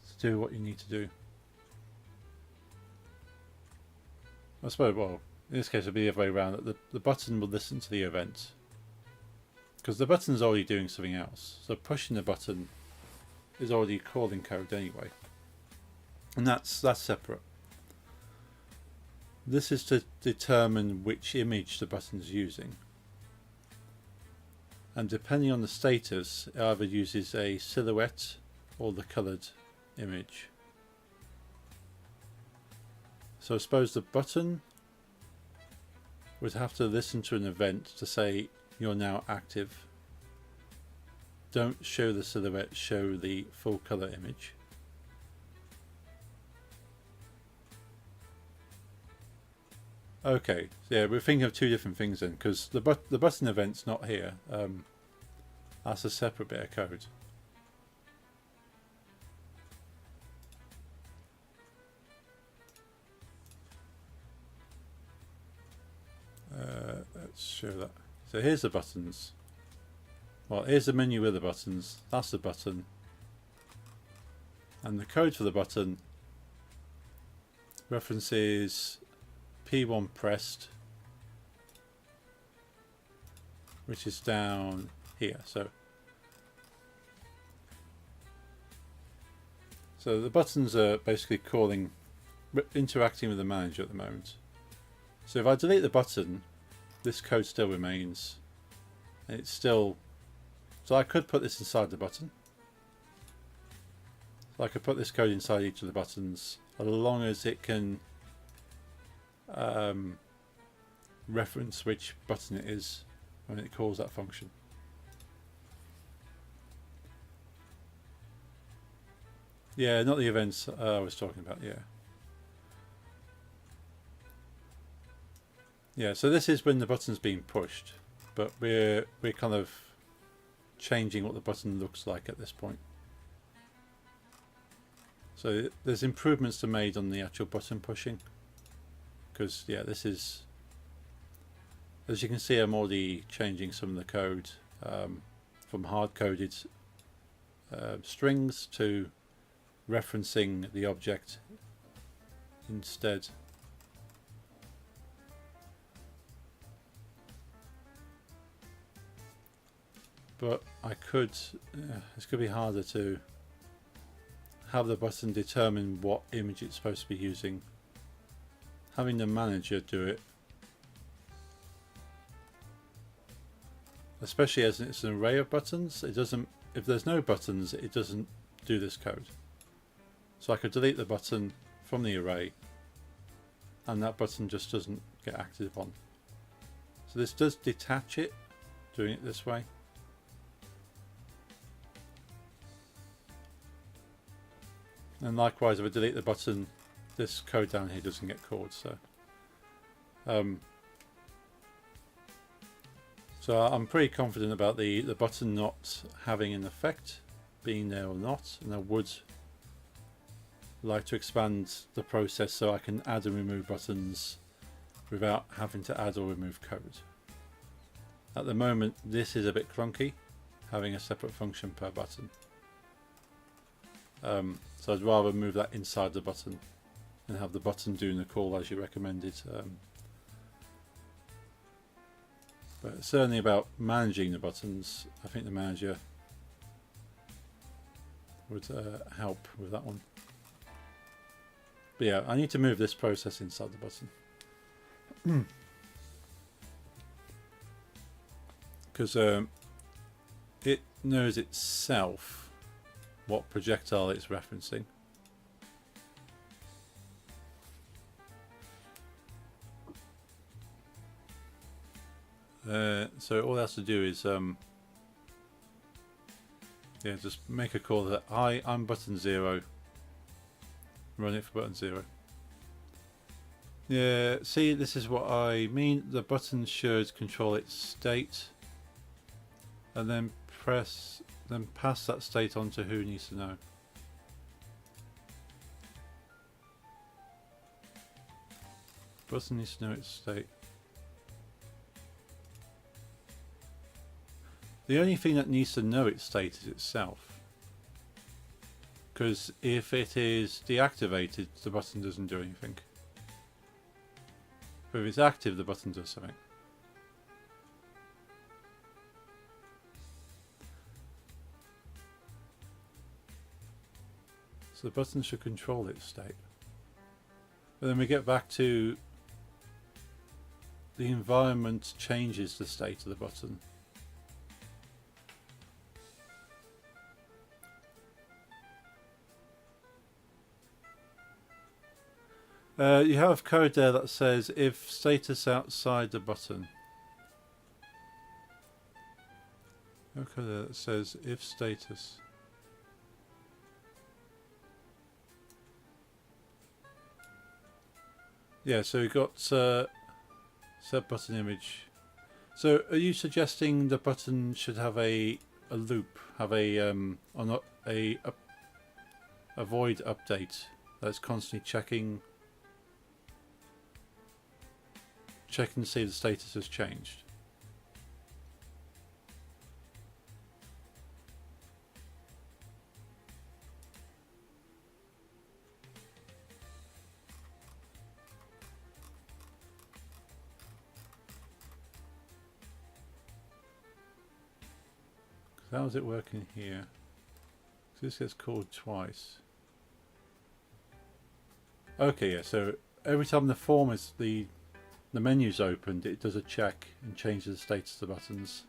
to do what you need to do. I suppose, well, in this case it would be the other way around, that the button will listen to the event. Because the button's already doing something else. So pushing the button is already calling code anyway. And that's separate. This is to determine which image the button is using. And depending on the status, it either uses a silhouette or the coloured image. So I suppose the button would have to listen to an event to say you're now active. Don't show the silhouette, show the full colour image. Okay, so yeah, we're thinking of two different things then, because the button event's not here. That's a separate bit of code. Let's show that. So here's the buttons. Well, here's the menu with the buttons. That's the button. And the code for the button references P1 pressed, which is down here. So the buttons are basically interacting with the manager at the moment. So if I delete the button, this code still remains. And it's still, so I could put this inside the button. So I could put this code inside each of the buttons, as long as it can reference which button it is when it calls that function. Yeah, not the events I was talking about, yeah. Yeah, so this is when the button's being pushed, but we're kind of changing what the button looks like at this point. So there's improvements to made on the actual button pushing, because yeah, this is, as you can see, I'm already changing some of the code from hard-coded strings to referencing the object instead. But I could, it's going to be harder to have the button determine what image it's supposed to be using. Having the manager do it, especially as it's an array of buttons, it doesn't, if there's no buttons, it doesn't do this code. So I could delete the button from the array and that button just doesn't get acted upon. So this does detach it, doing it this way. And likewise, if I delete the button, this code down here doesn't get called. So So I'm pretty confident about the button not having an effect, being there or not, and I would like to expand the process so I can add and remove buttons without having to add or remove code. At the moment this is a bit clunky, having a separate function per button. So I'd rather move that inside the button and have the button doing the call as you recommended. But certainly about managing the buttons, I think the manager would help with that one. But yeah, I need to move this process inside the button. Because it knows itself what projectile it's referencing. So all it has to do is yeah, just make a call that hi, I'm button 0. Run it for button 0. Yeah, see, this is what I mean. The button should control its state, and then pass that state on to who needs to know. Button needs to know its state. The only thing that needs to know its state is itself. Because if it is deactivated, the button doesn't do anything. But if it's active, the button does something. So the button should control its state. But then we get back to the environment changes the state of the button. You have code there that says if status outside the button. You have code there that says if status. Yeah, so we've got set button image. So are you suggesting the button should have a loop, have a void update that's constantly checking to see the status has changed? How is it working here? So this gets called twice. Okay, yeah, so every time the form is the menu's opened, it does a check and changes the status of the buttons.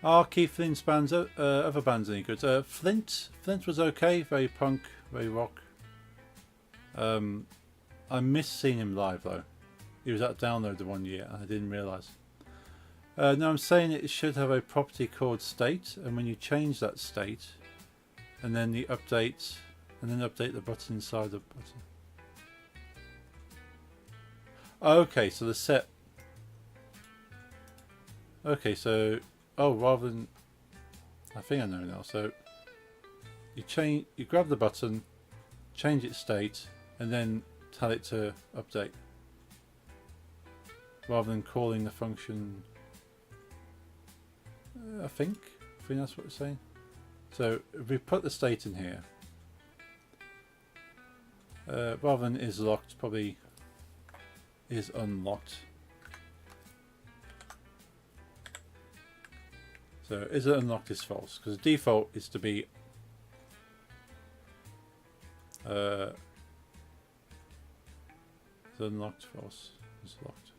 Are Keith Flint's bands, other bands any good? Flint was okay, very punk, very rock. I missed seeing him live though. He was at Download the one year and I didn't realise. No, I'm saying it should have a property called state, and when you change that state, and then the update, and then update the button inside the button. Okay, so the set. Okay, so rather than, I think I know now. So you grab the button, change its state, and then tell it to update, rather than calling the function. I think that's what it's saying. So if we put the state in here, rather than is locked, probably is unlocked. So is it unlocked is false, because the default is to be is unlocked, false, is locked.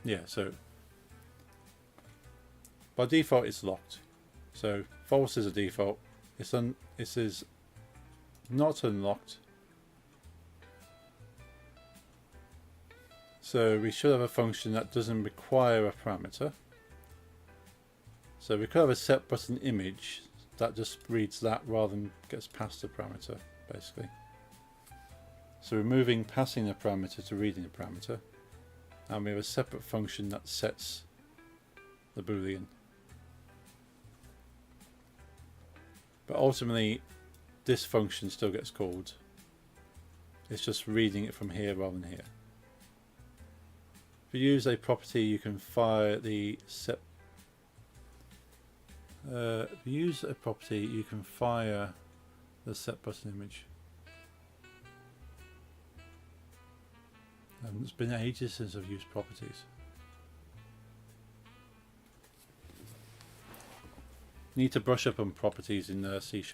Yeah, so by default it's locked. So false is a default. It is not unlocked. So we should have a function that doesn't require a parameter. So we could have a set button image that just reads that rather than gets past the parameter, basically. So we're moving passing the parameter to reading the parameter, and we have a separate function that sets the boolean. But ultimately this function still gets called. It's just reading it from here rather than here. If you use a property, you can fire the set. If you use a property, you can fire the set button image. It's been ages since I've used properties. Need to brush up on properties in C#.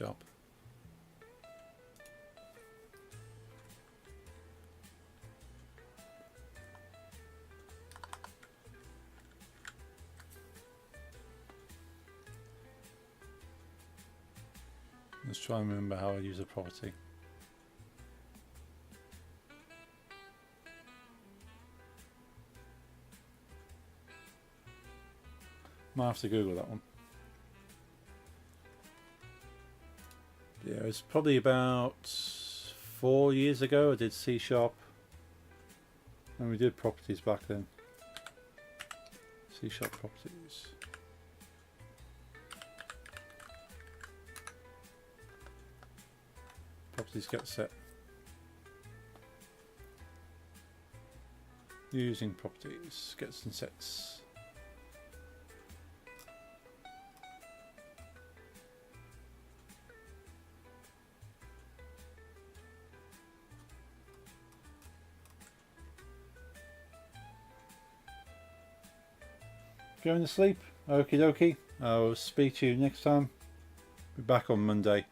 Let's try and remember how I use a property. Might have to Google that one. Yeah, it's probably about 4 years ago I did C#, and we did properties back then. C# properties. Properties get set. Using properties, gets and sets. Going to sleep? Okie dokie. I'll speak to you next time. Be back on Monday.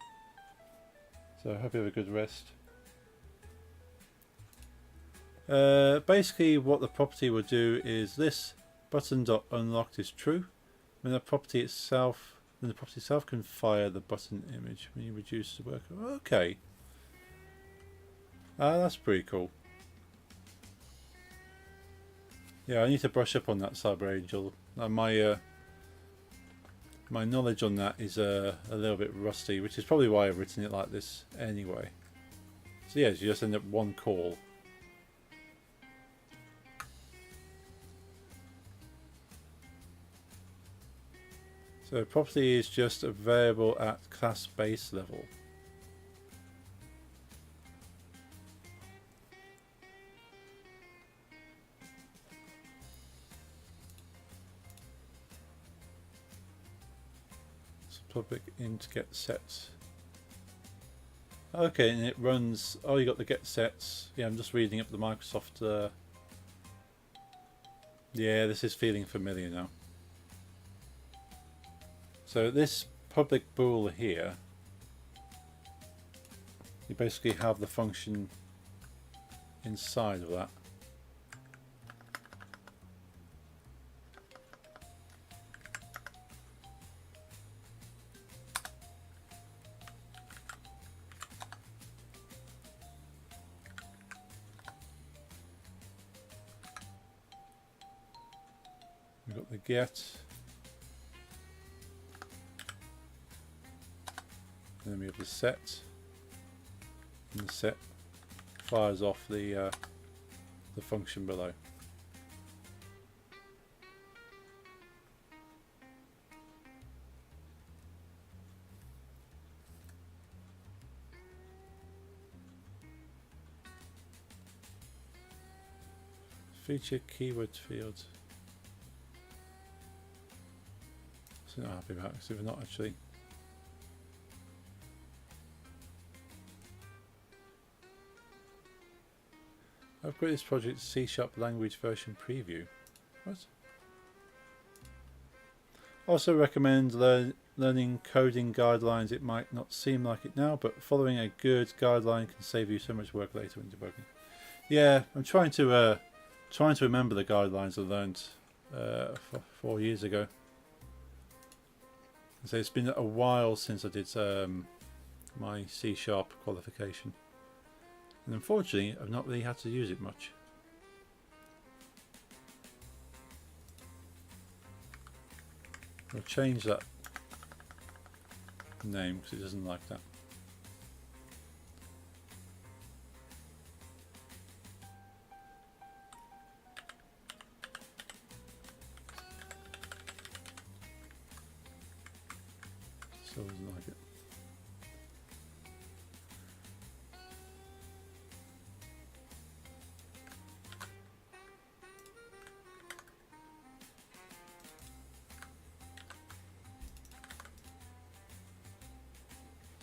So I hope you have a good rest. Basically what the property will do is this button.unlocked is true. When the property itself, then the property itself can fire the button image when you reduce the worker. Okay. That's pretty cool. Yeah, I need to brush up on that, Cyber Angel. My knowledge on that is a little bit rusty, which is probably why I've written it like this anyway. So yeah, you just end up one call. So property is just a variable at class base level. Public int get sets. Okay, and it runs. Oh, you got the get sets. Yeah, I'm just reading up the Microsoft. Yeah, this is feeling familiar now. So this public bool here, you basically have the function inside of that. We've got the get, and then we have the set, and the set fires off the function below. Feature keyword field. So not happy about it, because we're not actually. Upgrade this project to C# language version preview. What? Also recommend learning coding guidelines. It might not seem like it now, but following a good guideline can save you so much work later when debugging. Yeah, I'm trying to remember the guidelines I learned 4 years ago. So it's been a while since I did my C# qualification, and unfortunately I've not really had to use it much. I'll change that name because it doesn't like that. Still doesn't like it.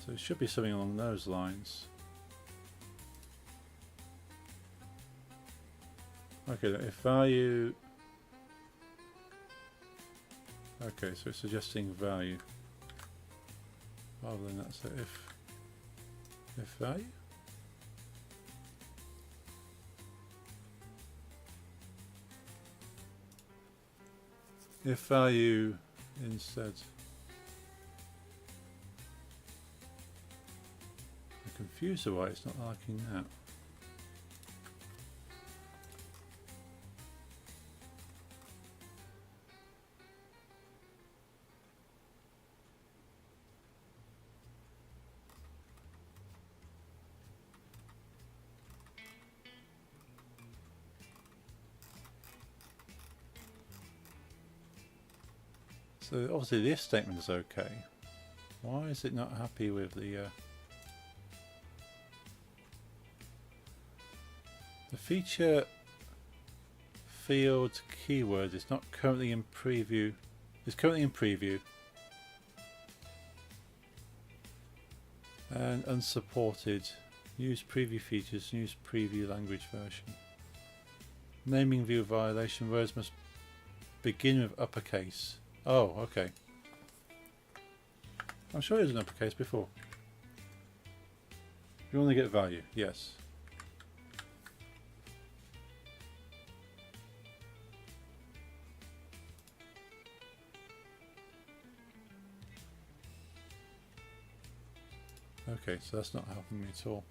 So it should be something along those lines. Okay, if value. Okay, so it's suggesting value rather than that's the if value. If value instead. I'm confused why it's not liking that. So obviously this statement is okay. Why is it not happy with the feature field keyword is not currently in preview. It's currently in preview and unsupported. Use preview features. Use preview language version. Naming view violation. Words must begin with uppercase. Oh, okay. I'm sure it was an uppercase before. You want to get value, yes. Okay, so that's not helping me at all.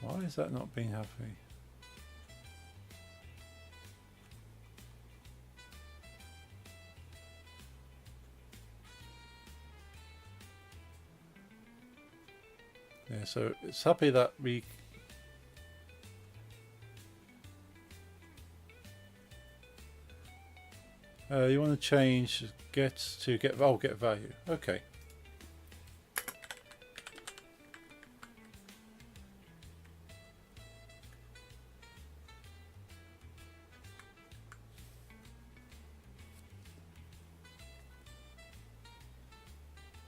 Why is that not being happy? Yeah, so it's happy that we you want to change get to get value. Okay.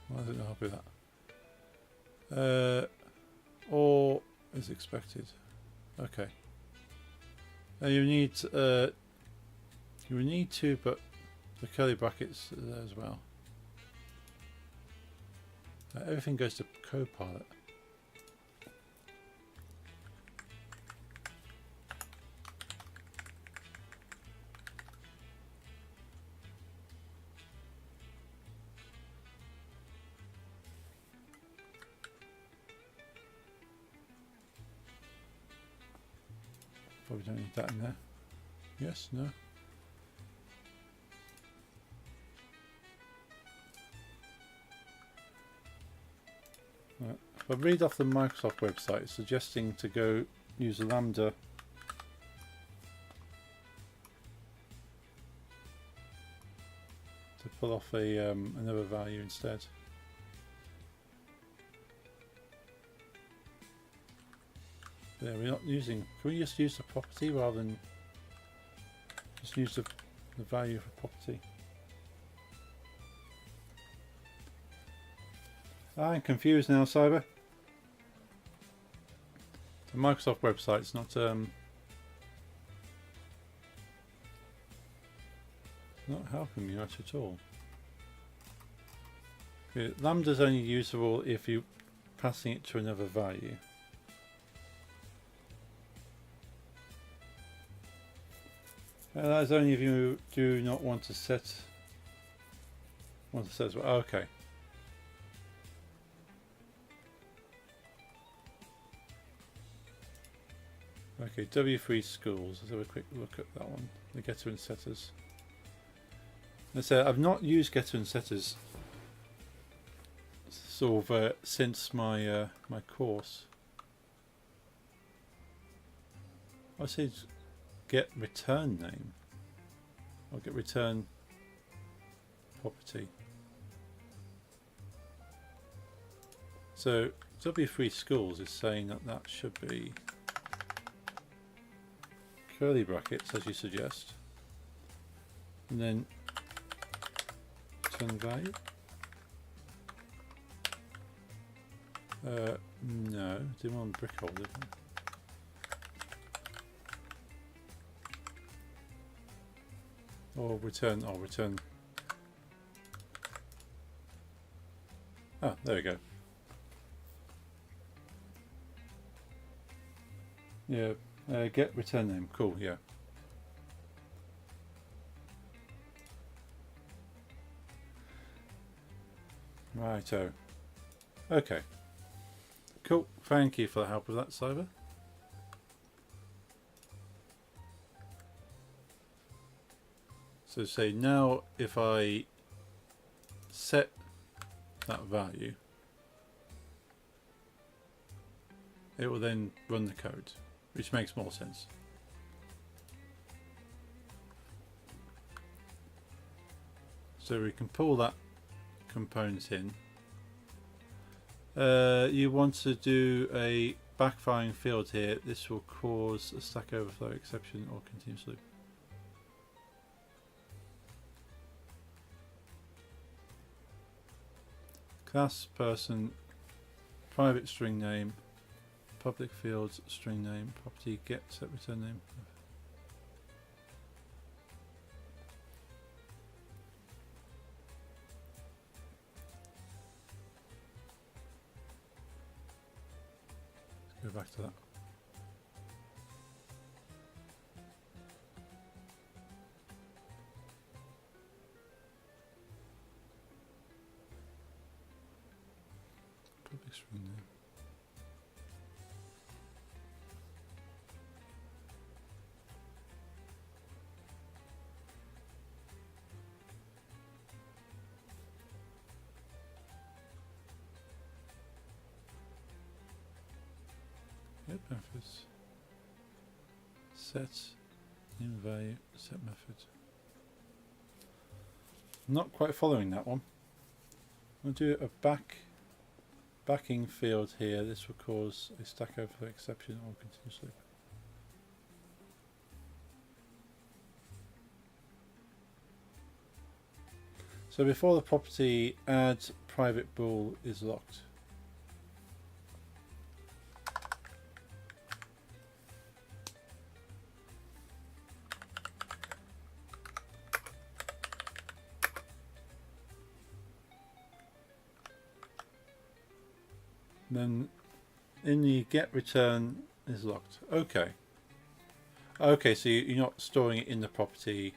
Why is it not happy with that? Or is expected. Okay. You need to, but the curly brackets are there as well. Everything goes to Copilot. Probably don't need that in there. Yes, no. Right. If I read off the Microsoft website, it's suggesting to go use a lambda to pull off a another value instead. Yeah, we're not using. Can we just use the property rather than just use the value for property? I'm confused now, Cyber. The Microsoft website's not helping me much at all. Yeah, lambda's only usable if you're passing it to another value. That's only if you do not want to set. As well. Okay. Okay, W3 schools. Let's have a quick look at that one. The getter and setters. Let's say I've not used getter and setters sort of since my my course. I said get return name. I'll get return property. So W3 schools is saying that that should be curly brackets as you suggest, and then return value. No, didn't want brick hole, did we? Or return, return. Ah, there we go. Yeah, get return name, cool, yeah. Righto. Okay. Cool, thank you for the help with that, Cyber. So say now if I set that value, it will then run the code, which makes more sense. So we can pull that component in. You want to do a backfiring field here. This will cause a Stack Overflow exception or continuous loop. Class person, private string name, public fields string name, property get set return name. Let's go back to that. Public string name. Get methods. Set in value set method. Not quite following that one. We'll do a backing field here. This will cause a Stack Overflow exception or continuous loop. So before the property add private bool is locked. Then in the get return is locked. Okay. Okay, so you're not storing it in the property,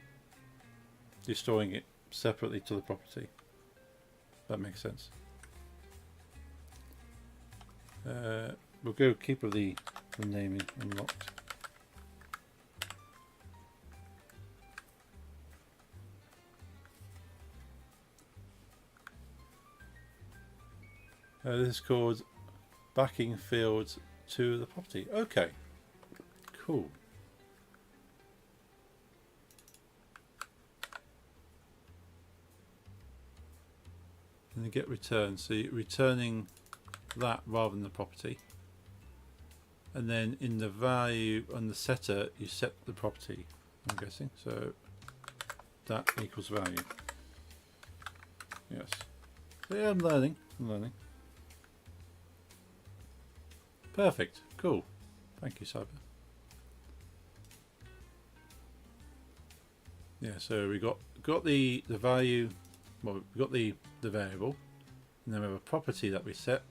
you're storing it separately to the property. That makes sense. We'll go keep the name unlocked. This is called backing field to the property. Okay, cool. And then get return, so you're returning that rather than the property. And then in the value on the setter, you set the property, I'm guessing. So that equals value. Yes. So yeah, I'm learning. Perfect. Cool. Thank you, Cyber. Yeah, so we got the value, well, we got the variable, and then we have a property that we set,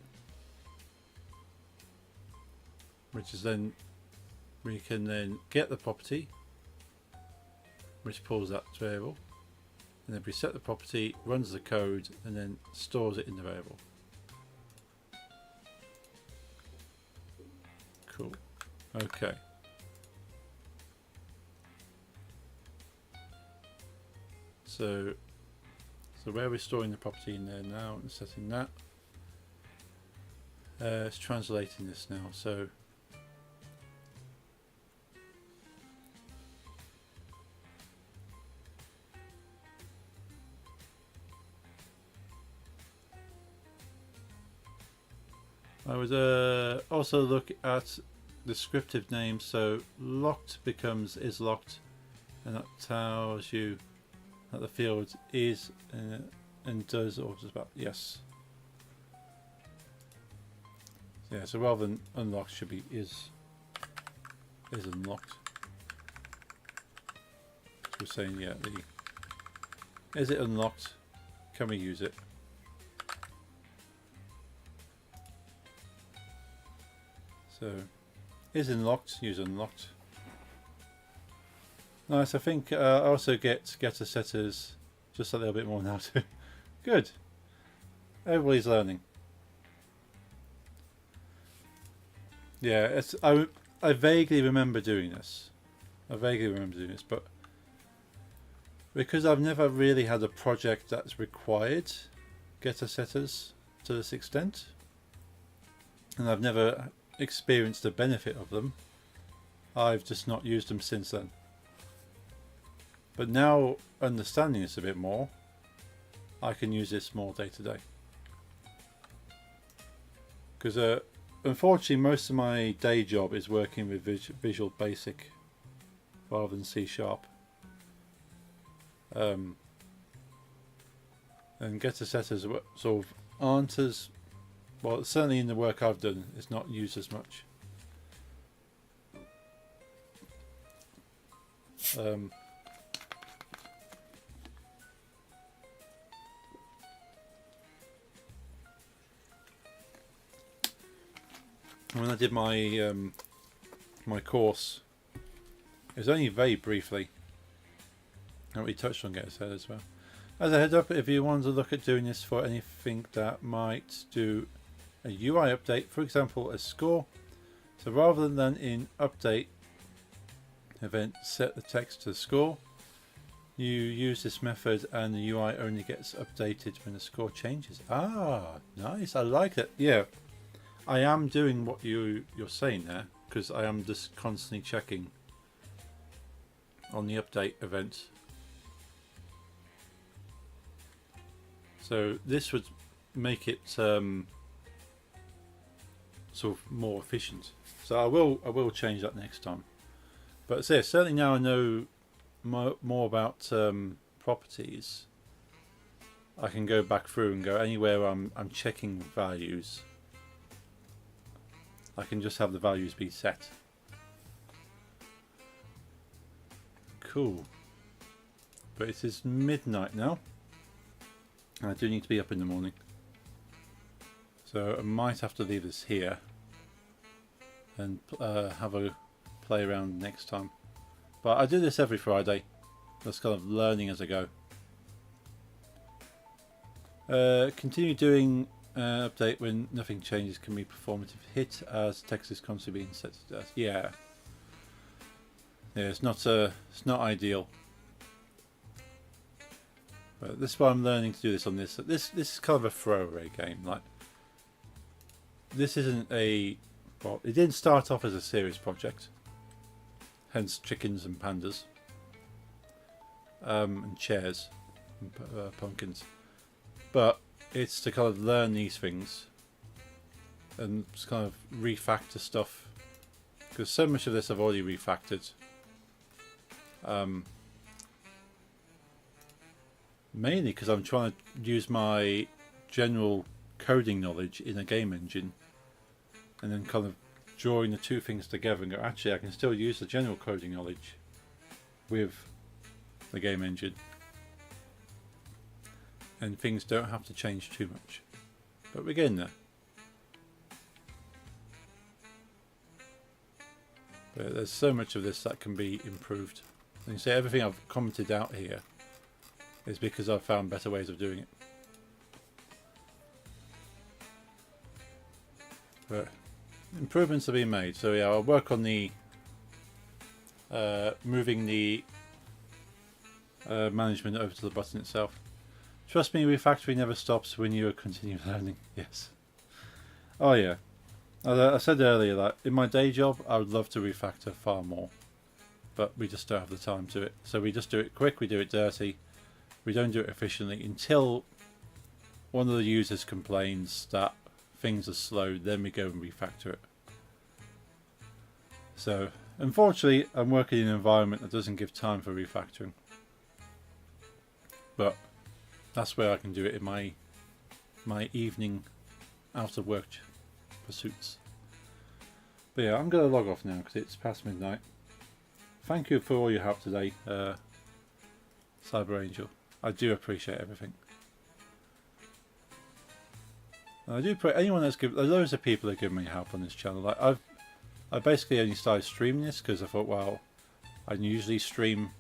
which is then we can then get the property, which pulls that variable, and then we set the property, runs the code, and then stores it in the variable. Cool. Okay. So where we're storing the property in there now and setting that, it's translating this now. So I would also look at descriptive names. So locked becomes is locked, and that tells you that the field is and does or just about yes. Yeah, so rather than unlocked should be is unlocked. So we're saying yeah, is it unlocked? Can we use it? So is unlocked, use unlocked. Nice, I think I also get getter setters just a little bit more now too. Good. Everybody's learning. Yeah, it's I vaguely remember doing this. But because I've never really had a project that's required getter setters to this extent, and I've never experienced the benefit of them, I've just not used them since then. But now, understanding this a bit more, I can use this more day to day. Because unfortunately most of my day job is working with Visual Basic rather than C#. And getter setters sort of aren't as well, certainly in the work I've done, it's not used as much. When I did my my course, it was only very briefly. And we touched on getter setters as well. As a head up, if you want to look at doing this for anything that might do a UI update, for example a score, so rather than in update event set the text to the score, you use this method and the UI only gets updated when the score changes. Ah, nice, I like it. Yeah, I am doing what you're saying there, because I am just constantly checking on the update event. So this would make it sort of more efficient. So I will change that next time. But so yeah, certainly now I know more about properties, I can go back through and go anywhere I'm checking values. I can just have the values be set. Cool. But it is midnight now. I do need to be up in the morning. So I might have to leave this here and have a play around next time. But I do this every Friday. That's kind of learning as I go. Continue doing update when nothing changes can be performative hit as text is constantly being set to death. Yeah. Yeah, it's not ideal. But this is why I'm learning to do this on this. This is kind of a throwaway game. Like, this isn't a, well, it didn't start off as a serious project. Hence chickens and pandas. And chairs and pumpkins. But it's to kind of learn these things and just kind of refactor stuff, because so much of this I've already refactored. Mainly because I'm trying to use my general coding knowledge in a game engine and then kind of drawing the two things together and go, actually I can still use the general coding knowledge with the game engine and things don't have to change too much. But we're getting there. But there's so much of this that can be improved. And you say everything I've commented out here is because I've found better ways of doing it. But improvements are being made. So yeah, I'll work on the moving the management over to the button itself. Trust me, refactoring never stops when you continue learning. Yes. Oh yeah. As I said earlier, that in my day job I would love to refactor far more, but we just don't have the time to it. So we just do it quick, we do it dirty. We don't do it efficiently until one of the users complains that things are slow, then we go and refactor it. So unfortunately I'm working in an environment that doesn't give time for refactoring, but that's where I can do it in my evening out of work pursuits. But yeah, I'm going to log off now because it's past midnight. Thank you for all your help today, Cyber Angel. I do appreciate everything. And I do pray anyone that's given. There's loads of people that give me help on this channel. Like I basically only started streaming this because I thought, well, I usually stream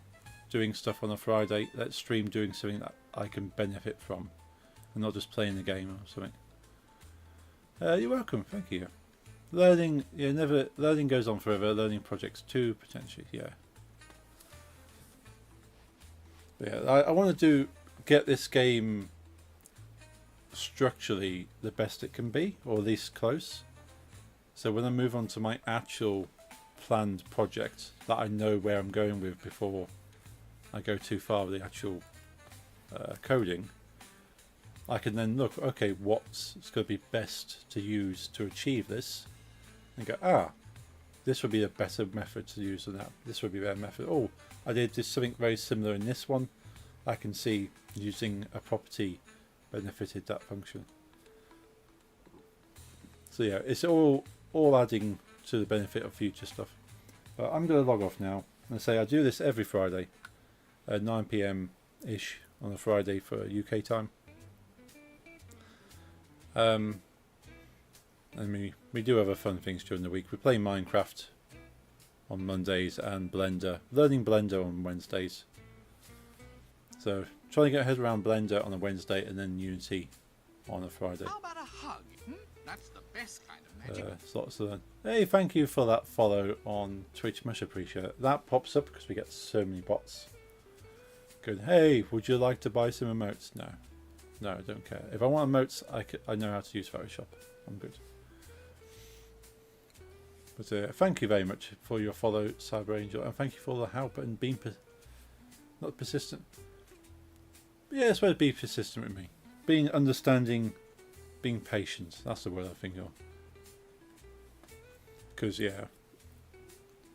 doing stuff on a Friday. Let's stream doing something that I can benefit from, and not just playing the game or something. You're welcome. Thank you. Learning, yeah, learning goes on forever. Learning projects too, potentially, yeah. But yeah, I want to get this game structurally the best it can be, or at least close. So when I move on to my actual planned project that I know where I'm going with before I go too far with the actual coding, I can then look, okay, what's going to be best to use to achieve this, and go, this would be a better method to use than that. This would be a better method. Oh, I did something very similar in this one. I can see using a property benefited that function. So yeah, it's all adding to the benefit of future stuff. But I'm going to log off now and say I do this every Friday at 9 PM ish on a Friday for UK time. And we do other fun things during the week. We play Minecraft on Mondays and Blender, learning Blender on Wednesdays. So trying to get our head around Blender on a Wednesday and then Unity on a Friday. How about a hug? That's the best kind of magic. It's lots to learn. Hey, thank you for that follow on Twitch. Much appreciate it. That pops up because we get so many bots. Good. Hey, would you like to buy some emotes? No. No, I don't care. If I want emotes, I know how to use Photoshop. I'm good. But thank you very much for your follow, Cyber Angel, and thank you for the help and being not persistent. But yeah, it's supposed to be persistent with me. Being understanding, being patient. That's the word I think of. Because yeah,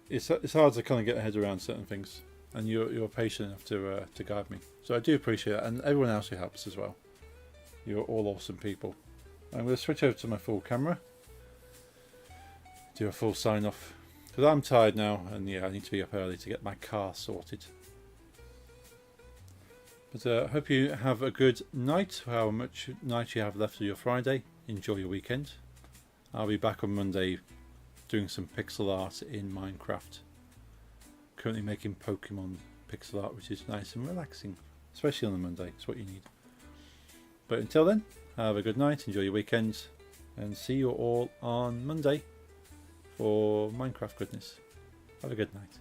it's hard to kind of get my head around certain things, and you're patient enough to guide me. So I do appreciate that, and everyone else who helps as well. You're all awesome people. I'm going to switch over to my full camera. Do a full sign off because I'm tired now, and yeah, I need to be up early to get my car sorted. But I hope you have a good night, however much night you have left of your Friday. Enjoy your weekend. I'll be back on Monday doing some pixel art in Minecraft. Currently making Pokemon pixel art, which is nice and relaxing, especially on a Monday. It's what you need. But until then, have a good night, enjoy your weekend, and see you all on Monday for Minecraft goodness. Have a good night.